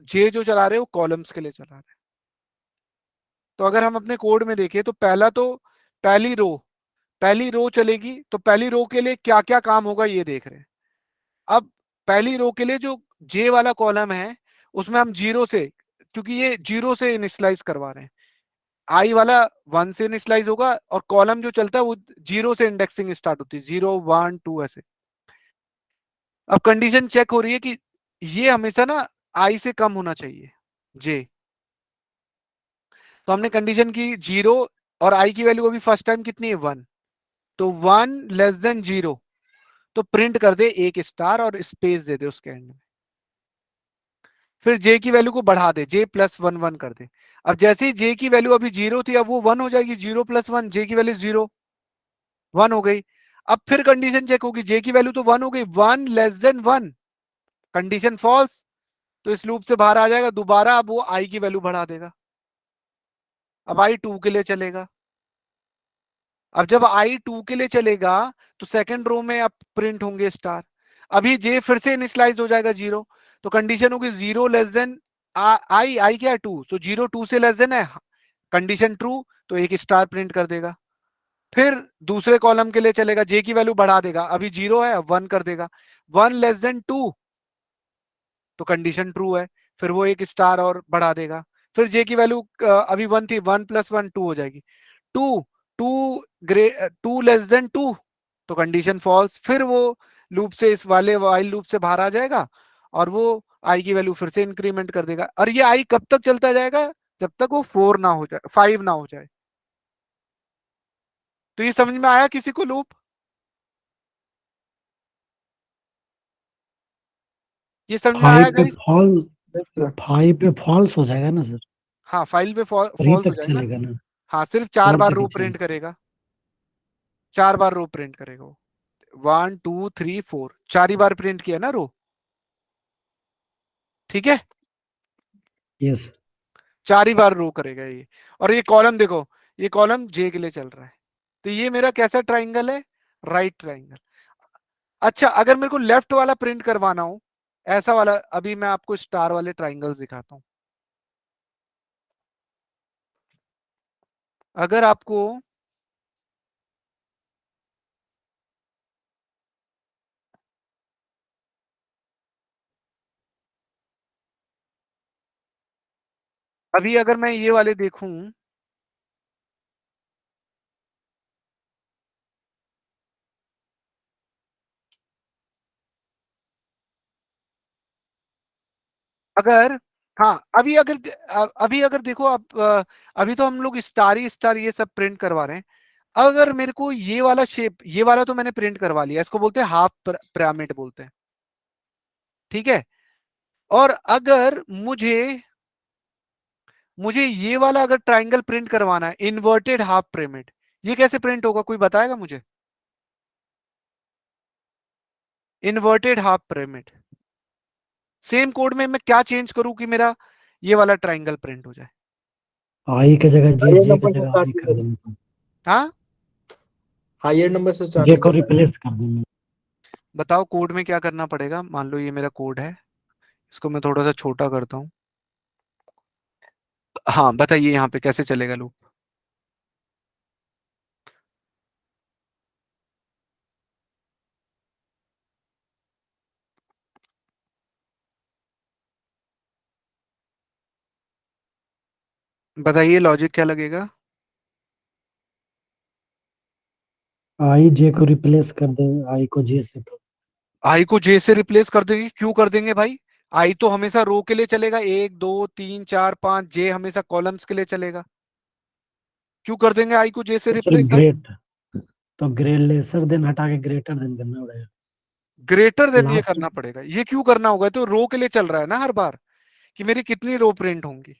जे जो चला रहे हैं वो कॉलम्स के लिए चला रहे हैं। तो अगर हम अपने कोड में देखें तो पहली रो पहली रो चलेगी, तो पहली रो के लिए क्या क्या काम होगा ये देख रहे हैं। अब पहली रो के लिए जो जे वाला कॉलम है, उसमें हम जीरो से, क्योंकि ये जीरो से इनिशियलाइज करवा रहे हैं, आई वाला 1 से इनिशियलाइज होगा, और कॉलम जो चलता है वो जीरो से इंडेक्सिंग स्टार्ट होती है, 0 1 2 ऐसे। अब कंडीशन चेक हो रही है कि ये हमेशा ना आई से कम होना चाहिए, जे। तो हमने कंडीशन की 0, और आई की वैल्यू अभी फर्स्ट टाइम कितनी है? 1। तो 1 लेस देन 0, तो प्रिंट कर दे एक स्टार और स्पेस दे दे उसके एंड में। फिर जे की वैल्यू को बढ़ा दे, जे प्लस 1 1 कर दे। अब जैसे ही जे की वैल्यू अभी 0 थी, अब वो 1 हो जाएगी, 0 प्लस 1, जे की वैल्यू 0 1 हो गई। अब फिर कंडीशन चेक होगी, जे की वैल्यू तो 1 हो गई, 1 लेस देन 1, कंडीशन फॉल्स। तो इस लूप से बाहर आ जाएगा दोबारा, अब वो आई की वैल्यू बढ़ा देगा, अब आई 2 के लिए चलेगा। अब जब आई 2 के लिए चलेगा, तो सेकंड रो में अब प्रिंट होंगे स्टार। अभी जे फिर से इनिशियलाइज हो जाएगा 0, तो कंडीशन होगी 0 लेस देन आई, आई क्या है? 2, तो 0 2 से लेस देन है, कंडीशन ट्रू, तो एक स्टार प्रिंट कर देगा। फिर दूसरे कॉलम के लिए चलेगा, जे की वैल्यू बढ़ा देगा, अभी 0 है, 1 कर देगा, 1 लेस देन 2, तो कंडीशन ट्रू है, फिर वो एक स्टार और बढ़ा देगा। फिर जे की वैल्यू अभी 1 थी, 1 प्लस 1 2 हो जाएगी, 2 2 लेस देन 2, तो कंडीशन फॉल्स। फिर वो लूप से, इस वाले वाइल लूप से बाहर आ जाएगा, और वो आई की वैल्यू फिर से इंक्रीमेंट कर देगा। और ये आई कब तक चलता जाएगा? जब तक वो 4 ना हो जाए, 5 ना हो जाए। तो ये समझ में आया किसी को लूप? ये समझ में आया फाइव पे गाइस? फॉल देखिए, 5 पे फॉल्स हो जाएगा ना सर? हाँ, फाइल पे 3 फॉल्स हो तक जाएगा ना। चलेगा ना? हाँ, सिर्फ 4 4 बार तक रो ही प्रिंट चलेगा। करेगा, 4 बार रो प्रिंट करेगा वो। 1 2 3 4, 4 ही बार प्रिंट किया ना रो, ठीक है? यस। 4 ही बार रो करेगा ये। और ये कॉलम देखो, ये कॉलम जे के लिए चल रहा है। तो ये मेरा कैसा ट्राइंगल है? Right triangle. अच्छा, अगर मेरे को लेफ्ट वाला प्रिंट करवाना हो, ऐसा वाला, अभी मैं आपको स्टार वाले ट्राइंगल्स दिखाता हूं। अगर आपको अभी अगर मैं ये वाले देखूं, अगर, हाँ अभी अगर, अभी अगर देखो आप, अभी तो हम लोग स्टार ही स्टार ये सब प्रिंट करवा रहे हैं। अगर मेरे को ये वाला शेप, ये वाला तो मैंने प्रिंट करवा लिया, इसको बोलते हैं हाफ पिरामिड बोलते हैं, ठीक है। और अगर मुझे मुझे ये वाला अगर ट्राइंगल प्रिंट करवाना है, इन्वर्टेड हाफ पिरामिड, ये कैसे प्रिंट होगा, कोई बताएगा मुझे? Inverted half pyramid, same code में मैं क्या चेंज करूं कि मेरा ये वाला ट्राइंगल प्रिंट हो जाए? आई के जगह जे, हायर जे के नंबर से जगह स्टार्ट आई कर कीजिए, देना, हाँ, हायर नंबर से स्टार्ट जे को कीजिए फाइल। रिप्लेस कर देना। बताओ कोड में क्या करना पड़ेगा। मान लो ये मेरा कोड है, इसको मैं थोड़ा सा छोटा करता हूँ। हाँ बताइए यहाँ पे कैसे चलेगा लूप? बताइए लॉजिक क्या लगेगा? आई जे को रिप्लेस कर दे, आई को जे से, तो आई को जे से रिप्लेस कर देंगे, क्यों कर देंगे भाई? आई तो हमेशा रो के लिए चलेगा, 1 2 3 4 5, जे हमेशा कॉलम्स के लिए चलेगा। क्यों कर देंगे आई को जे से तो चलो रिप्लेस भाई? ग्रेट, तो ग्रे लेसर देन हटा के ग्रेटर देन करना पड़ेगा ग्रेटर देन ये लास्ट। करना पड़ेगा, ये क्यों करना होगा? तो रो के लिए चल रहा है ना हर बार, कि मेरी कितनी रो प्रिंट होंगी।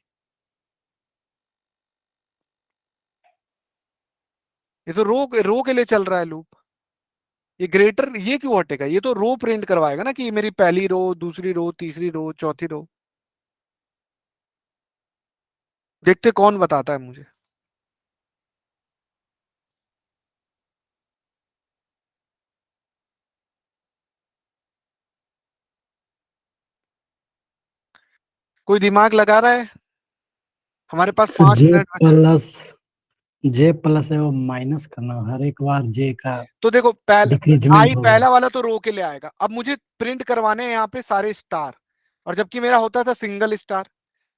ये तो रो के लिए चल रहा है लूप। ये ग्रेटर ये क्यों हटेगा? ये तो रो प्रिंट करवाएगा ना, कि ये मेरी पहली रो, दूसरी रो, तीसरी रो, चौथी रो। देखते कौन बताता है मुझे। कोई दिमाग लगा रहा है? हमारे पास सर 5 मिनट बचे हैं। जे प्लस है वो माइनस करना, हर एक बार जे का तो देखो डिक्रीजमेंट आई होगा। पहला वाला तो रो के लिए आएगा। अब मुझे प्रिंट करवाने हैं यहाँ पे सारे स्टार, और जबकि मेरा होता था सिंगल स्टार।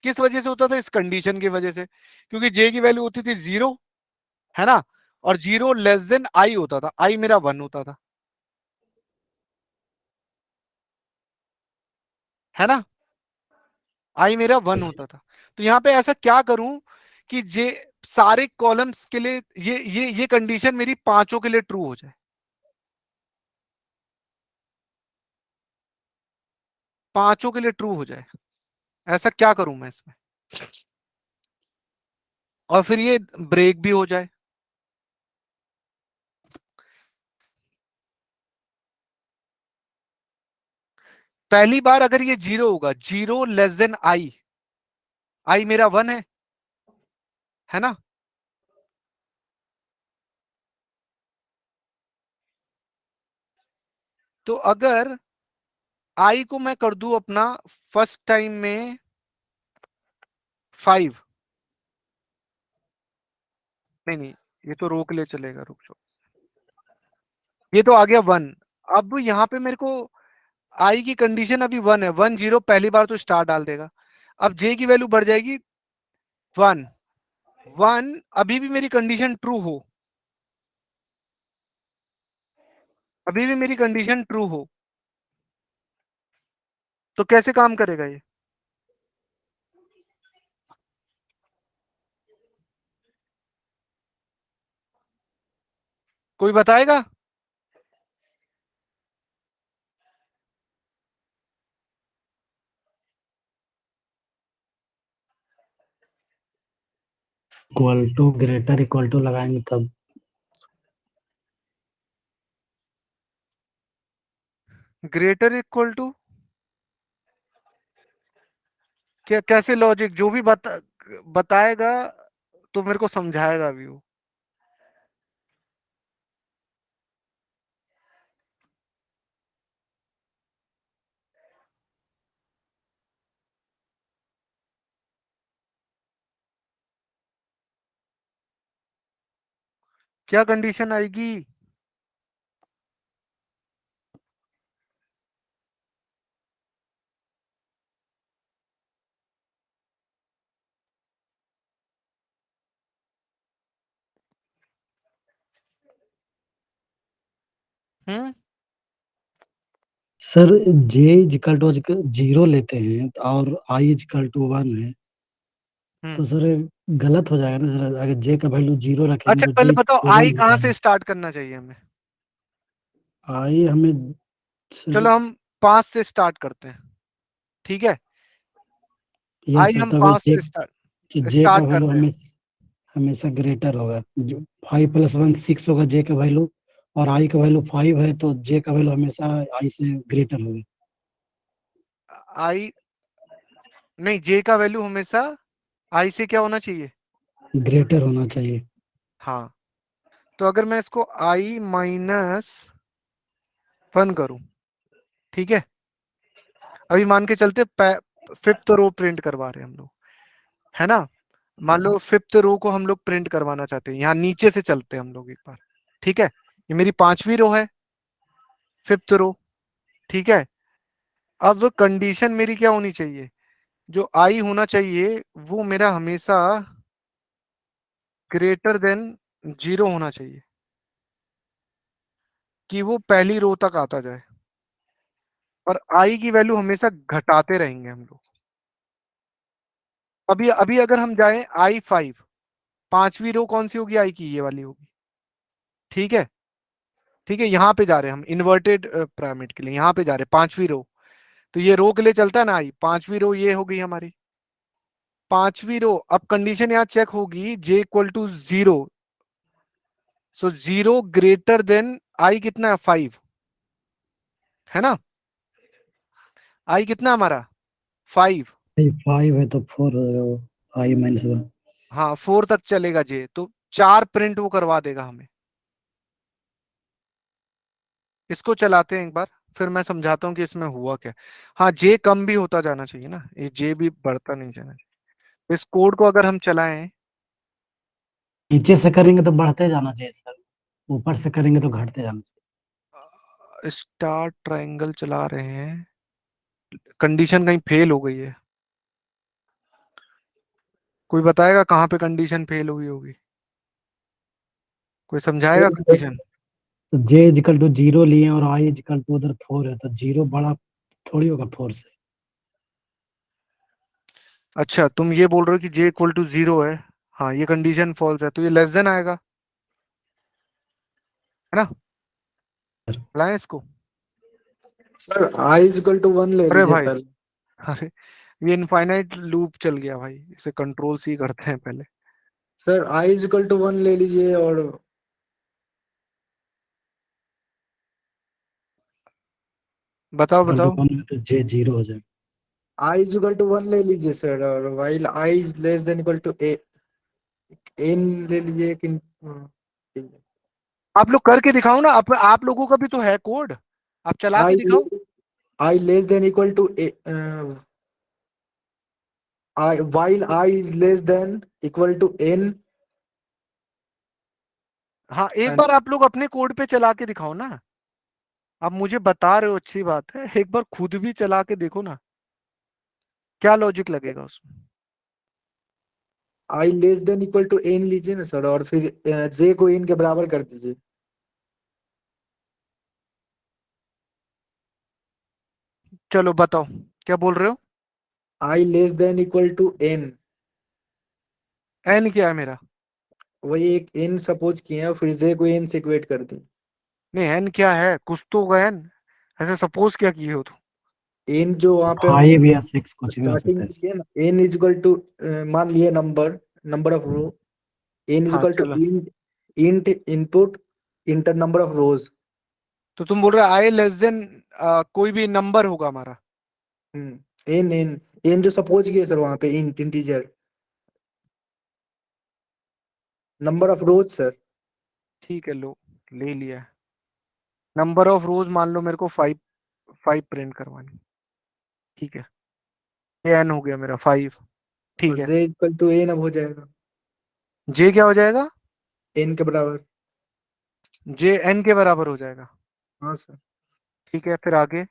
किस वजह से होता था? इस कंडीशन की वजह से, क्योंकि जे की वैल्यू होती थी 0, है ना, और 0 < आई होता था, आई मेरा 1 होता था, है ना, आई मेरा 1 होता था। तो यहाँ पे ऐसा क्या करूं कि जे सारे कॉलम्स के लिए ये कंडीशन मेरी पांचों के लिए ट्रू हो जाए, पांचों के लिए ट्रू हो जाए। ऐसा क्या करूं मैं इसमें, और फिर ये ब्रेक भी हो जाए। पहली बार अगर ये 0 होगा, 0 < आई, आई मेरा 1 है ना। तो अगर आई को मैं कर दूं अपना फर्स्ट टाइम में 5, नहीं नहीं, ये तो रोक ले चलेगा, रुक जाओ, ये तो आ गया 1। अब यहाँ पे मेरे को आई की कंडीशन अभी 1 है, 1 0 पहली बार तो स्टार डाल देगा। अब जे की वैल्यू बढ़ जाएगी 1, 1 अभी भी मेरी कंडीशन ट्रू हो, अभी भी मेरी कंडीशन ट्रू हो, तो कैसे काम करेगा ये? कोई बताएगा? Equal to greater equal to लगाएंगे तब। ग्रेटर इक्वल टू क्या? कैसे लॉजिक? जो भी बताएगा तो मेरे को समझाएगा भी वो। क्या कंडीशन आएगी? हम्म सर जे इजिकल टू 0 लेते हैं और आई इजिकल टू 1 है हम्म तो सर गलत हो जाएगा ना सर, अगर जे का वैल्यू 0 रखेंगे अच्छा तो पहले जे बताओ तो 1 आई कहाँ होता से है। स्टार्ट करना चाहिए हमें? आई हमें सर, चलो हम 5 से स्टार्ट करते हैं, ठीक है? यस आई सर, हम तो अगर 5 जे से जे का स्टार्ट वैल्यू करते हैं। हमेशा ग्रेटर होगा, जो 5 + 1 6 होगा जे का वैल्यू, और आई का वैल्यू 5 है तो जे का वैल्यू हमेशा आई से ग्रेटर होगा। आई नहीं, जे का वैल्यू हमेशा आई से क्या होना चाहिए? ग्रेटर होना चाहिए। हाँ, तो अगर मैं इसको I-1 करूं, ठीक है? अभी मान के चलते 5th रो प्रिंट करवा रहे हैं हम लोग, है ना? मान लो 5th रो को हम लोग प्रिंट करवाना चाहते हैं, यहाँ नीचे से चलते हैं हम लोग एक बार, ठीक है? ये मेरी 5वीं रो है, 5th रो, ठीक है? अब कंडीशन मेरी क्या होनी चाहिए? जो आई होना चाहिए वो मेरा हमेशा ग्रेटर देन 0 होना चाहिए, कि वो पहली रो तक आता जाए, और आई की वैल्यू हमेशा घटाते रहेंगे हम लोग। अभी अभी अगर हम जाएं I5, 5वीं रो कौन सी होगी? आई की ये वाली होगी, ठीक है? ठीक है, यहाँ पे जा रहे हैं हम इन्वर्टेड पिरामिड के लिए, यहाँ पे जा रहे हैं 5वीं रो, तो ये रो के लिए चलता है ना आई, 5वीं रो ये हो गई हमारी 5वीं रो। अब कंडीशन यहाँ चेक होगी J equal to 0, so 0 greater than I कितना है? 5, है ना? आई कितना हमारा? 5। 5 है तो 4 होगा वो, I - 1। हाँ, 4 तक चलेगा जे, तो 4 प्रिंट वो करवा देगा हमें। इसको चलाते हैं एक बार, फिर मैं समझाता हूँ कि इसमें हुआ क्या। हाँ, जे कम भी होता जाना चाहिए ना, ये जे भी बढ़ता नहीं जाना चाहिए। तो इस कोड को अगर हम चलाएं, नीचे से करेंगे तो बढ़ते जाना चाहिए सर, ऊपर से करेंगे तो घटते जाना चाहिए। स्टार ट्रायंगल चला रहे हैं, कंडीशन कहीं फेल हो गई है। कोई बताएगा कहाँ पे कंडीशन फेल हुई होगी? कोई समझाएगा कंडीशन? तो जे इजिकल टू 0 लिए और आई इजिकल टू उधर 4 है, तो 0 बड़ा थोड़ी होगा 4 से। अच्छा, तुम ये बोल रहे हो कि जे इक्वल टू 0 है, हाँ ये कंडीशन फॉल्स है, तो ये लेस देन आएगा, है ना? लाएं इसको? सर आई इक्वल टू 1 ले अरे लीजिए भाई, पहले। अरे ये इनफाइनाइट लूप चल गया भाई, इसे कंट्रोल सी करते हैं पहले। सर आई इक्वल टू 1 ले लीजिए, और बताओ इक्वल टू बताओ। 1 में तो जे 0 हो जाएगा। आई इक्वल टू 1 ले लीजिए सर, और while I less than equal to A N ले लीजिए कि ठीक है। आप लोग करके दिखाओ ना, आप लोगों का भी तो है कोड, आप चला के आई दिखाओ। I less than equal to A I while I less than equal to N हाँ, एक एंड बार आप लोग अपने कोड पे चला के दिखाओ ना। आप मुझे बता रहे हो अच्छी बात है, एक बार खुद भी चला के देखो ना, क्या लॉजिक लगेगा उसमें। I less than equal to N लीजिए ना सर, और फिर जे को एन के बराबर कर दीजिए। चलो बताओ, क्या बोल रहे हो? I less than equal to N, N क्या है मेरा? वही एक एन सपोज किए हैं और फिर जे को एन से इक्वेट कर दी। नहीं, एन क्या है? कुछ तो होगा एन, ऐसे सपोज क्या किए हो तुम? एन जो वहां पे हम 5 या 6 कुछ भी हो स्टार्टिंग सकता है में सर। किए ना, एन इज इक्वल टू मान लिए number number of row, N is हाँ इक्वल टू चलो, int int input enter number of rows. तो तुम बोल रहे आई लेस देन कोई भी नंबर होगा हमारा। एन एन एन जो सपोज किए सर वहां पे int integer number of rose sir. ठीक है, लो, ले लिया। नंबर ऑफ रोज मान लो मेरे को 5, 5 प्रिंट करवानी, ठीक है? ये एन हो गया मेरा 5, और ठीक है। जे इक्वल टू एन अब हो जाएगा, जे क्या हो जाएगा? एन के बराबर। जे एन के बराबर हो जाएगा, हाँ सर। ठीक है, फिर आगे।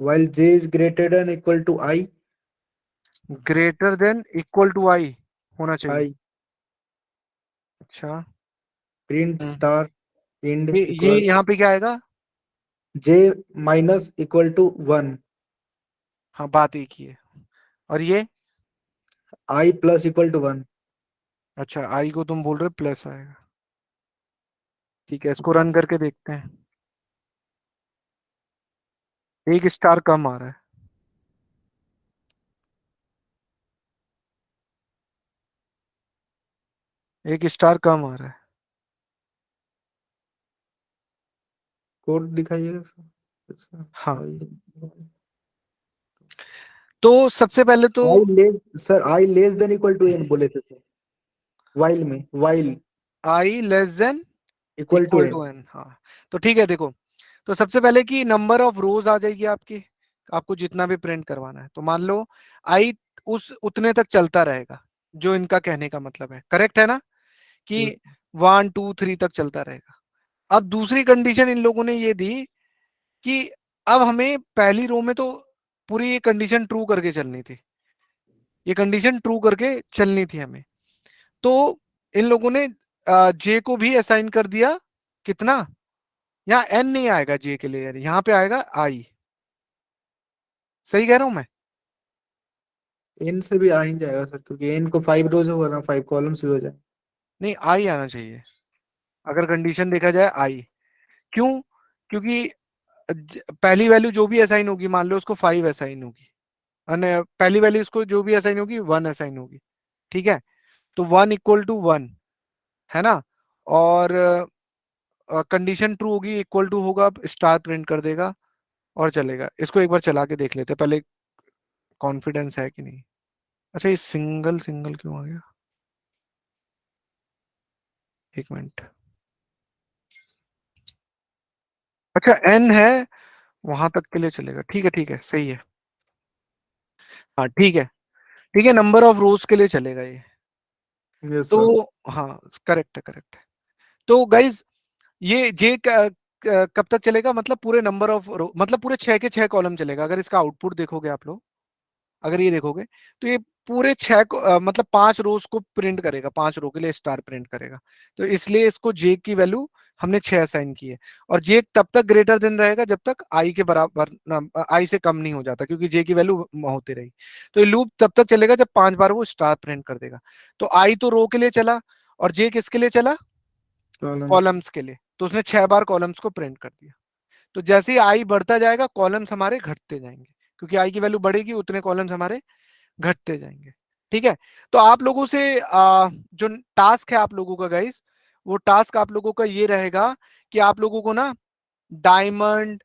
While J is greater than equal to I greater than equal to I होना चाहिए। आई अच्छा। प्रिंट हम्म स्टार इंड ये इक्वल यहाँ पे क्या आएगा? J माइनस इक्वल टू 1, हाँ, बात एक ही है। और ये I प्लस इक्वल टू 1। अच्छा, आई को तुम बोल रहे प्लस आएगा। ठीक है, इसको रन करके देखते हैं। एक स्टार कम आ रहा है। एक स्टार कम आ रहा है। कोड दिखाइएगा सर। अच्छा, हाँ, तो सबसे पहले तो I less than equal to n बोले थे sir, while I less than equal to equal n। To N. हाँ, तो ठीक है, देखो। तो सबसे पहले की नंबर ऑफ रोज आ जाएगी आपकी, आपको जितना भी प्रिंट करवाना है। तो मान लो आई उस उतने तक चलता रहेगा, जो इनका कहने का मतलब है, करेक्ट है ना, कि 1 2 3 तक चलता रहेगा। अब दूसरी कंडीशन इन लोगों ने ये दी कि अब हमें पहली रो में तो पूरी ये कंडीशन ट्रू करके चलनी थी, ये कंडीशन ट्रू करके चलनी थी हमें। तो इन लोगों ने जे को भी असाइन कर दिया। कितना? यहाँ एन नहीं आएगा जे के लिए, यहाँ पे आएगा आई। सही कह रहा हूं मैं? n से भी आ ही जाएगा सर, क्योंकि n को 5 रोज होगा ना, 5 कॉलम्स भी हो जाए। नहीं, आई आना चाहिए अगर कंडीशन देखा जाए, आई। क्यों? क्योंकि पहली वैल्यू जो भी असाइन होगी, मान लो उसको 5 असाइन होगी, और पहली वैल्यू उसको जो भी असाइन होगी 1 असाइन होगी। ठीक है, तो 1 = 1 है ना। और कंडीशन ट्रू होगी, इक्वल टू होगा, स्टार प्रिंट कर देगा और चलेगा। इसको एक बार चला के देख लेते हैं पहले, कॉन्फिडेंस है कि नहीं। अच्छा, ये सिंगल सिंगल क्यों आ गया? एक मिनट। अच्छा, एन है, वहां तक के लिए चलेगा। ठीक है, ठीक है, सही है। हाँ, ठीक है, ठीक है, नंबर ऑफ रोज के लिए चलेगा ये। Yes sir. तो हाँ, करेक्ट है, करेक्ट है। तो गाइज, ये जे कब तक चलेगा? मतलब पूरे नंबर ऑफ रो, मतलब पूरे 6 के 6 कॉलम चलेगा। अगर इसका आउटपुट देखोगे आप लोग, अगर ये देखोगे, तो ये पूरे 6 को मतलब 5 रोज को प्रिंट करेगा, 5 रो के लिए स्टार प्रिंट करेगा। तो इसलिए इसको जे की वैल्यू हमने 6 असाइन की है। और जे तब तक ग्रेटर देन रहेगा जब तक आई के बराबर, आई से कम नहीं हो जाता, क्योंकि जे की वैल्यू होती रही। तो ये लूप तब तक चलेगा जब 5 बार वो स्टार प्रिंट कर देगा। तो आई तो रो के लिए चला, और जे किसके लिए चला? कॉलम। कॉलम्स के लिए। तो उसने 6 बार कॉलम्स को प्रिंट कर दिया। तो जैसे ही आई बढ़ता जाएगा, कॉलम्स हमारे घटते जाएंगे, क्योंकि आई की वैल्यू बढ़ेगी, उतने कॉलम्स हमारे घटते जाएंगे। ठीक है। तो आप लोगों से जो टास्क है आप लोगों का गाइस, वो टास्क आप लोगों का ये रहेगा कि आप लोगों को ना डायमंड,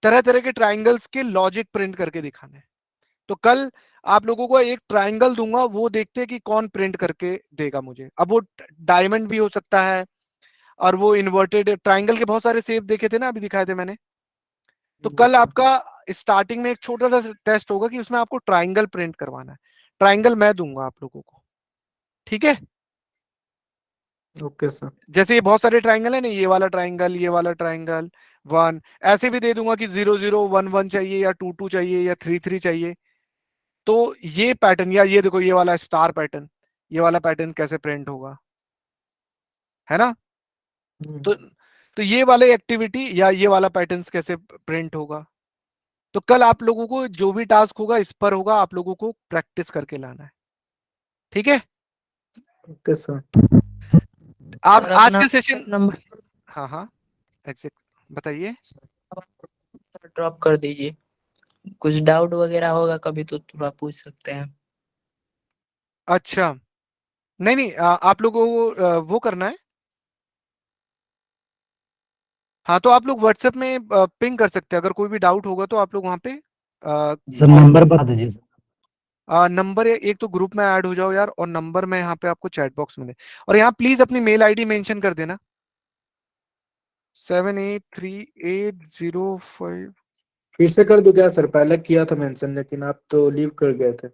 तरह तरह के ट्राइंगल्स के लॉजिक प्रिंट करके दिखाने हैं। तो कल आप लोगों को एक ट्राइंगल दूंगा, वो देखते हैं कि कौन प्रिंट करके देगा मुझे। अब वो डायमंड भी हो सकता है, और वो इन्वर्टेड ट्राइंगल के बहुत सारे शेप देखे थे ना, अभी दिखाए थे मैंने। तो कल यस सर। आपका स्टार्टिंग में एक छोटा सा टेस्ट होगा कि उसमें आपको ट्राइंगल प्रिंट करवाना है। ट्राइंगल मैं दूंगा आप लोगों को, ठीक है। Okay sir. जैसे ये बहुत सारे ट्राइंगल है ना, ये वाला ट्राइंगल, ये वाला ट्राइंगल, वन, ऐसे भी दे दूंगा कि 0 0 1 1 चाहिए, या 2 2 चाहिए, या 3 3 चाहिए। तो ये पैटर्न, या ये देखो, ये वाला स्टार पैटर्न, ये वाला पैटर्न कैसे प्रिंट होगा, है ना। तो ये वाले एक्टिविटी या ये वाला पैटर्न्स कैसे प्रिंट होगा। तो कल आप लोगों को जो भी टास्क होगा, इस पर होगा, आप लोगों को प्रैक्टिस करके लाना है, ठीक है। Okay sir. आप सर आज अपना के सेशन, नंबर हाँ हाँ, एग्जैक्ट, बताइए। ड्रॉप कर दीजिए। कुछ डाउट वगैरह होगा कभी तो थोड़ा पूछ सकते हैं। अच्छा, नहीं नहीं, आप लोगों को वो करना है। हाँ, तो आप लोग व्हाट्सएप में पिंग कर सकते हैं, अगर कोई भी डाउट होगा तो आप लोग वहाँ पे सर कॉल नंबर बता दीजिए सर। नंबर, एक तो ग्रुप में ऐड हो जाओ यार, और नंबर में यहाँ पे आपको चैट बॉक्स में दे। और यहाँ प्लीज अपनी मेल आईडी मेंशन कर देना, 783805। फिर से कर दूं क्या सर? पहले किया था मेंशन, लेकिन आप तो लीव कर गए थे।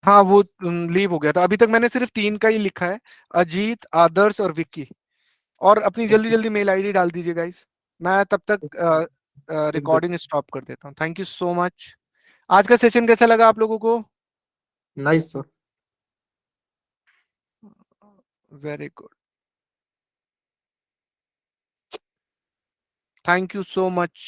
हाँ, वो लीव हो गया था। अभी तक मैंने सिर्फ 3 का ही लिखा है, अजीत, आदर्श और विक्की। और अपनी जल्दी जल्दी मेल आईडी डाल दीजिए गाइस। मैं तब तक रिकॉर्डिंग स्टॉप कर देता हूँ। Thank you so much. आज का सेशन कैसा लगा आप लोगों को? Nice sir. Very good, thank you so much.